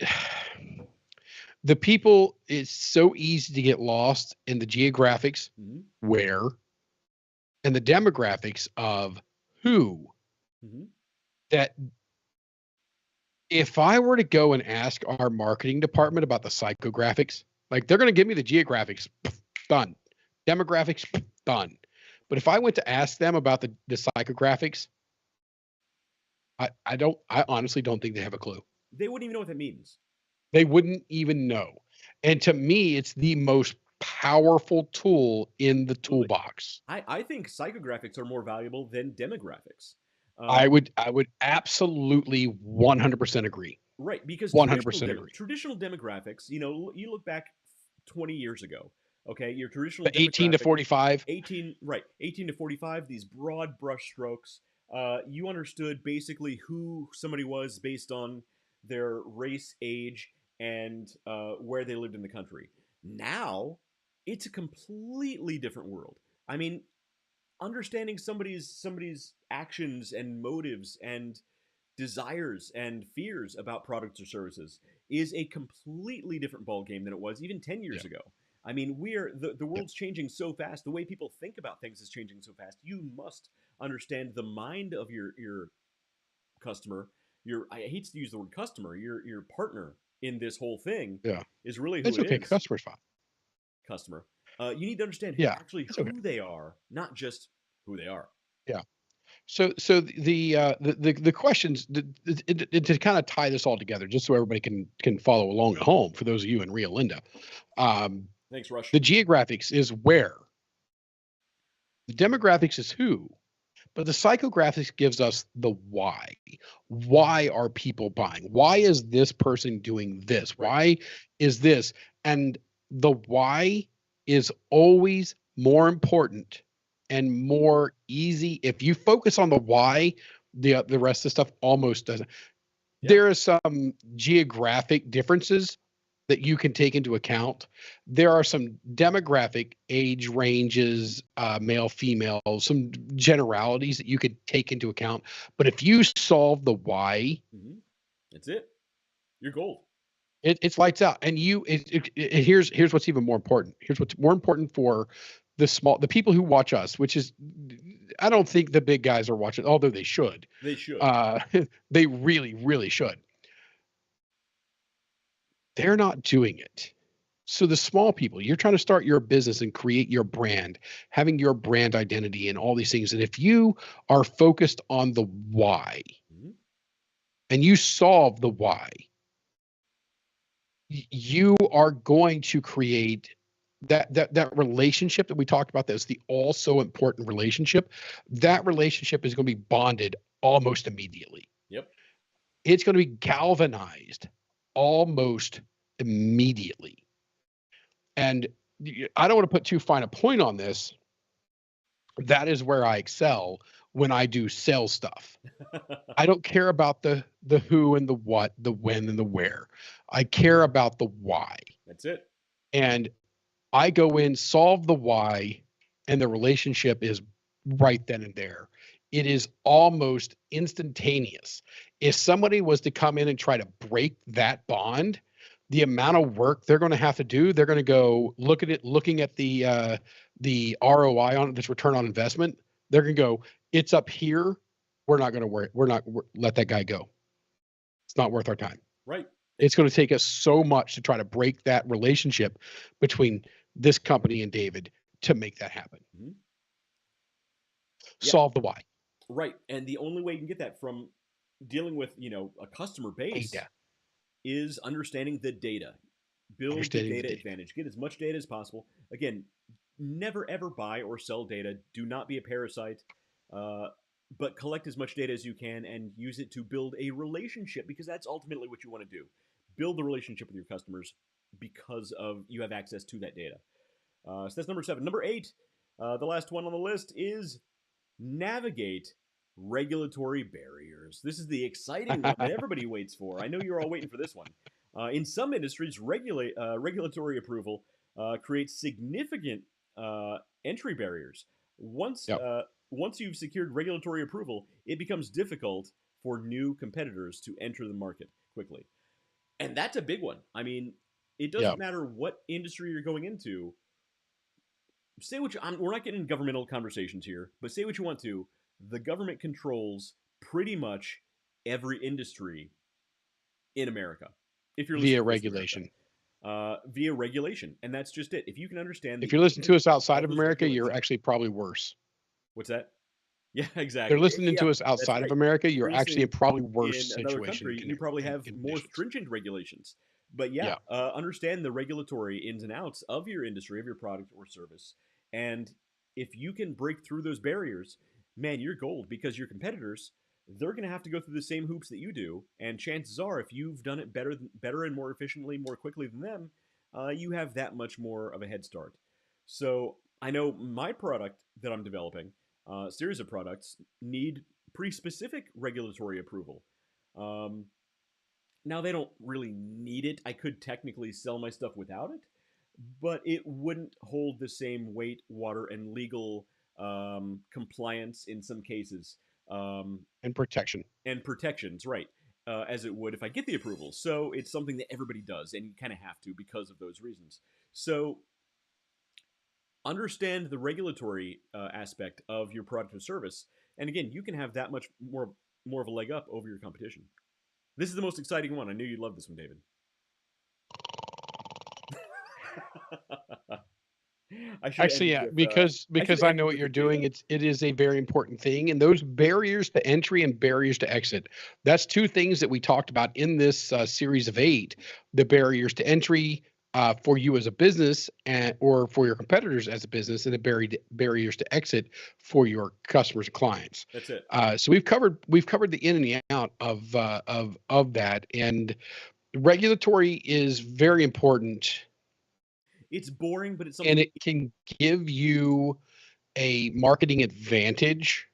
Speaker 3: the people, it's so easy to get lost in the geographics
Speaker 2: Mhm.
Speaker 3: where and the demographics of who
Speaker 2: Mhm.
Speaker 3: that if I were to go and ask our marketing department about the psychographics, like they're going to give me the geographics, done. Demographics, done. But if I went to ask them about the psychographics, I honestly don't think they have a clue.
Speaker 2: They wouldn't even know what that means.
Speaker 3: They wouldn't even know. And to me, it's the most powerful tool in the
Speaker 2: Absolutely.
Speaker 3: toolbox.
Speaker 2: I think psychographics are more valuable than demographics.
Speaker 3: I would absolutely 100% agree.
Speaker 2: Right, because
Speaker 3: 100% agree.
Speaker 2: traditional demographics, you look back 20 years ago, okay, your traditional
Speaker 3: The 18 to
Speaker 2: demographic,
Speaker 3: 45.
Speaker 2: 18 to 45, these broad brush strokes. You understood basically who somebody was based on their race, age, and where they lived in the country. Now, it's a completely different world. I mean, understanding somebody's actions and motives and desires and fears about products or services is a completely different ball game than it was even 10 years
Speaker 3: Yeah.
Speaker 2: ago. I mean, the
Speaker 3: Yep.
Speaker 2: world's changing so fast. The way people think about things is changing so fast. You must understand the mind of your customer. Your I hate to use the word customer. Your partner in this whole thing
Speaker 3: Yeah.
Speaker 2: is really who
Speaker 3: It's
Speaker 2: it
Speaker 3: okay.
Speaker 2: is.
Speaker 3: Customer's fine.
Speaker 2: Customer. You need to understand
Speaker 3: Yeah.
Speaker 2: actually
Speaker 3: It's okay.
Speaker 2: who they are, not just who they are.
Speaker 3: Yeah. So the questions to kind of tie this all together, just so everybody can follow along at home. For those of you in Rio Linda, um,
Speaker 2: Thanks, Rush.
Speaker 3: the geographics is where, the demographics is who, but the psychographics gives us the why. Why are people buying? Why is this person doing this?
Speaker 2: Right.
Speaker 3: Why is this? And the why is always more important and more easy. If you focus on the why, the rest of the stuff almost doesn't.
Speaker 2: Yeah.
Speaker 3: There are some geographic differences that you can take into account. There are some demographic age ranges, male, female, some generalities that you could take into account. But if you solve the why,
Speaker 2: Mm-hmm. That's it. You're gold.
Speaker 3: it's lights out. And here's what's even more important. Here's what's more important for the people who watch us, which is, I don't think the big guys are watching, although they should.
Speaker 2: They should.
Speaker 3: They really, really should. They're not doing it. So the small people, you're trying to start your business and create your brand, having your brand identity and all these things. And if you are focused on the why
Speaker 2: Mm-hmm.
Speaker 3: and you solve the why, you are going to create that relationship that we talked about. That's the also important relationship. That relationship is going to be bonded almost immediately.
Speaker 2: Yep.
Speaker 3: It's going to be galvanized almost immediately. And I don't want to put too fine a point on this. That is where I excel when I do sales stuff. I don't care about the who and the what, the when and the where. I care about the why.
Speaker 2: That's it.
Speaker 3: And I go in, solve the why, and the relationship is right then and there. It is almost instantaneous. If somebody was to come in and try to break that bond, the amount of work they're going to have to do, they're going to go look at it, looking at the ROI on it, this return on investment. They're going to go, it's up here. We're not going to work. Let that guy go. It's not worth our time.
Speaker 2: Right.
Speaker 3: It's going to take us so much to try to break that relationship between this company and David to make that happen.
Speaker 2: Mm-hmm.
Speaker 3: Solve the why.
Speaker 2: Right. And the only way you can get that from dealing with, a customer base
Speaker 3: Data.
Speaker 2: is understanding the data. Build
Speaker 3: Understanding
Speaker 2: the
Speaker 3: the
Speaker 2: data
Speaker 3: data.
Speaker 2: advantage. Get as much data as possible. Again, never ever buy or sell data. Do not be a parasite. But collect as much data as you can and use it to build a relationship, because that's ultimately what you want to do. Build the relationship with your customers because of you have access to that data. So that's number 7. Number 8, the last one on the list, is navigate regulatory barriers. This is the exciting one that everybody waits for. I know you're all waiting for this one. In some industries, regulatory approval creates significant entry barriers. Once you've secured regulatory approval, it becomes difficult for new competitors to enter the market quickly. And that's a big one. I mean, it doesn't matter what industry you're going into. Say what we're not getting into governmental conversations here, but say what you want to. The government controls pretty much every industry in America. If you're listening
Speaker 3: Via
Speaker 2: to
Speaker 3: regulation.
Speaker 2: Via regulation, and that's just it. If you can understand,
Speaker 3: If you're listening to us outside
Speaker 2: of
Speaker 3: of
Speaker 2: those
Speaker 3: America, you're
Speaker 2: regulations-
Speaker 3: actually probably worse.
Speaker 2: What's that? Yeah, exactly.
Speaker 3: They're listening
Speaker 2: Yeah,
Speaker 3: to us
Speaker 2: that's
Speaker 3: outside
Speaker 2: right.
Speaker 3: of America,
Speaker 2: If
Speaker 3: you're actually in
Speaker 2: listening
Speaker 3: probably worse
Speaker 2: in another
Speaker 3: situation.
Speaker 2: country, you probably have more
Speaker 3: conditions.
Speaker 2: stringent regulations. But understand the regulatory ins and outs of your industry, of your product or service. And if you can break through those barriers, man, you're gold, because your competitors, they're going to have to go through the same hoops that you do. And chances are, if you've done it better and more efficiently, more quickly than them, you have that much more of a head start. So I know my product that I'm developing, series of products, need pretty specific regulatory approval. Now, they don't really need it. I could technically sell my stuff without it, but it wouldn't hold the same weight, water, and legal compliance in some cases,
Speaker 3: And protection.
Speaker 2: and protections, right? As it would if I get the approval. So it's something that everybody does, and you kind of have to because of those reasons. So understand the regulatory aspect of your product or service, and again, you can have that much more of a leg up over your competition. This is the most exciting one. I knew you'd love this one, David. I should
Speaker 3: Actually,
Speaker 2: end
Speaker 3: yeah,
Speaker 2: with,
Speaker 3: because I know what
Speaker 2: with
Speaker 3: you're
Speaker 2: a data.
Speaker 3: doing. It is a very important thing, and those barriers to entry and barriers to exit. That's two things that we talked about in this series of 8. The barriers to entry for you as a business, and or for your competitors as a business, and the barriers to exit for your customers and clients.
Speaker 2: That's it.
Speaker 3: So we've covered the in and the out of that, and regulatory is very important,
Speaker 2: It's boring, but it's
Speaker 3: and
Speaker 2: something.
Speaker 3: it can give you a marketing advantage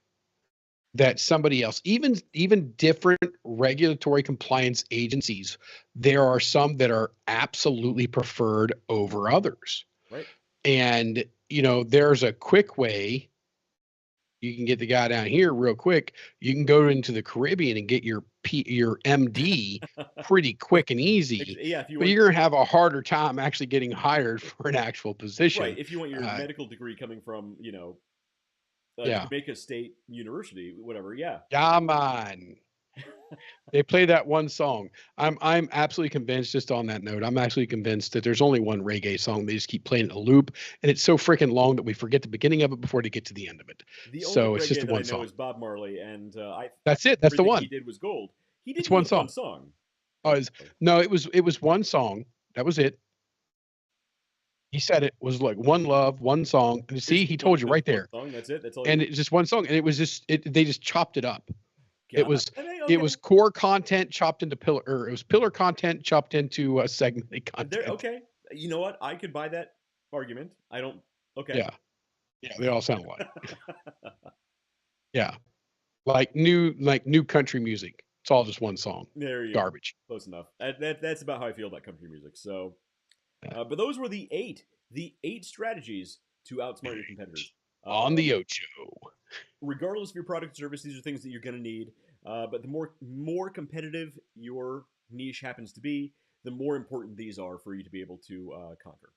Speaker 3: that somebody else, even different regulatory compliance agencies, there are some that are absolutely preferred over others.
Speaker 2: Right.
Speaker 3: And there's a quick way you can get the guy down here real quick. You can go into the Caribbean and get your MD pretty quick and easy,
Speaker 2: Yeah, if you
Speaker 3: but
Speaker 2: want.
Speaker 3: you're going to have a harder time actually getting hired for an actual position.
Speaker 2: Right, if you want your
Speaker 3: Uh,
Speaker 2: medical degree coming from,
Speaker 3: yeah.
Speaker 2: Jamaica State University, whatever. Yeah.
Speaker 3: Yeah, man. They play that one song. I'm absolutely convinced, just on that note, I'm actually convinced that there's only one reggae song. They just keep playing it in a loop, and it's so freaking long that we forget the beginning of it before they get to the end of it.
Speaker 2: The only
Speaker 3: So it's just
Speaker 2: reggae
Speaker 3: the
Speaker 2: that I
Speaker 3: one
Speaker 2: know
Speaker 3: song.
Speaker 2: is Bob Marley, and I
Speaker 3: That's it. That's the
Speaker 2: everything he
Speaker 3: one.
Speaker 2: did was gold. He
Speaker 3: It's
Speaker 2: didn't
Speaker 3: one
Speaker 2: need one
Speaker 3: song.
Speaker 2: song.
Speaker 3: Oh, no, it was one song. That was it. He said it was like one love, one song. And see, he told you right
Speaker 2: One
Speaker 3: there.
Speaker 2: song. That's it. That's all.
Speaker 3: And it's just one song, and it was just they just chopped it up. It
Speaker 2: God.
Speaker 3: was
Speaker 2: I mean,
Speaker 3: it
Speaker 2: okay.
Speaker 3: was core content chopped into pillar, or it was pillar content chopped into segmented content.
Speaker 2: Okay. You know what? I could buy that argument. I don't. Okay.
Speaker 3: Yeah, they all sound alike. Yeah, like new country music. It's all just one song.
Speaker 2: There you go.
Speaker 3: Garbage.
Speaker 2: Close enough. That's about how I feel about country music. So,
Speaker 3: Yeah.
Speaker 2: but those were the eight strategies to outsmart your competitors.
Speaker 3: On the Ocho.
Speaker 2: Regardless of your product or service, these are things that you're going to need. But the more competitive your niche happens to be, the more important these are for you to be able to conquer.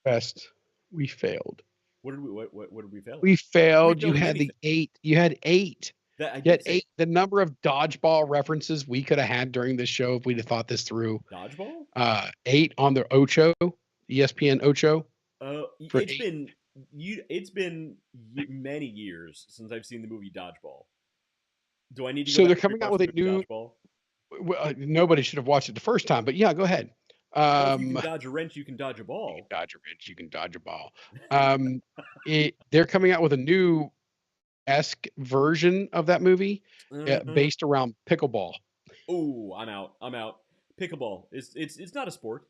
Speaker 3: Best. We failed.
Speaker 2: What did we fail?
Speaker 3: We failed. You
Speaker 2: failed at
Speaker 3: had
Speaker 2: anything.
Speaker 3: the 8. You had 8.
Speaker 2: That I
Speaker 3: You
Speaker 2: did
Speaker 3: had
Speaker 2: say
Speaker 3: 8. The number of dodgeball references we could have had during this show if we'd have thought this through.
Speaker 2: dodgeball.
Speaker 3: 8 on the Ocho, ESPN Ocho. For
Speaker 2: It's
Speaker 3: 8.
Speaker 2: been many years since I've seen the movie Dodgeball. Do I need to go
Speaker 3: So
Speaker 2: back
Speaker 3: they're
Speaker 2: and
Speaker 3: coming out
Speaker 2: rewatch
Speaker 3: with a
Speaker 2: the movie
Speaker 3: new.
Speaker 2: Dodgeball?
Speaker 3: Nobody should have watched it the first time, but yeah, go ahead.
Speaker 2: Well, if you can dodge a wrench, you can dodge a ball.
Speaker 3: Dodge a wrench, you can dodge a ball. They're coming out with a new esque version of that movie based around pickleball.
Speaker 2: Oh, I'm out. Pickleball. It's not a sport.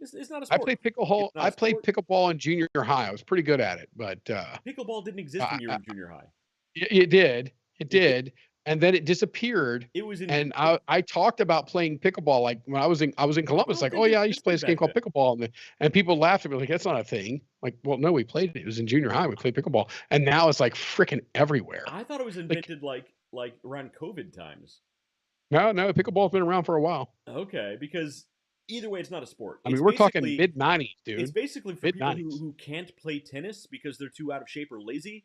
Speaker 2: It's not a
Speaker 3: I
Speaker 2: sport.
Speaker 3: played pickleball. I played pickleball in junior high. I was pretty good at it, but
Speaker 2: pickleball didn't exist when you were in junior high.
Speaker 3: it did. It did. And then it disappeared.
Speaker 2: It was in.
Speaker 3: And I talked about playing pickleball like when I was in Columbus. Like, oh yeah, I used to play this game called pickleball, and people laughed at me like, that's not a thing. Like, well, no, we played it. It was in junior high. We played pickleball, and now it's like freaking everywhere.
Speaker 2: I thought it was invented like around COVID times.
Speaker 3: No, pickleball's been around for a while.
Speaker 2: Okay, because either way, it's not a sport.
Speaker 3: I mean, we're talking mid-90s, dude.
Speaker 2: It's basically for people who can't play tennis because they're too out of shape or lazy,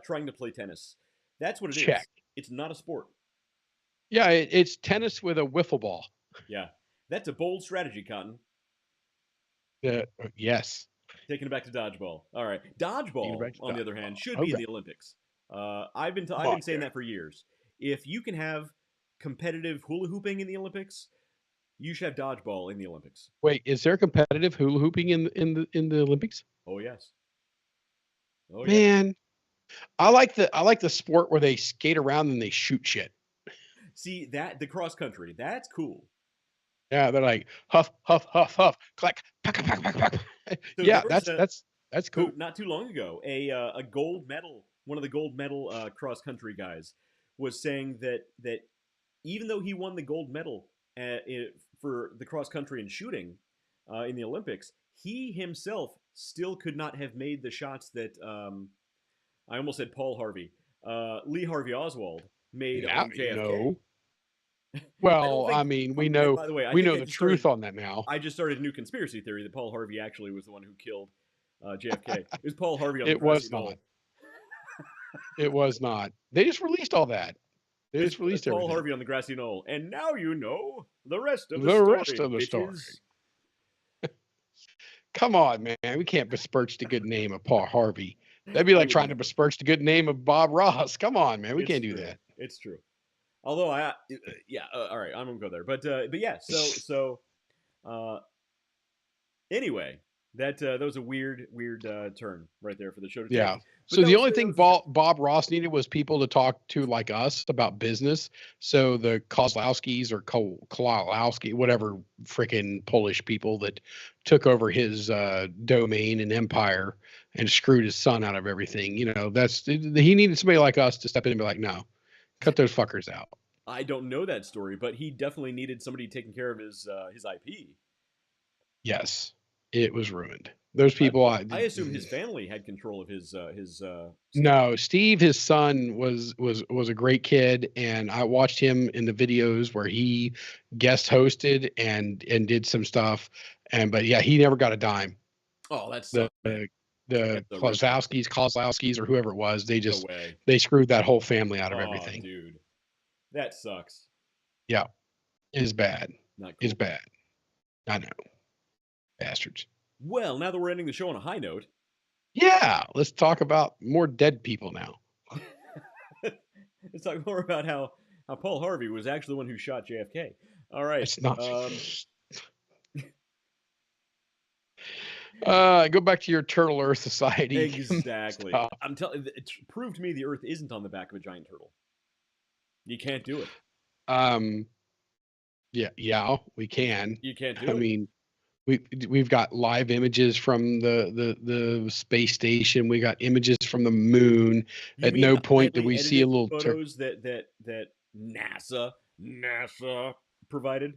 Speaker 2: trying to play tennis. That's what it is. It's not a sport.
Speaker 3: Yeah, it's tennis with a wiffle ball.
Speaker 2: Yeah, that's a bold strategy, Cotton.
Speaker 3: Yes.
Speaker 2: Taking it back to dodgeball. All right, dodgeball, on the other hand, should be in the Olympics. I've been saying that for years. If you can have competitive hula hooping in the Olympics, you should have dodgeball in the Olympics.
Speaker 3: Wait, is there competitive hula hooping in the Olympics?
Speaker 2: Oh yes.
Speaker 3: Oh man, yes. I like the sport where they skate around and they shoot shit.
Speaker 2: See the cross country, that's cool.
Speaker 3: Yeah, they're like huff huff huff huff, clack, pack, pack, pack, pack. So yeah, that's cool.
Speaker 2: Not too long ago, a gold medal, one of the gold medal cross country guys, was saying that even though he won the gold medal for the cross country and shooting in the Olympics, he himself still could not have made the shots that I almost said Paul Harvey. Lee Harvey Oswald made
Speaker 3: Now
Speaker 2: on
Speaker 3: you
Speaker 2: JFK.
Speaker 3: know.
Speaker 2: I don't
Speaker 3: Well,
Speaker 2: think.
Speaker 3: I mean,
Speaker 2: And by the way, I
Speaker 3: we
Speaker 2: think
Speaker 3: know
Speaker 2: I
Speaker 3: the
Speaker 2: just started.
Speaker 3: truth on that now.
Speaker 2: I just started a new conspiracy theory that Paul Harvey actually was the one who killed JFK. It was Paul Harvey on the
Speaker 3: It
Speaker 2: grassy
Speaker 3: was not.
Speaker 2: knoll.
Speaker 3: It was not. They just released all that. They
Speaker 2: It's
Speaker 3: just released
Speaker 2: Paul
Speaker 3: everything.
Speaker 2: Harvey on the grassy knoll, and now you know the rest of the
Speaker 3: The rest
Speaker 2: story,
Speaker 3: of the story.
Speaker 2: bitches.
Speaker 3: Come on, man. We can't besmirch the good name of Paul Harvey. That'd be
Speaker 2: I
Speaker 3: like
Speaker 2: would
Speaker 3: trying to
Speaker 2: never.
Speaker 3: besmirch the good name of Bob Ross. Come on, man. We
Speaker 2: It's
Speaker 3: can't do
Speaker 2: true.
Speaker 3: that.
Speaker 2: It's true. Although yeah, all right, I won't go there. But yeah. So uh, anyway, that was a weird turn right there for the show to take.
Speaker 3: Yeah.
Speaker 2: But
Speaker 3: So
Speaker 2: that
Speaker 3: the
Speaker 2: was
Speaker 3: only
Speaker 2: that
Speaker 3: thing
Speaker 2: was the show.
Speaker 3: Bob Ross needed was people to talk to like us about business. So the Kozlowskis or Kowalski, whatever freaking Polish people that took over his domain and empire and screwed his son out of everything. He needed somebody like us to step in and be like, no, cut those fuckers out.
Speaker 2: I don't know that story, but he definitely needed somebody taking care of his IP.
Speaker 3: Yes, it was ruined. Those
Speaker 2: I,
Speaker 3: people,
Speaker 2: I assume his family had control of his stuff.
Speaker 3: no, Steve, his son was a great kid, and I watched him in the videos where he guest hosted and did some stuff, but yeah, he never got a dime.
Speaker 2: Oh, that
Speaker 3: The
Speaker 2: sucks, man.
Speaker 3: the,
Speaker 2: Yeah,
Speaker 3: the
Speaker 2: the rest of
Speaker 3: Kozlowskis or whoever it was,
Speaker 2: no way.
Speaker 3: they screwed that whole family out of
Speaker 2: Oh,
Speaker 3: everything.
Speaker 2: dude, that sucks.
Speaker 3: Yeah, is bad,
Speaker 2: Not
Speaker 3: is
Speaker 2: cool.
Speaker 3: bad. I know, bastards.
Speaker 2: Well, now that we're ending the show on a high note,
Speaker 3: Yeah, let's talk about more dead people now.
Speaker 2: let's talk more about how Paul Harvey was actually the one who shot JFK. All right.
Speaker 3: It's not. Go back to your Turtle Earth Society.
Speaker 2: Exactly.
Speaker 3: stuff.
Speaker 2: I'm telling. Prove to me the Earth isn't on the back of a giant turtle. You can't do it.
Speaker 3: Yeah, we can.
Speaker 2: You can't do
Speaker 3: I
Speaker 2: it.
Speaker 3: mean, we've got live images from the space station. We got images from the moon.
Speaker 2: You
Speaker 3: At
Speaker 2: mean
Speaker 3: no
Speaker 2: the
Speaker 3: point did
Speaker 2: highly
Speaker 3: we see a
Speaker 2: edited
Speaker 3: little
Speaker 2: photos that NASA provided?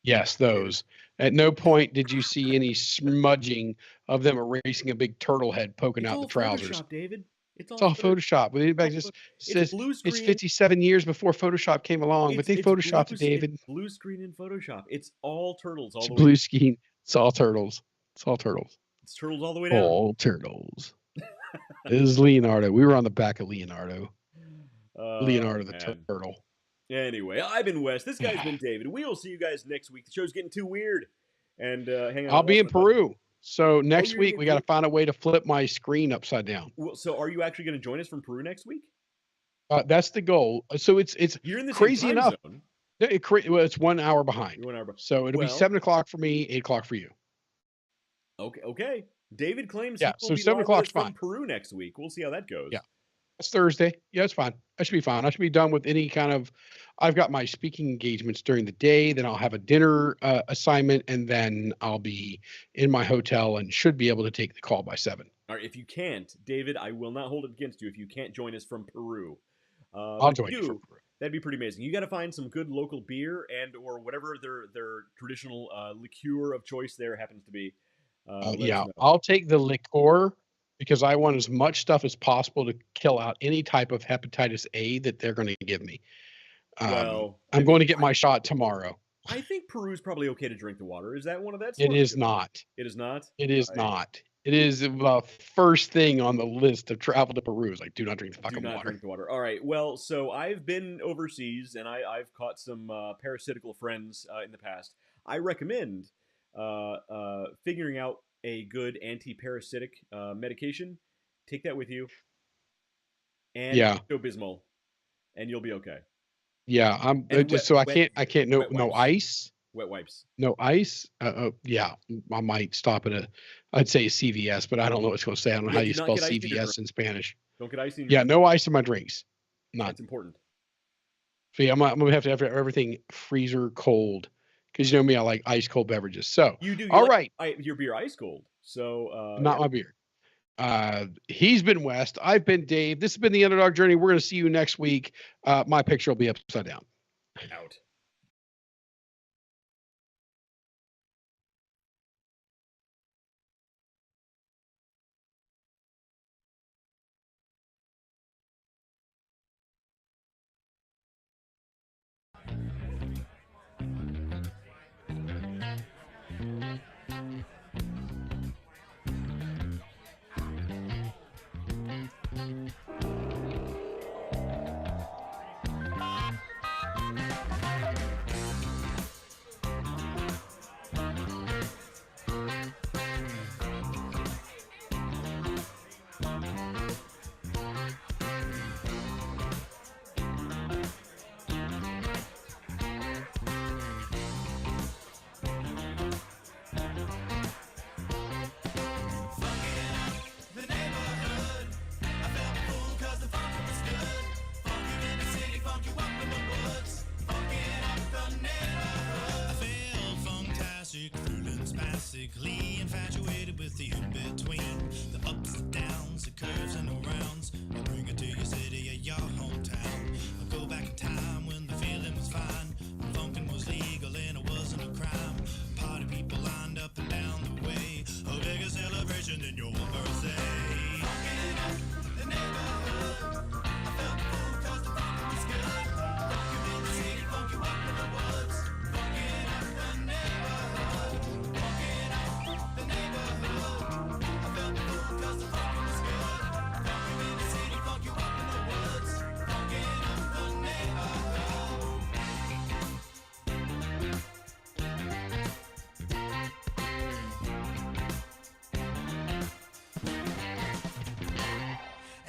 Speaker 3: Yes, those. At no point did you see any smudging of them erasing a big turtle head poking
Speaker 2: It's
Speaker 3: out the
Speaker 2: all
Speaker 3: trousers.
Speaker 2: Photoshop, David. It's
Speaker 3: It's all Photoshop. Just
Speaker 2: It's
Speaker 3: says
Speaker 2: blue
Speaker 3: it's
Speaker 2: screen.
Speaker 3: 57 years before Photoshop came along, but they photoshopped it, David.
Speaker 2: It's blue screen in Photoshop. It's all turtles all
Speaker 3: It's
Speaker 2: the way.
Speaker 3: blue screen. It's all turtles. It's all turtles.
Speaker 2: It's turtles all the way down.
Speaker 3: All turtles. This is Leonardo. We were on the back of Leonardo. Leonardo the turtle.
Speaker 2: Anyway, I've been Wes. This guy's been David. We will see you guys next week. The show's getting too weird. And hang on.
Speaker 3: I'll be in Peru. So next
Speaker 2: you're
Speaker 3: week
Speaker 2: in
Speaker 3: we got to
Speaker 2: Peru?
Speaker 3: find a way to flip my screen upside down.
Speaker 2: Well, so are you actually going to join us from Peru next week?
Speaker 3: That's the goal. So it's
Speaker 2: You're in the
Speaker 3: crazy
Speaker 2: same time
Speaker 3: enough.
Speaker 2: zone.
Speaker 3: It's 1 hour behind.
Speaker 2: You're 1 hour behind.
Speaker 3: So it'll be 7:00 for me, 8:00 for you.
Speaker 2: Okay. David claims
Speaker 3: Yeah,
Speaker 2: he will
Speaker 3: so
Speaker 2: be
Speaker 3: 7
Speaker 2: live with
Speaker 3: o'clock's
Speaker 2: us from
Speaker 3: fine.
Speaker 2: Peru next week. We'll see how that goes.
Speaker 3: Yeah. It's Thursday. Yeah, it's fine. I should be fine. I should be done with any kind of. I've got my speaking engagements during the day. Then I'll have a dinner assignment, and then I'll be in my hotel and should be able to take the call by 7.
Speaker 2: All right. If you can't, David, I will not hold it against you if you can't join us from Peru.
Speaker 3: I'll join you from Peru.
Speaker 2: That'd be pretty amazing. You got to find some good local beer and or whatever their traditional liqueur of choice there happens to be.
Speaker 3: Yeah, I'll take the liqueur because I want as much stuff as possible to kill out any type of hepatitis A that they're going to give me. I'm going to get my shot tomorrow.
Speaker 2: I think Peru's probably okay to drink the water. Is that one of that?
Speaker 3: It is not.
Speaker 2: It is not.
Speaker 3: It is not. It is the first thing on the list of travel to Peru. Is like, do not drink the fucking water. Do not
Speaker 2: drink the water. All right. Well, so I've been overseas and I've caught some parasitical friends in the past. I recommend figuring out a good anti-parasitic medication. Take that with you. And Bismol, and you'll be okay.
Speaker 3: Yeah, I can't no ice.
Speaker 2: Wet wipes.
Speaker 3: No ice. Yeah, I might stop at I'd say CVS, but I don't know what it's going to say. I don't know how you spell CVS in Spanish.
Speaker 2: Don't get ice in your
Speaker 3: drink. No ice in my drinks. None.
Speaker 2: That's important.
Speaker 3: So yeah, I'm gonna have to have everything freezer cold because you know me, I like ice cold beverages. So
Speaker 2: you do.
Speaker 3: All right,
Speaker 2: your beer ice cold. So
Speaker 3: not my beer. He's been West. I've been Dave. This has been the Underdog Journey. We're going to see you next week. My picture will be upside down.
Speaker 2: Out.
Speaker 1: Basically infatuated with the in-between, the ups and downs, the curves and the rounds. I bring it to your city or your hometown. I go back in time when the feeling was fine, when funkin' was legal and it wasn't a crime. Party people lined up and down the way, a bigger celebration than your birthday. Funkin' up the neighborhood, I felt cool 'cause the funkin' was good. Funkin' in the city, funk you up in the woods. Funkin' up the neighborhood. The neighborhood, I felt cool 'cause the funkin' was good. Funkin' in the city, funk you up in the woods. Funkin' up the neighborhood.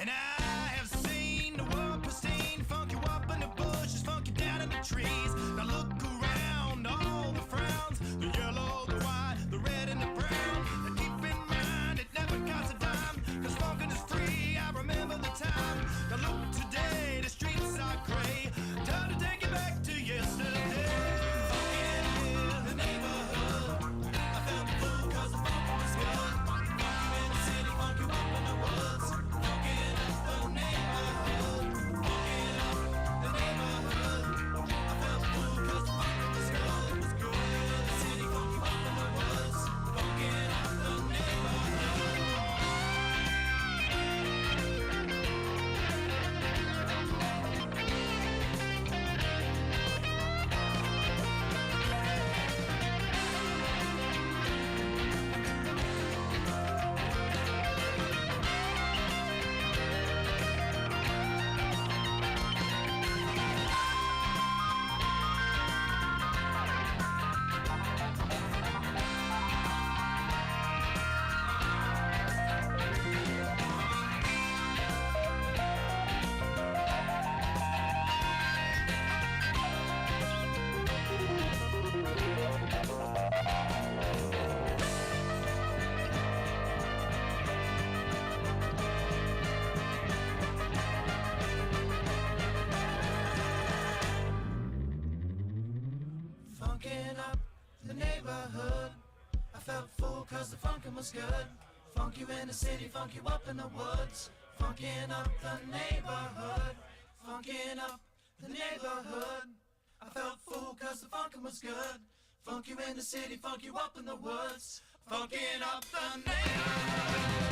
Speaker 1: And I have seen the world pristine, funk you up in the bushes, funk you down in the trees. Now look around, all the frowns, the yellow, the white, the red and the brown. And keep in mind, it never costs a dime, 'cause funkin' is free, I remember the time. Now look today, the streets are gray, time to take it back to yesterday. Funkin' in the neighborhood, I felt the fool 'cause the funkin' was good. Funkin' in the city, funk you up in the woods. Funkin' up the neighborhood, funkin' up the neighborhood. I felt the fool 'cause the funkin' was good. It was good in the city, funk you up in the woods. Funkin' up the neighborhood. Funkin' up the neighborhood, I felt full 'cause the funkin' was good. Funk you in the city, funk you up in the woods. Funkin' up the neighborhood, funkin' up the neighborhood. I felt full 'cause the funkin' was good. Funk you in the city, funk you up in the woods. Funkin' up the neighborhood.